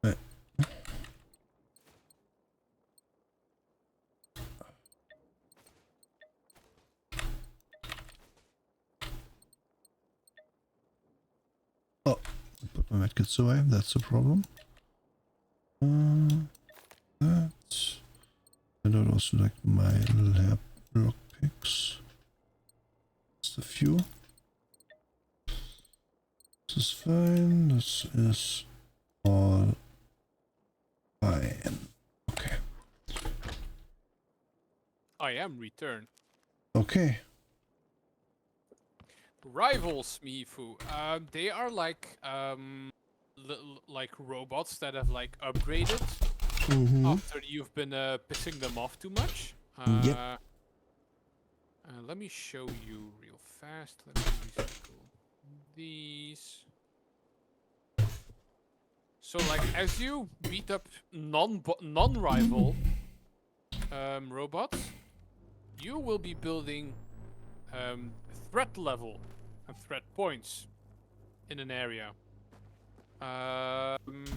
Right. Oh, I put my medkits away. That's the problem. That. I don't also like my lab lockpicks. Just a few. This is fine. This is all fine. Okay. I am returned. Okay. Rivals, Mifu. They are like like robots that have like upgraded after you've been pissing them off too much. Yep. Let me show you real fast. Let me recycle these. So like as you beat up non-rival robots, you will be building threat level and threat points in an area. And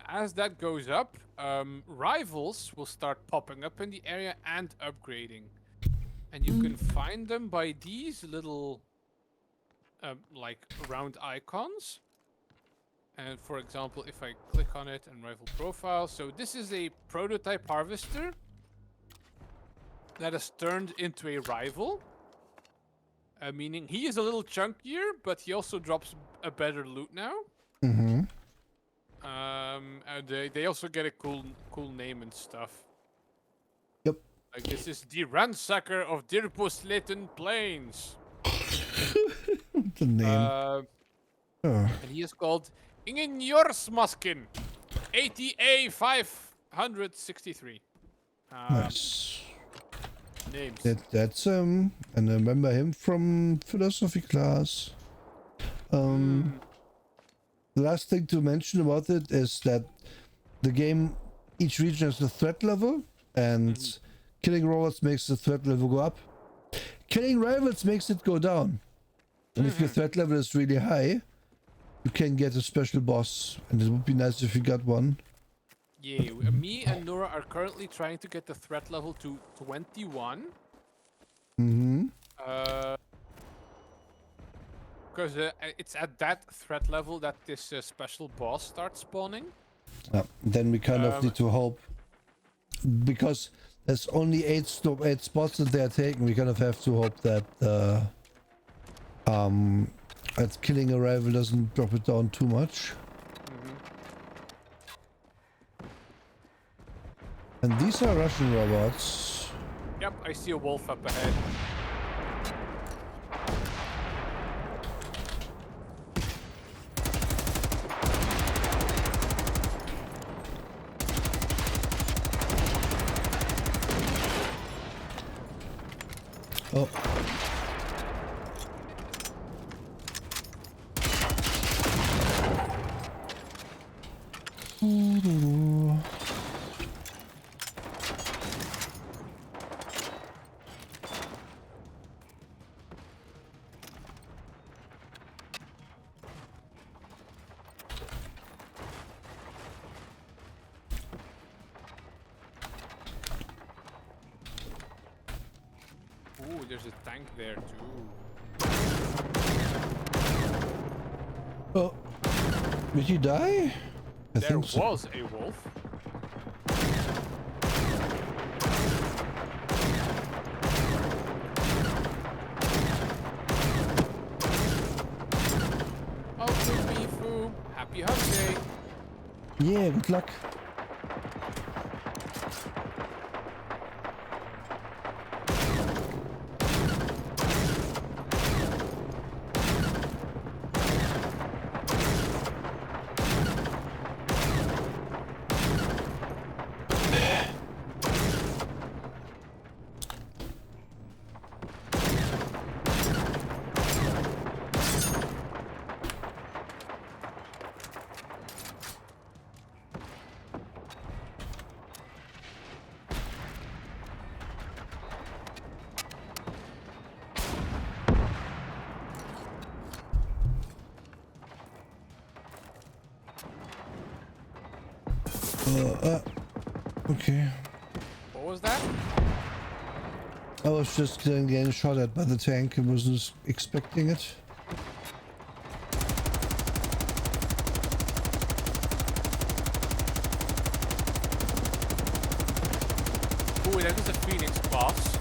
as that goes up, rivals will start popping up in the area and upgrading. And you can find them by these little like round icons. And for example, if I click on it and rival profile, so this is a prototype harvester that has turned into a rival. Meaning he is a little chunkier, but he also drops a better loot now. Mm-hmm. And they also get a cool name and stuff. Yep. Like this is the ransacker of Dirposleten Plains. The name. And he is called Ingenjörsmaskin, ATA 563. Nice. Names. That's and I remember him from philosophy class. The last thing to mention about it is that the game, each region has a threat level, and killing robots makes the threat level go up. Killing rivals makes it go down. And if your threat level is really high, you can get a special boss, and it would be nice if you got one. Yeah, me and Nora are currently trying to get the threat level to 21. Because it's at that threat level that this special boss starts spawning. Then we kind of need to hope, because there's only 8 spots that they are taking. We kind of have to hope that that killing a rival doesn't drop it down too much. And these are Russian robots. Yep, I see a wolf up ahead. Oh. Ooh, there's a tank there too. Oh. Did he die? I There think so. was a wolf. Oh, good me, Foo. Happy hunting. Yeah, good luck. Okay. What was that? I was just getting shot at by the tank and wasn't expecting it. Ooh, that is a Phoenix boss.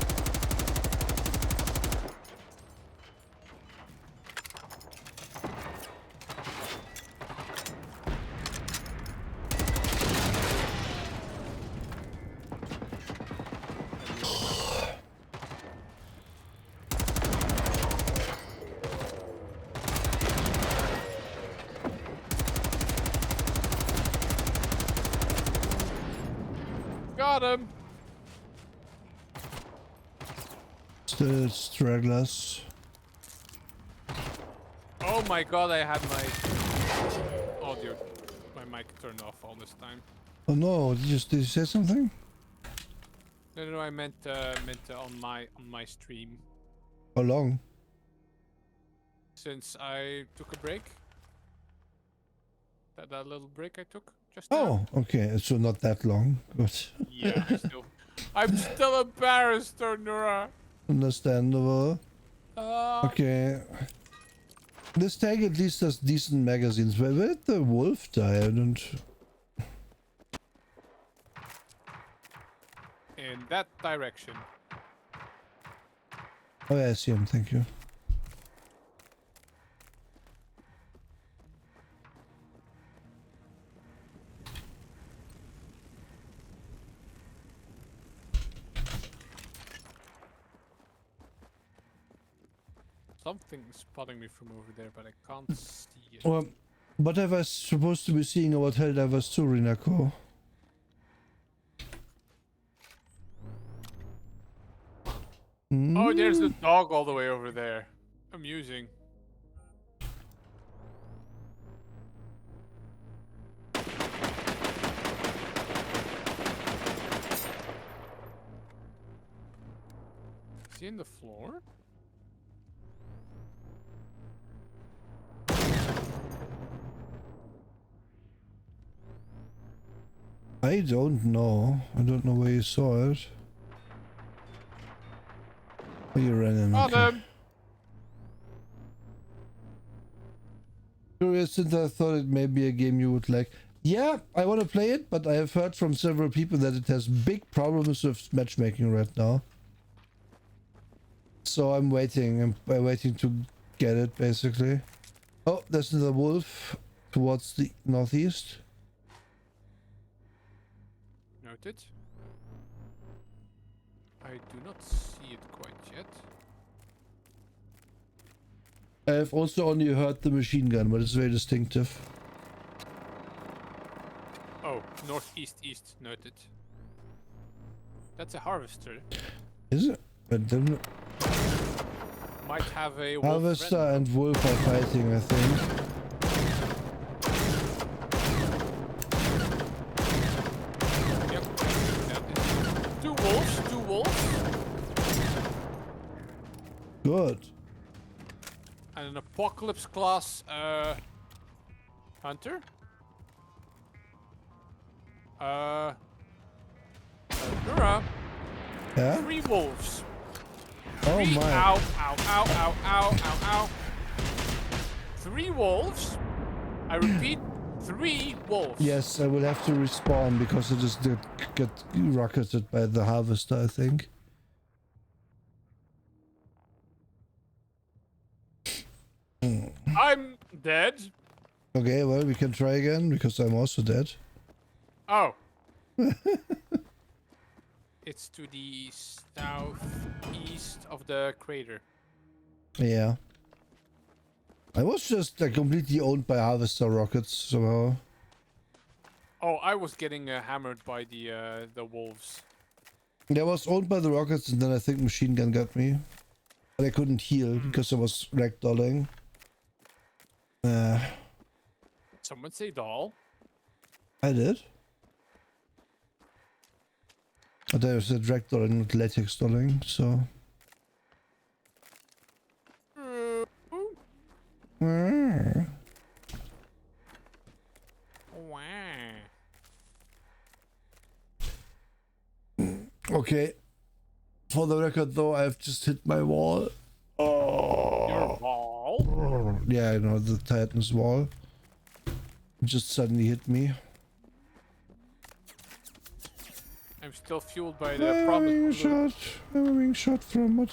Got him. Still stragglers. Oh my god, I had my audio, my mic turned off all this time. Oh no, did you say something? No, I meant on my stream. How long? Since I took a break. That little break I took just now. Oh, okay, so not that long. Good. Yeah, I'm still embarrassed, Nora. Understandable. Okay. This tank at least has decent magazines. Where did the wolf die? I don't... In that direction. Oh yeah, I see him, thank you. Something's spotting me from over there, but I can't see it. Well, what I was supposed to be seeing about Helldivers 2, Rinako? Oh, there's the dog all the way over there. Amusing. Is he in the floor? I don't know. I don't know where you saw it. Oh, you ran in. Got Okay. him! curious since I thought it may be a game you would like. Yeah, I want to play it, but I have heard from several people that it has big problems with matchmaking right now. So I'm waiting. I'm waiting to get it, basically. Oh, there's another wolf towards the northeast. Noted. I do not see it quite yet. I have also only heard the machine gun, but it's very distinctive. Oh, northeast east. Noted. That's a harvester. Is it? But then Might have a wolf harvester friend. and wolf are fighting, I think. Yep. That is two wolves. Two wolves. Good. And an apocalypse class hunter. Nura. Yeah? 3 wolves. Oh Three, my. ow, ow, ow, ow, ow, ow, ow. 3 wolves. I repeat, 3 wolves. Yes, I will have to respawn because it just did get rocketed by the harvester, I think. I'm dead. Okay, well, we can try again because I'm also dead. Oh. It's to the southeast of the crater. Yeah. I was just completely owned by harvester rockets somehow. Oh, I was getting hammered by the wolves. I was owned by the rockets and then I think machine gun got me. But I couldn't heal because I was ragdolling. Someone say doll. I did. But I said ragdolling, not latex dolling, so... Wow. Okay. For the record though, I've just hit my wall. Your wall? Yeah, I know, the Titan's wall. It just suddenly hit me. I'm still fueled by the promise. I'm being shot from what?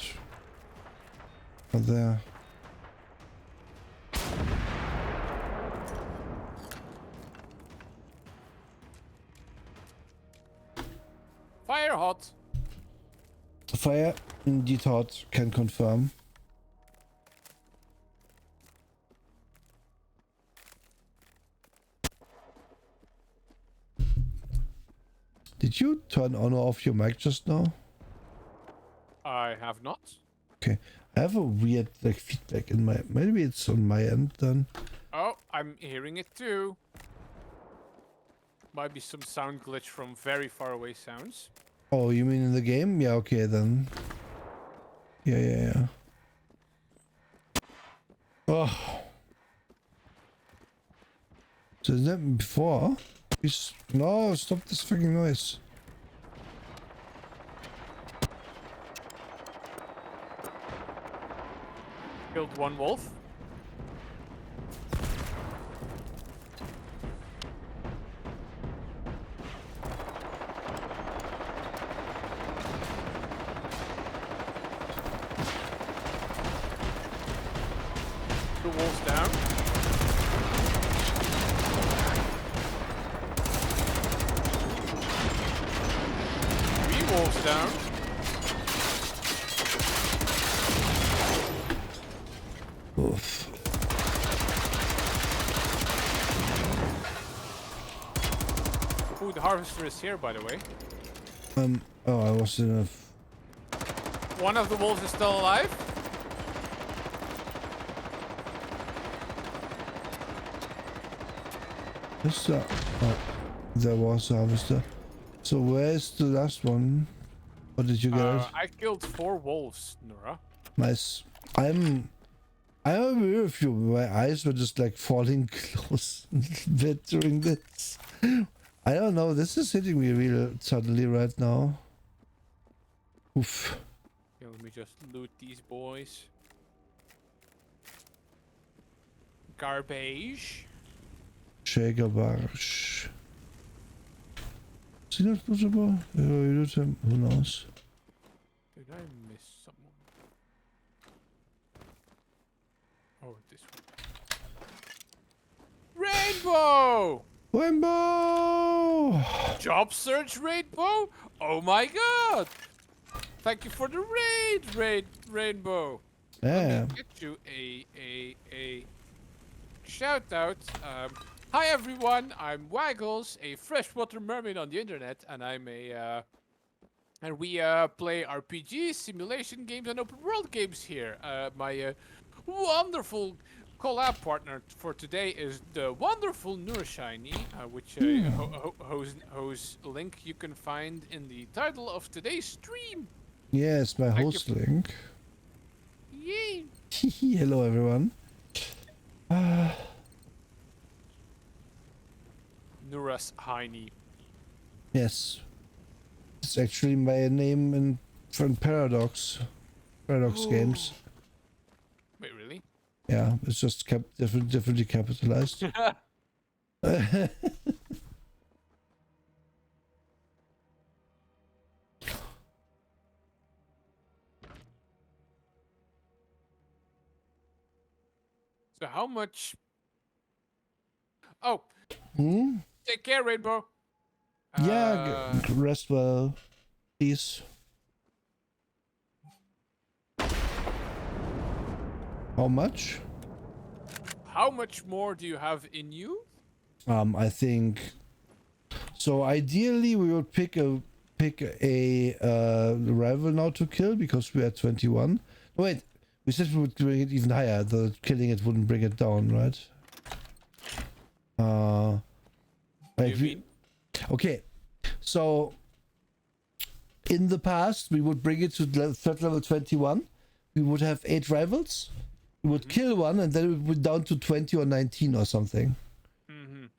Oh, there. Fire hot. Fire indeed hot, can confirm. Did you turn on or off your mic just now? I have not. Okay. I have a weird like feedback in my... Maybe it's on my end then. Oh, I'm hearing it too. Might be some sound glitch from very far away sounds. Oh, you mean in the game? Yeah, okay then. Yeah. Oh. So is that before? No, stop this fucking noise. Killed 1 wolf. The wolves down. Wolves down. Oof. Ooh, the harvester is here, by the way. Oh, I was in a... One of the wolves is still alive. Oh, there was a harvester. So where's the last one? What did you get? I killed 4 wolves, Nora. Nice. I'm aware of you. My eyes were just like falling close a bit during this. I don't know. This is hitting me real suddenly right now. Oof. Yeah, let me just loot these boys. Garbage. Jägerbarsch. Is he not possible? Who knows? Did I miss someone? Oh, this one. Rainbow! Rainbow! Job search rainbow? Oh my god! Thank you for the rainbow. Yeah. Let me get you a shout out. Hi everyone, I'm Waggles, a freshwater mermaid on the internet, and we play RPGs, simulation games, and open world games here. My wonderful collab partner for today is the wonderful Nurshiny, which whose link you can find in the title of today's stream. Yes, my host link. Yay! Hello, everyone. Nuras Heine. Yes. It's actually my name in Paradox games. Wait, really? Yeah, it's just differently capitalized. So how much? Oh, Hmm? take care, Rainbow. Yeah, rest well. Peace. How much? How much more do you have in you? I think so. Ideally, we would pick a rival now to kill because we are 21. Oh, wait, we said we would bring it even higher. The killing it wouldn't bring it down, right? What do you mean? Okay, so in the past we would bring it to threat level 21. We would have 8 rivals. We would kill one, and then we would down to 20 or 19 or something.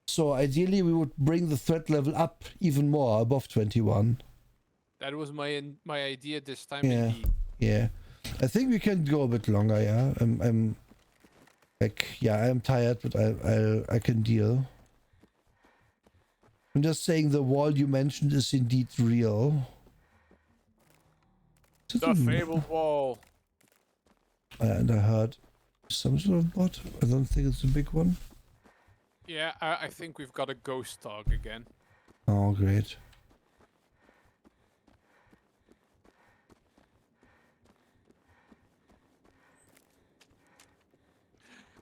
So ideally, we would bring the threat level up even more, above 21. That was my idea this time. Yeah, Indeed. yeah. I think we can go a bit longer. Yeah, I'm like, yeah, I'm tired, but I can deal. I'm just saying the wall you mentioned is indeed real. The fabled wall. And I heard some sort of bot. I don't think it's a big one. Yeah, I think we've got a ghost dog again. Oh, great.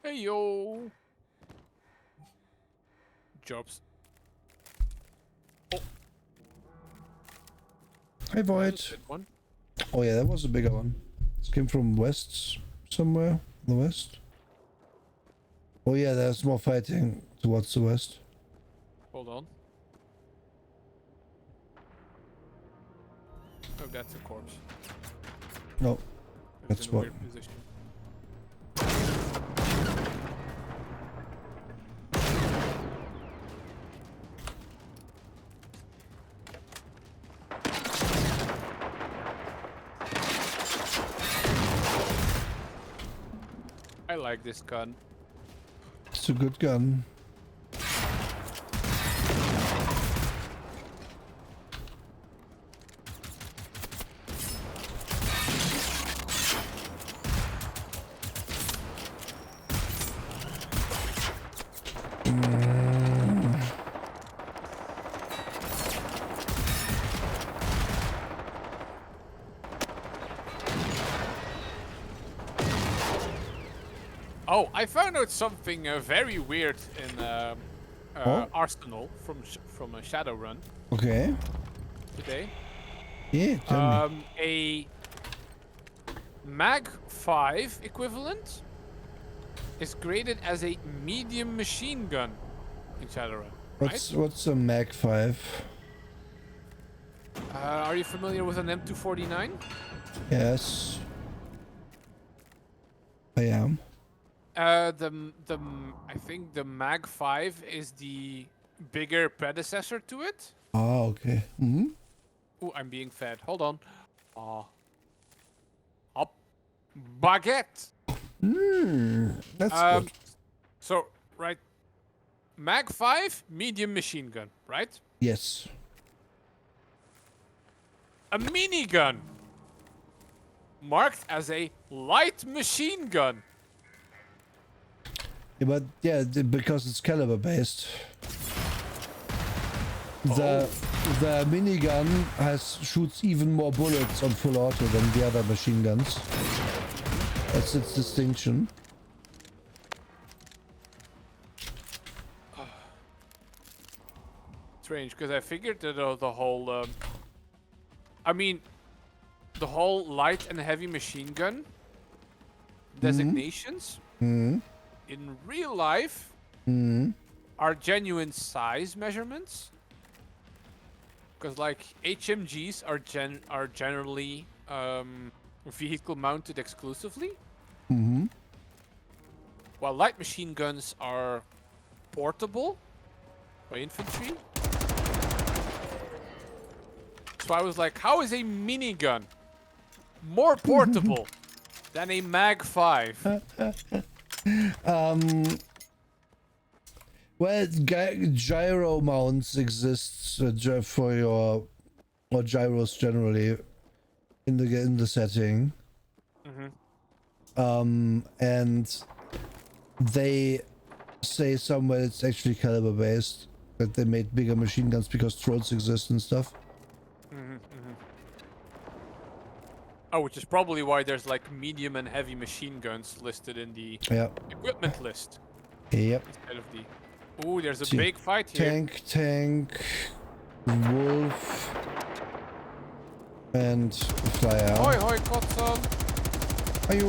Hey yo. Jobs. Hi, Void. That's a good one. Oh yeah, that was a bigger one. This came from west somewhere. The west. Oh yeah, there's more fighting towards the west. Hold on. Oh, that's a corpse. No, It was that's in a what. weird position. I like this gun. It's a good gun. Oh, I found out something very weird in Arsenal from a Shadowrun Okay. today. Yeah, tell me. A Mag 5 equivalent is graded as a medium machine gun in Shadowrun. What's a Mag 5? Are you familiar with an M249? Yes. I am. I think the Mag 5 is the bigger predecessor to it. Oh, okay. Mm-hmm. Ooh, I'm being fed. Hold on. Up. Baguette. That's good. So, right, Mag 5, medium machine gun, right? Yes. A minigun, marked as a light machine gun. Yeah, but yeah, because it's caliber based. The minigun shoots even more bullets on full auto than the other machine guns. That's its distinction. Strange, because I figured that the whole, I mean, the whole light and heavy machine gun designations in real life are genuine size measurements. Because like HMGs are generally vehicle mounted exclusively, while light machine guns are portable by infantry. So I was like, how is a minigun more portable than a Mag 5? Well, gyro mounts exist for your, or gyros generally, in the setting. And they say somewhere it's actually caliber based, that they made bigger machine guns because trolls exist and stuff. Oh, which is probably why there's like medium and heavy machine guns listed in the equipment list. Yep. Instead of the... Ooh, there's a big fight here. Tank, wolf, and flyer. Hoi hoi, Kotson! Ayo!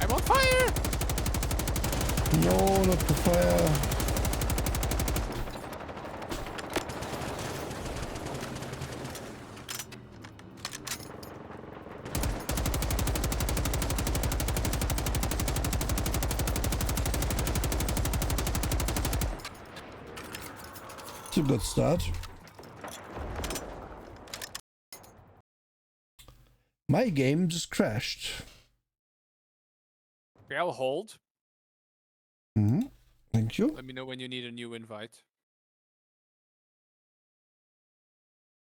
I'm on fire! No, not the fire. It's a good start. My game just crashed. Okay, I'll hold. Thank you. Let me know when you need a new invite.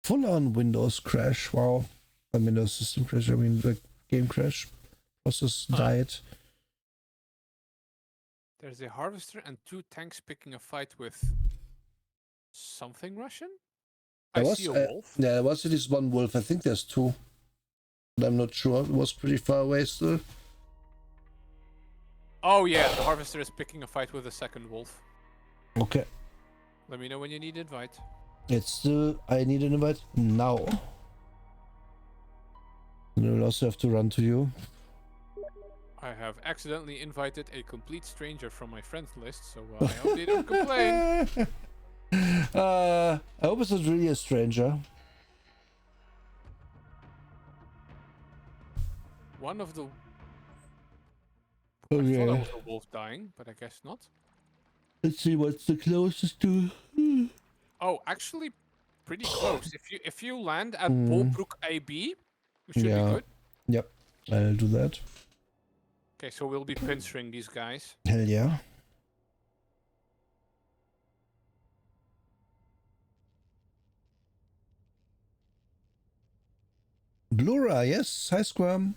Full on Windows crash. Wow. I mean, Windows system crash. I mean, the game crash. Process died. There's a harvester and 2 tanks picking a fight with something Russian? I see a wolf. Yeah, there was at least one wolf. I think there's 2. But I'm not sure. It was pretty far away still. Oh yeah, the harvester is picking a fight with a second wolf. Okay. Let me know when you need invite. It's still... I need an invite now. And I will also have to run to you. I have accidentally invited a complete stranger from my friends list, so I hope they don't complain. I hope it's not really a stranger. One of the... Okay. I thought I was a wolf dying, but I guess not. Let's see what's the closest to... Oh, actually, pretty close. If you land at Bolbrook AB, we should be good. Yep, I'll do that. Okay, so we'll be pincering these guys. Hell yeah. Blura, yes, hi Squam.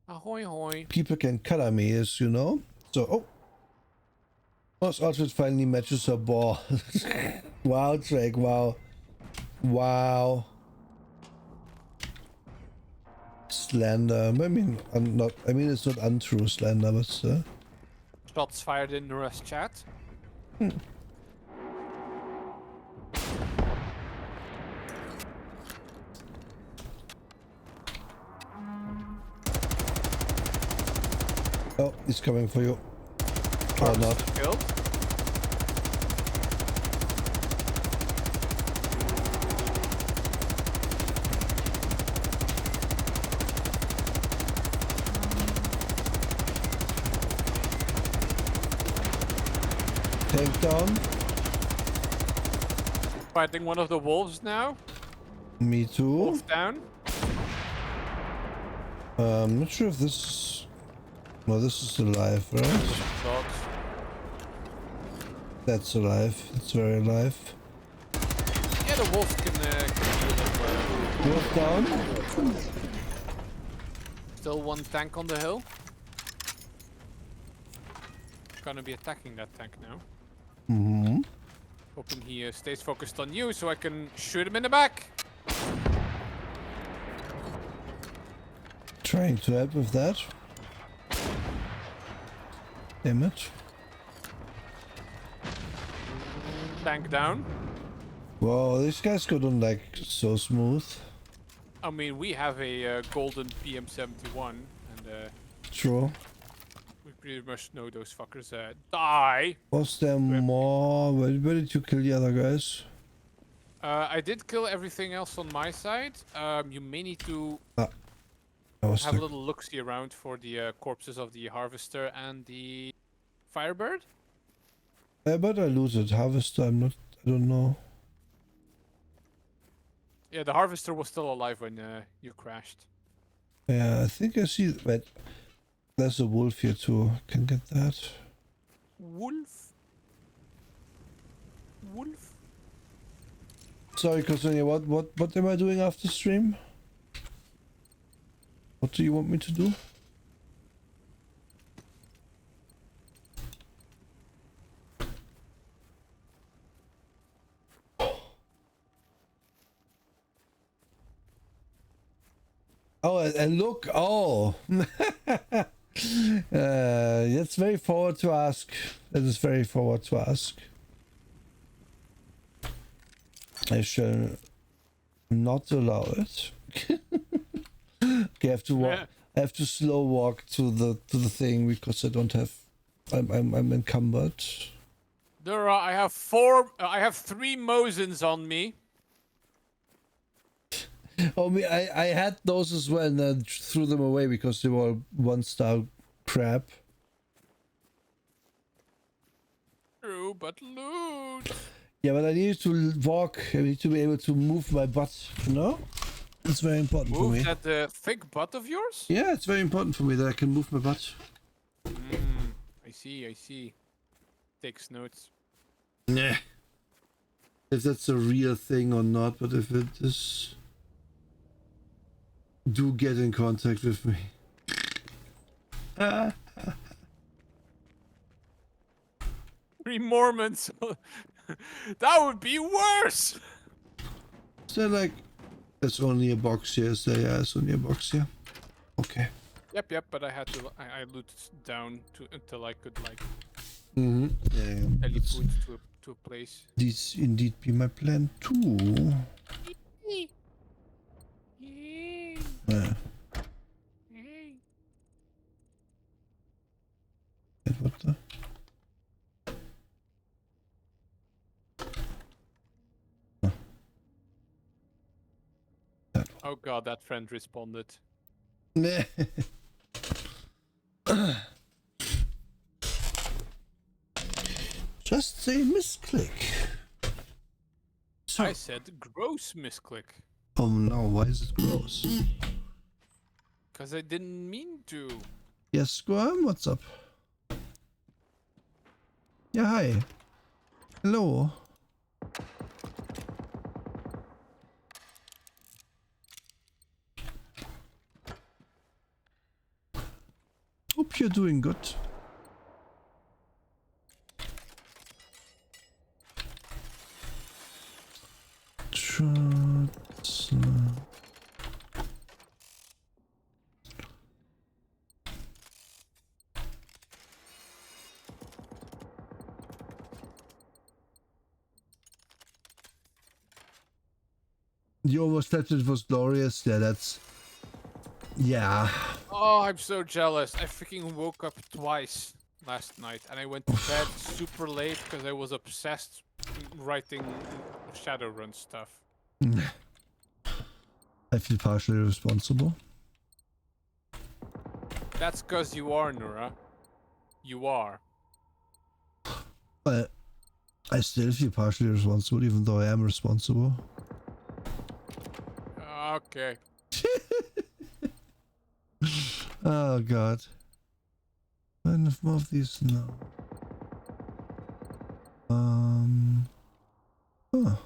Ahoy hoy. People can color me, as you know. So, oh. Boss outfit finally matches her ball. Wow, Drake, wow. Wow. Slander. I mean, it's not untrue slander, but Shots fired in the Rust chat. Oh, he's coming for you. Or not. Killed. Tank down. Fighting one of the wolves now. Me too. Wolf down. I'm not sure if this... No, this is alive, right? Dogs. That's alive. It's very alive. Yeah, the wolf can do that. Wolf down. Still one tank on the hill. Gonna be attacking that tank now. Mm-hmm. Hoping he stays focused on you so I can shoot him in the back. Trying to help with that. Damn it. Tank down. Whoa, these guys go on like so smooth. I mean, we have a golden PM71, and True. we pretty much know those fuckers die. Was there more? Where did you kill the other guys? I did kill everything else on my side. You may need to I was have a stuck. little look-see around for the corpses of the harvester and the firebird. Yeah, but I looted harvester. I don't know. Yeah, the harvester was still alive when you crashed. Yeah, I think I see. Wait, there's a wolf here too. Can get that. Wolf? Wolf? Sorry, Kosonia, what am I doing after stream? What do you want me to do? Oh, and look, oh. That's very forward to ask. That is very forward to ask. I shall not allow it. Okay, I have to walk. Yeah. I have to slow walk to the thing because I don't have. I'm encumbered. There are, I have 3 Mosins on me. Oh, I had those as well and then threw them away because they were 1-star crap. True, but loot. Yeah, but I need to walk. I need to be able to move my butt. You know, it's very important for me. Move that thick butt of yours? Yeah, it's very important for me that I can move my butt. I see. Takes notes. Nah. If that's a real thing or not, but if it is, do get in contact with me. 3 Mormons. That would be worse. Is there like, there's only a box here, so yeah, it's only a box here. Okay. Yep, but I had to, I looted down until I could like Mm-hmm. Yeah, teleport to a place. this indeed be my plan too. Yeah. What the? Oh god, that friend responded. Nah. Just say misclick. So, I said gross misclick. oh no, why is it gross? Because I didn't mean to. Yes, Squirm, what's up? Yeah, hi. Hello. Hope you're doing good. Shots. You almost said it was glorious. Yeah, that's. Yeah. Oh, I'm so jealous. I freaking woke up twice last night and I went to bed super late because I was obsessed writing Shadowrun stuff. I feel partially responsible. That's because you are, Nura. You are. But I still feel partially responsible, even though I am responsible. Okay. Oh god. Enough more of these now. Oh. Oh.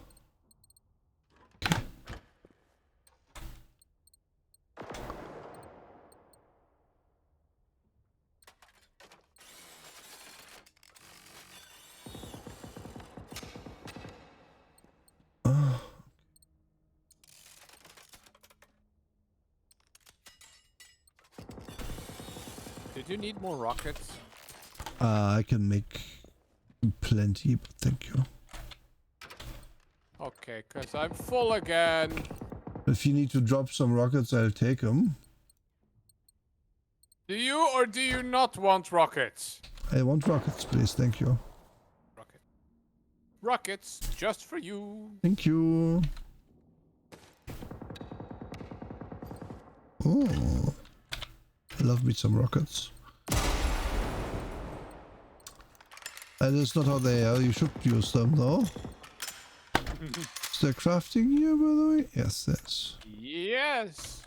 Did you need more rockets? I can make plenty, but thank you. Okay, cause I'm full again. If you need to drop some rockets, I'll take them. Do you or do you not want rockets? I want rockets, please. Thank you. Rocket. Rockets, just for you. Thank you. Oh, I love me some rockets. That is not how they are. You should use them, though. Is there crafting here, by the way? Yes, yes. Yes.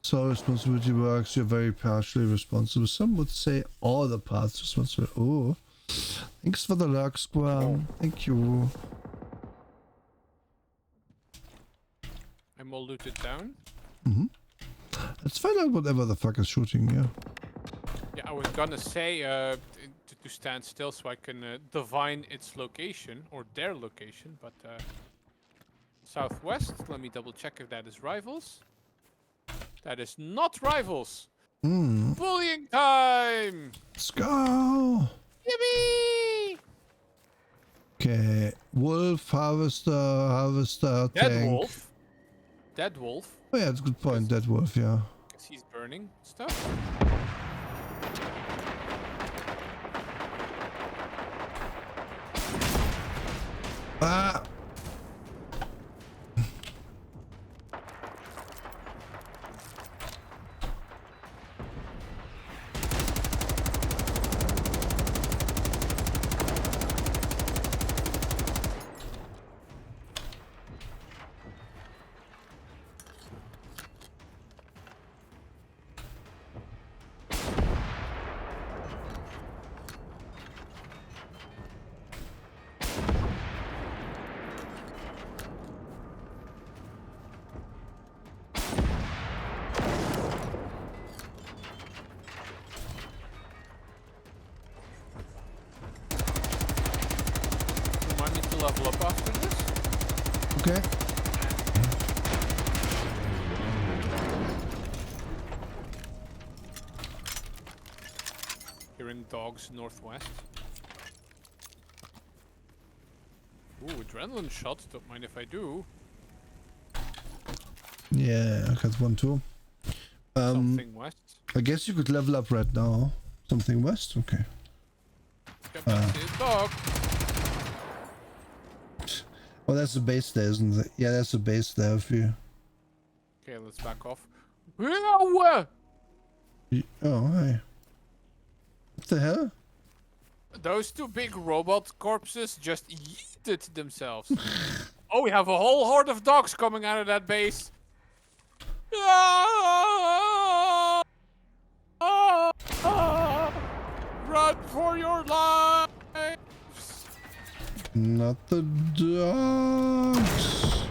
So responsibility works. You're very partially responsible. Some would say all the parts responsible. Oh, thanks for the lurk, Squam. Thank you. I'm all looted down. Let's find out whatever the fuck is shooting here. Yeah, I was gonna say to stand still so I can divine its location or their location, but southwest. Let me double check if that is rivals. That is not rivals. Bullying time! Let's go. Yippee! Okay, wolf, harvester, Dead tank. wolf. Dead wolf. Oh yeah, that's a good point. Dead wolf, yeah. Guess he's burning stuff. Ah! Remind me to level up after this. Okay. Hearing dogs northwest. Ooh, adrenaline shot. Don't mind if I do. Yeah, I got one too. Something west. I guess you could level up right now. Something west? Okay. Yep, that's his dog. Oh, that's the base there, isn't it? Yeah, that's the base there. If you... Okay, let's back off. Ew! Oh, hi. What the hell? Those two big robot corpses just yeeted themselves. Oh, we have a whole horde of dogs coming out of that base. Ah! Ah! Ah! Run for your lives! Not the dogs.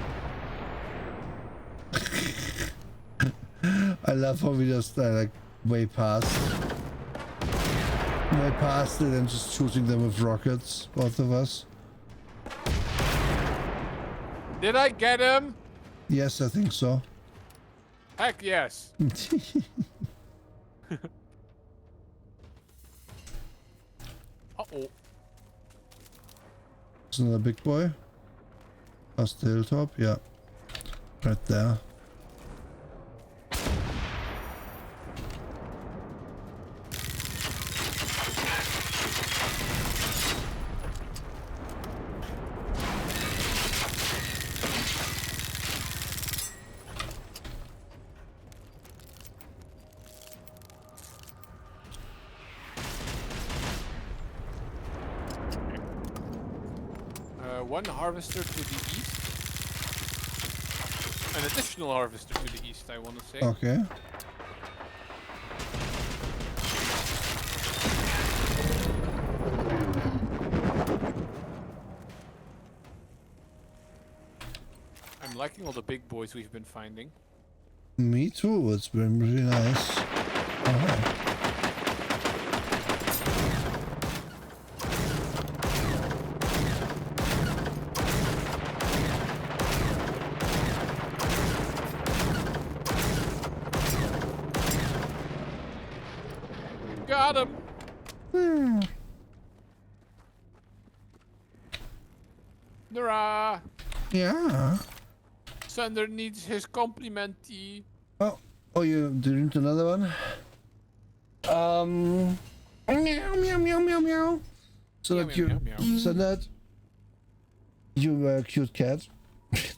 I love how we just like way past it and just shooting them with rockets, both of us. Did I get him? Yes, I think so. Heck yes. Uh-oh. Is another big boy? Past the hilltop? Yeah. Right there. one harvester to the east. An additional harvester to the east, I want to say. Okay. I'm liking all the big boys we've been finding. Me too. It's been really nice. Got him! Hurrah! Yeah. Thunder needs his complimenty. Oh, you didn't another one? Meow, meow, meow, meow, meow. So Meow, that meow, you, meow, meow. so that you were a cute cat.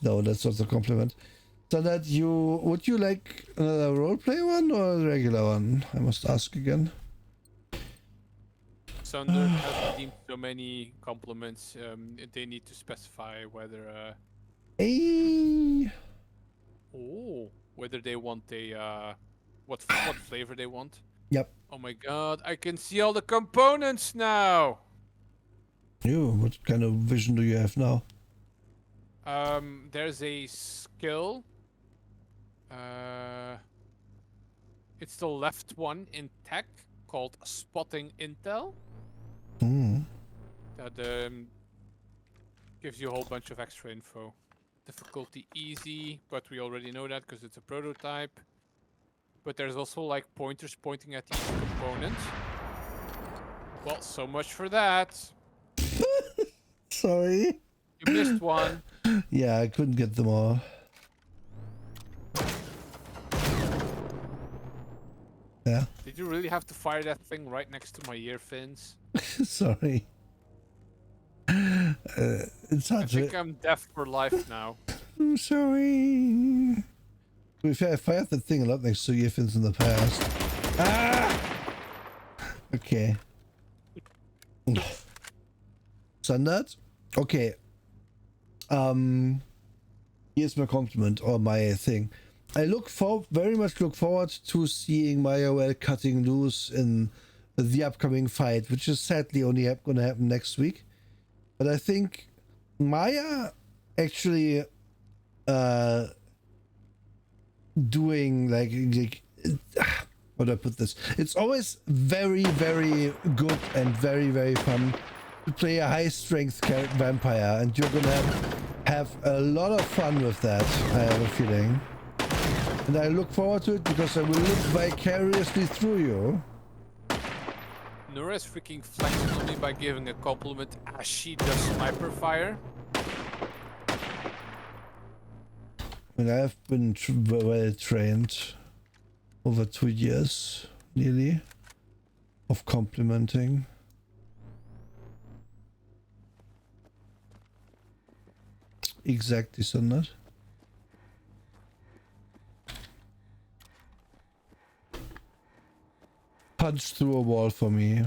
No, that's not a compliment. So that would you like a roleplay one or a regular one? I must ask again. Thunder has redeemed so many compliments. They need to specify whether Hey. whether they want a what flavor they want. Yep. Oh my god, I can see all the components now. What kind of vision do you have now? There's a skill. It's the left one in tech called Spotting Intel. That gives you a whole bunch of extra info. Difficulty easy, but we already know that because it's a prototype. But there's also like pointers pointing at each component. Well, so much for that. Sorry. You missed one. Yeah, I couldn't get them all. Yeah. Did you really have to fire that thing right next to my ear fins? Sorry. It's hard I think I'm deaf for life now. I'm sorry. We've fired that thing a lot next to earphones in the past. Ah! Okay. Standard? Okay. Here's my compliment or my thing. I very much look forward to seeing Maya cutting loose in the upcoming fight, which is sadly only going to happen next week. But I think Maya actually doing like how do I put this? It's always very, very good and very, very fun to play a high strength vampire, and you're gonna have a lot of fun with that, I have a feeling. And I look forward to it because I will live vicariously through you. Nura's freaking flexing on me by giving a compliment as she does sniper fire. And I've been well trained over 2 years, nearly, of complimenting. Exactly, Sandra. Punch through a wall for me.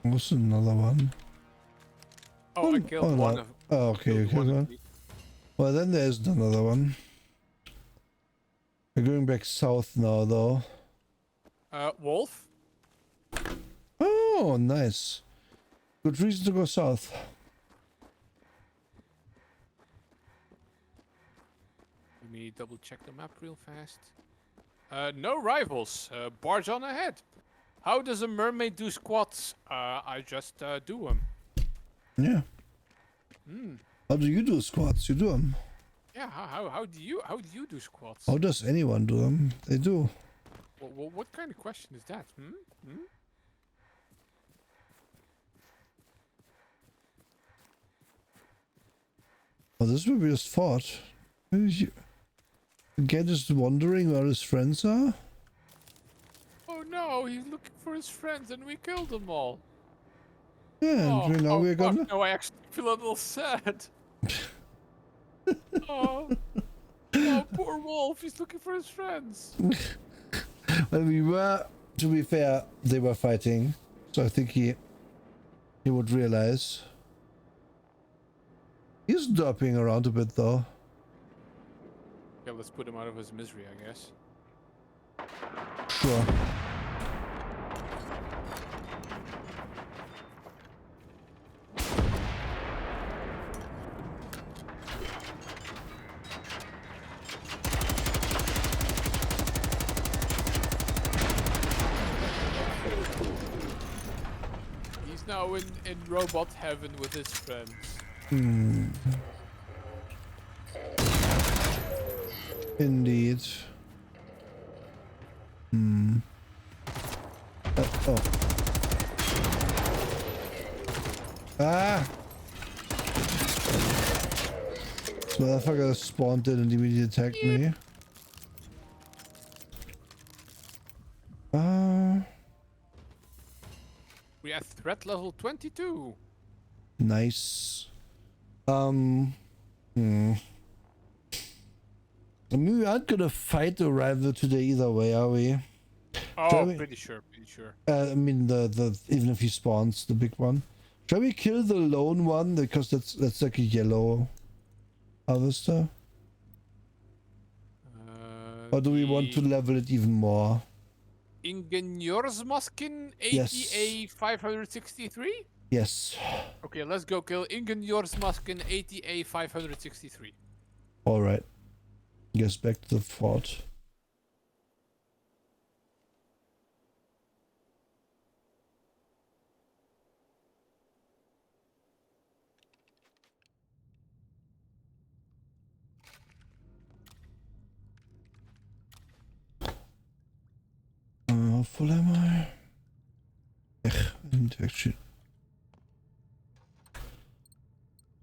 What's another one? Oh, I killed one no. of. Oh, okay, you killed one. Well, then there's another one. We're going back south now, though. Wolf? Oh, nice. Good reason to go south. Let me double check the map real fast. No rivals. Barge on ahead. How does a mermaid do squats? I just do them. Yeah. How do you do squats? You do them. Yeah. How do you do squats? How does anyone do them? They do. What kind of question is that? Oh, this will be just fought. Again, just wondering where his friends are. Oh no, he's looking for his friends and we killed them all. Yeah, and now we're fuck, gonna. no, I actually feel a little sad. Oh, oh, poor wolf. He's looking for his friends. When we were, to be fair, they were fighting, so I think he would realize. He's dropping around a bit though. Yeah, let's put him out of his misery, I guess. Sure. He's now in robot heaven with his friends. Indeed. Oh. Ah! This motherfucker spawned in and immediately attacked me. We have threat level 22. Nice. I mean, we aren't gonna fight the rival today either way, are we? Oh, pretty sure. I mean, the even if he spawns the big one. Shall we kill the lone one because that's like a yellow harvester? Or do we want to level it even more? Ingenieursmasken Yes. ATA 563? Yes. Okay, let's go kill Ingenieursmasken ATA 563. Alright. Guess back to the fort. How full am I? I didn't actually.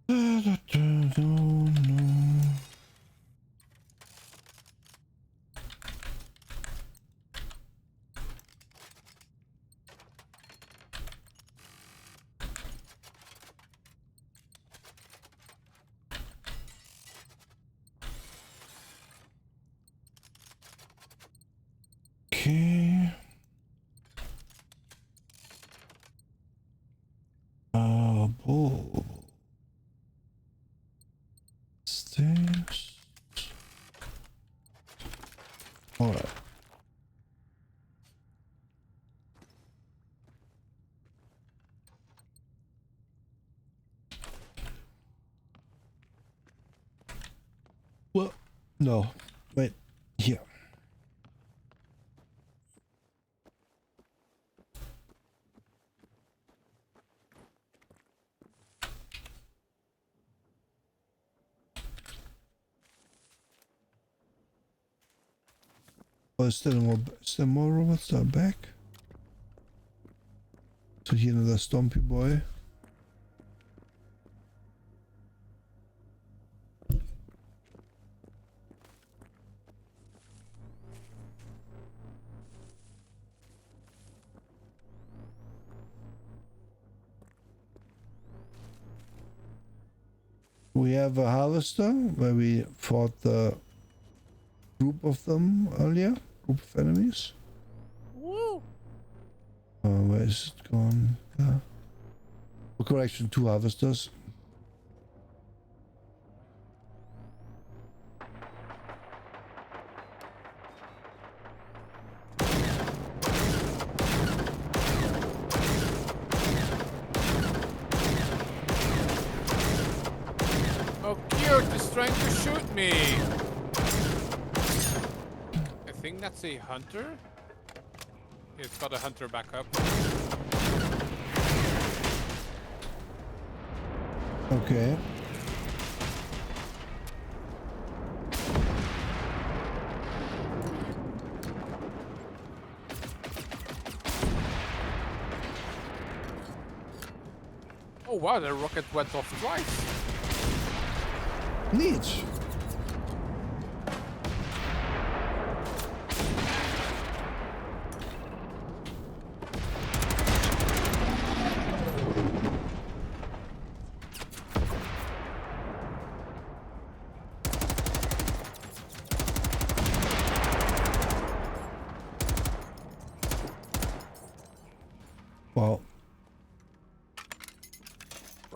No. Okay. Oh. Stairs. Alright. Well, no. Wait. Here. Oh, is there more robots that are back? So here another stompy boy. We have a harvester where we fought the group of them earlier. Group of enemies. Woo! Where is it gone? For correction, 2 harvesters. Oh, cute! It's trying to shoot me! I think that's a hunter. It's got a hunter back up. Okay. Oh wow, the rocket went off twice. Neat.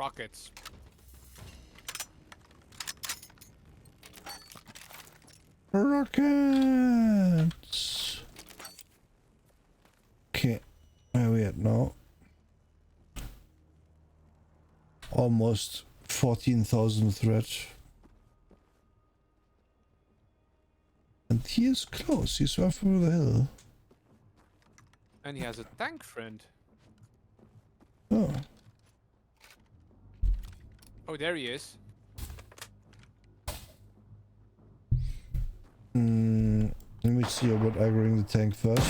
Rockets. Rockets. Okay, where are we at now? Almost 14,000 thread. And he is close. He's off over the hill. And he has a tank friend. Oh. Oh, there he is. Let me see about aggroing the tank first.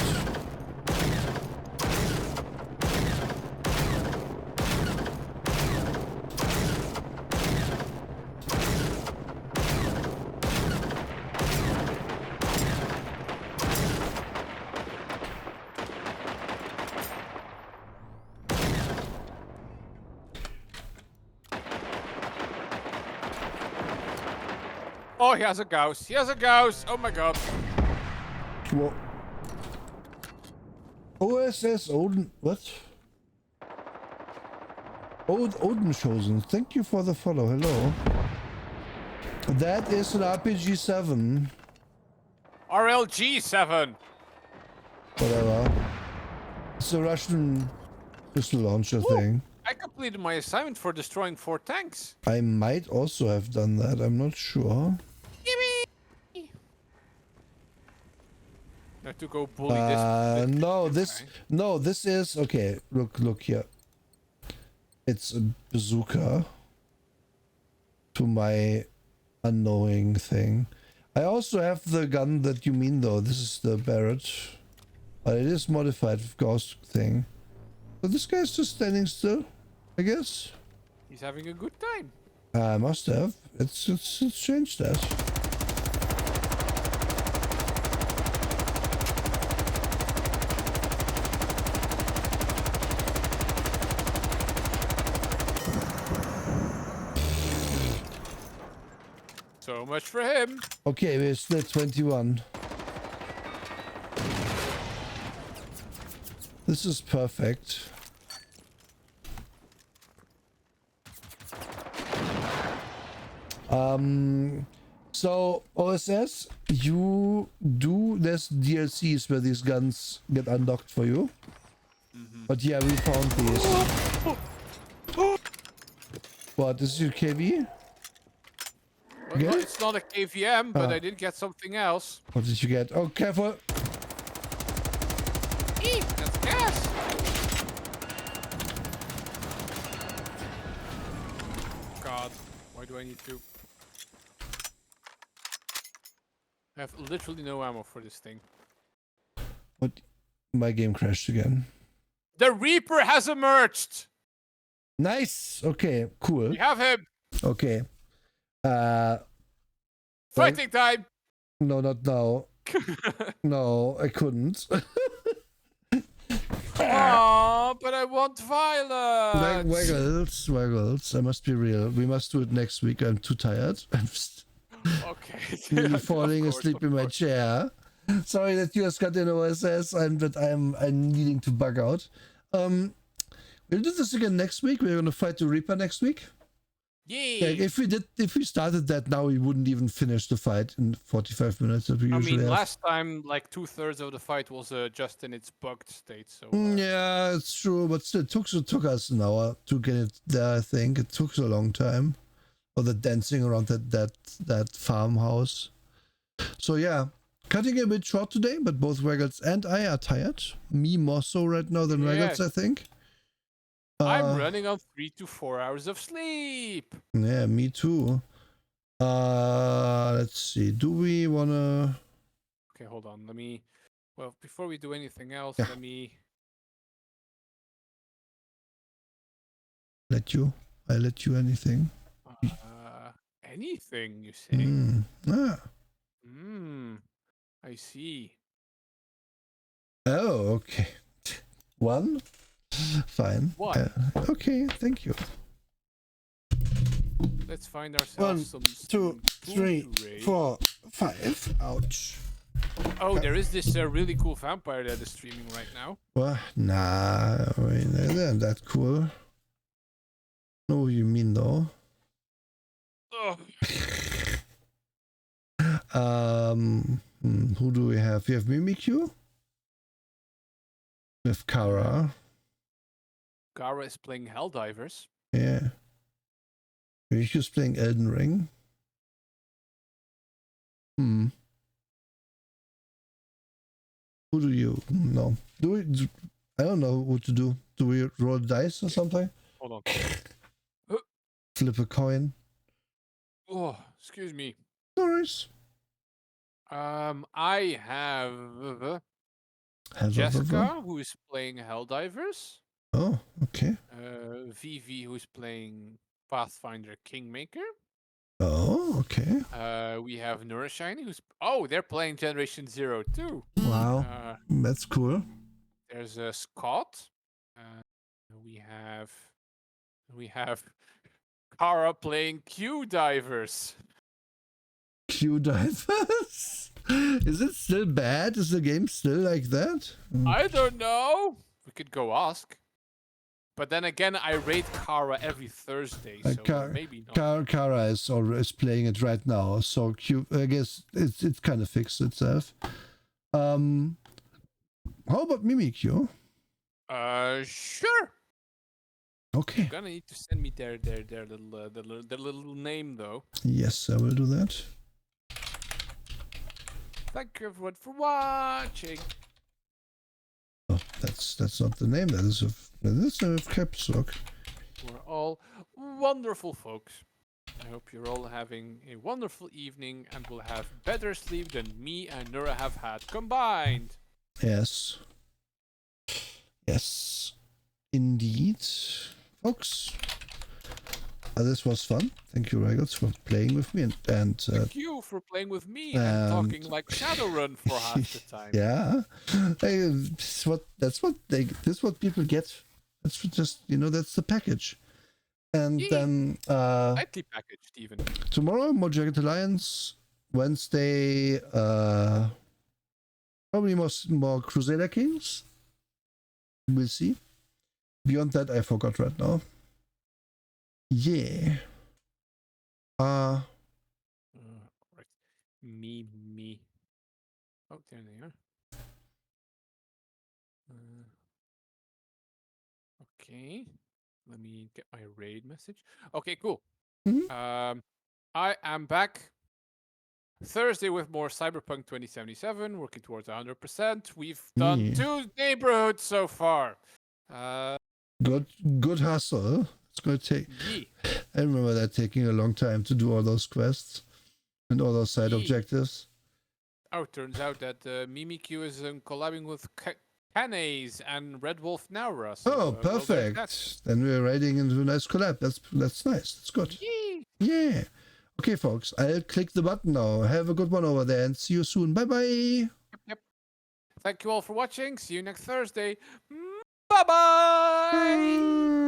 Oh, he has a Gauss. He has a Gauss. Oh my god. Whoa. OSS Odin. What? Odin Chosen. Thank you for the follow. Hello. That is an RPG 7. RLG 7. Whatever. It's a Russian pistol launcher thing. I completed my assignment for destroying 4 tanks. I might also have done that. I'm not sure. Gimme! Now to go bully this. No, this is okay. Look here. It's a bazooka. To my unknowing thing. I also have the gun that you mean though. This is the Barrett. But it is modified with Gauss thing. So this guy's just standing still, I guess. He's having a good time. I must have. It's changed that. So much for him. Okay, we're still at 21. This is perfect. So OSS, there's DLCs where these guns get unlocked for you. But yeah, we found these. What, this is your KV? Well, no, it's not a KVM, but I did get something else. What did you get? Oh, careful! Eee, that's gas! God, why do I need to? I have literally no ammo for this thing. What? My game crashed again. The Reaper has emerged! Nice! Okay, cool. We have him! Okay. Fighting time! No, not now. No, I couldn't. Oh, but I want violence! Waggles. I must be real. We must do it next week. I'm too tired. I'm just Okay. nearly falling asleep in my chair. Sorry that you just got in OSS. I'm needing to bug out. We'll do this again next week. We're gonna fight the Reaper next week. Yay! Like if we started that now, we wouldn't even finish the fight in 45 minutes that we usually have. Last time, like 2/3 of the fight was just in its bugged state, so... Yeah, it's true, but still, it took us an hour to get it there, I think. It took a long time. For the dancing around that farmhouse. So yeah, cutting a bit short today, but both Waggles and I are tired. Me more so right now than Waggles, I think. I'm running on 3 to 4 hours of sleep. Yeah, me too. Let's see. Do we wanna? Okay, hold on. Let me. Well, before we do anything else, Yeah. let me. I let you anything? Anything you say? I see. Oh, okay. One. Fine. One. Okay, thank you. Let's find ourselves 1, some 2, 3, food to raid. 4, 5. Ouch. Oh, there is this really cool vampire that is streaming right now. What? Nah, I mean, they're not that cool. know what you mean though. Ugh. Who do we have? We have Mimikyu. We have Kara. Gara is playing Helldivers. Yeah. Mimikyu's playing Elden Ring. Who do you know? I don't know what to do. Do we roll dice or something? Hold on. Flip a coin? Oh, excuse me. No worries. I have Jessica, who is playing Helldivers. Oh, okay. Vivi, who's playing Pathfinder Kingmaker. Oh, okay. We have Nurashiny, who's they're playing Generation Zero too. Wow, that's cool. There's Scott. We have Kara playing Q Divers. Q Divers? Is it still bad? Is the game still like that? I don't know. We could go ask. But then again, I raid Kara every Thursday, so maybe not. Kara is playing it right now, so Q. I guess it's kind of fixed itself. How about Mimikyu? Sure. Okay. You're gonna need to send me their little name though. Yes, I will do that. Thank you everyone for watching. Oh, that's not the name. That is a caps lock. We're all wonderful folks. I hope you're all having a wonderful evening and will have better sleep than me and Nura have had combined. Yes. Yes. Indeed. Folks. This was fun. Thank you, Regots, for playing with me and thank you for playing with me and talking like Shadowrun for half the time. Yeah. This is what people get. That's just that's the package. And then slightly packaged even. Tomorrow, more Jagged Alliance. Wednesday, probably more Crusader Kings. We'll see. Beyond that, I forgot right now. Yeah. Right. Me. Oh, there they are. Okay. Let me get my raid message. Okay, cool. Mm-hmm. I am back Thursday with more Cyberpunk 2077, working towards 100%. We've done 2 neighborhoods so far. Good hustle. It's going to take... I remember that taking a long time to do all those quests and all those side objectives. Oh, turns out that Mimikyu is collabing with Canes and Red Wolf Naura. So, perfect. Then we're riding into a nice collab. That's nice. That's good. Yeah. Okay, folks. I'll click the button now. Have a good one over there and see you soon. Bye-bye. Yep. Thank you all for watching. See you next Thursday. Bye-bye.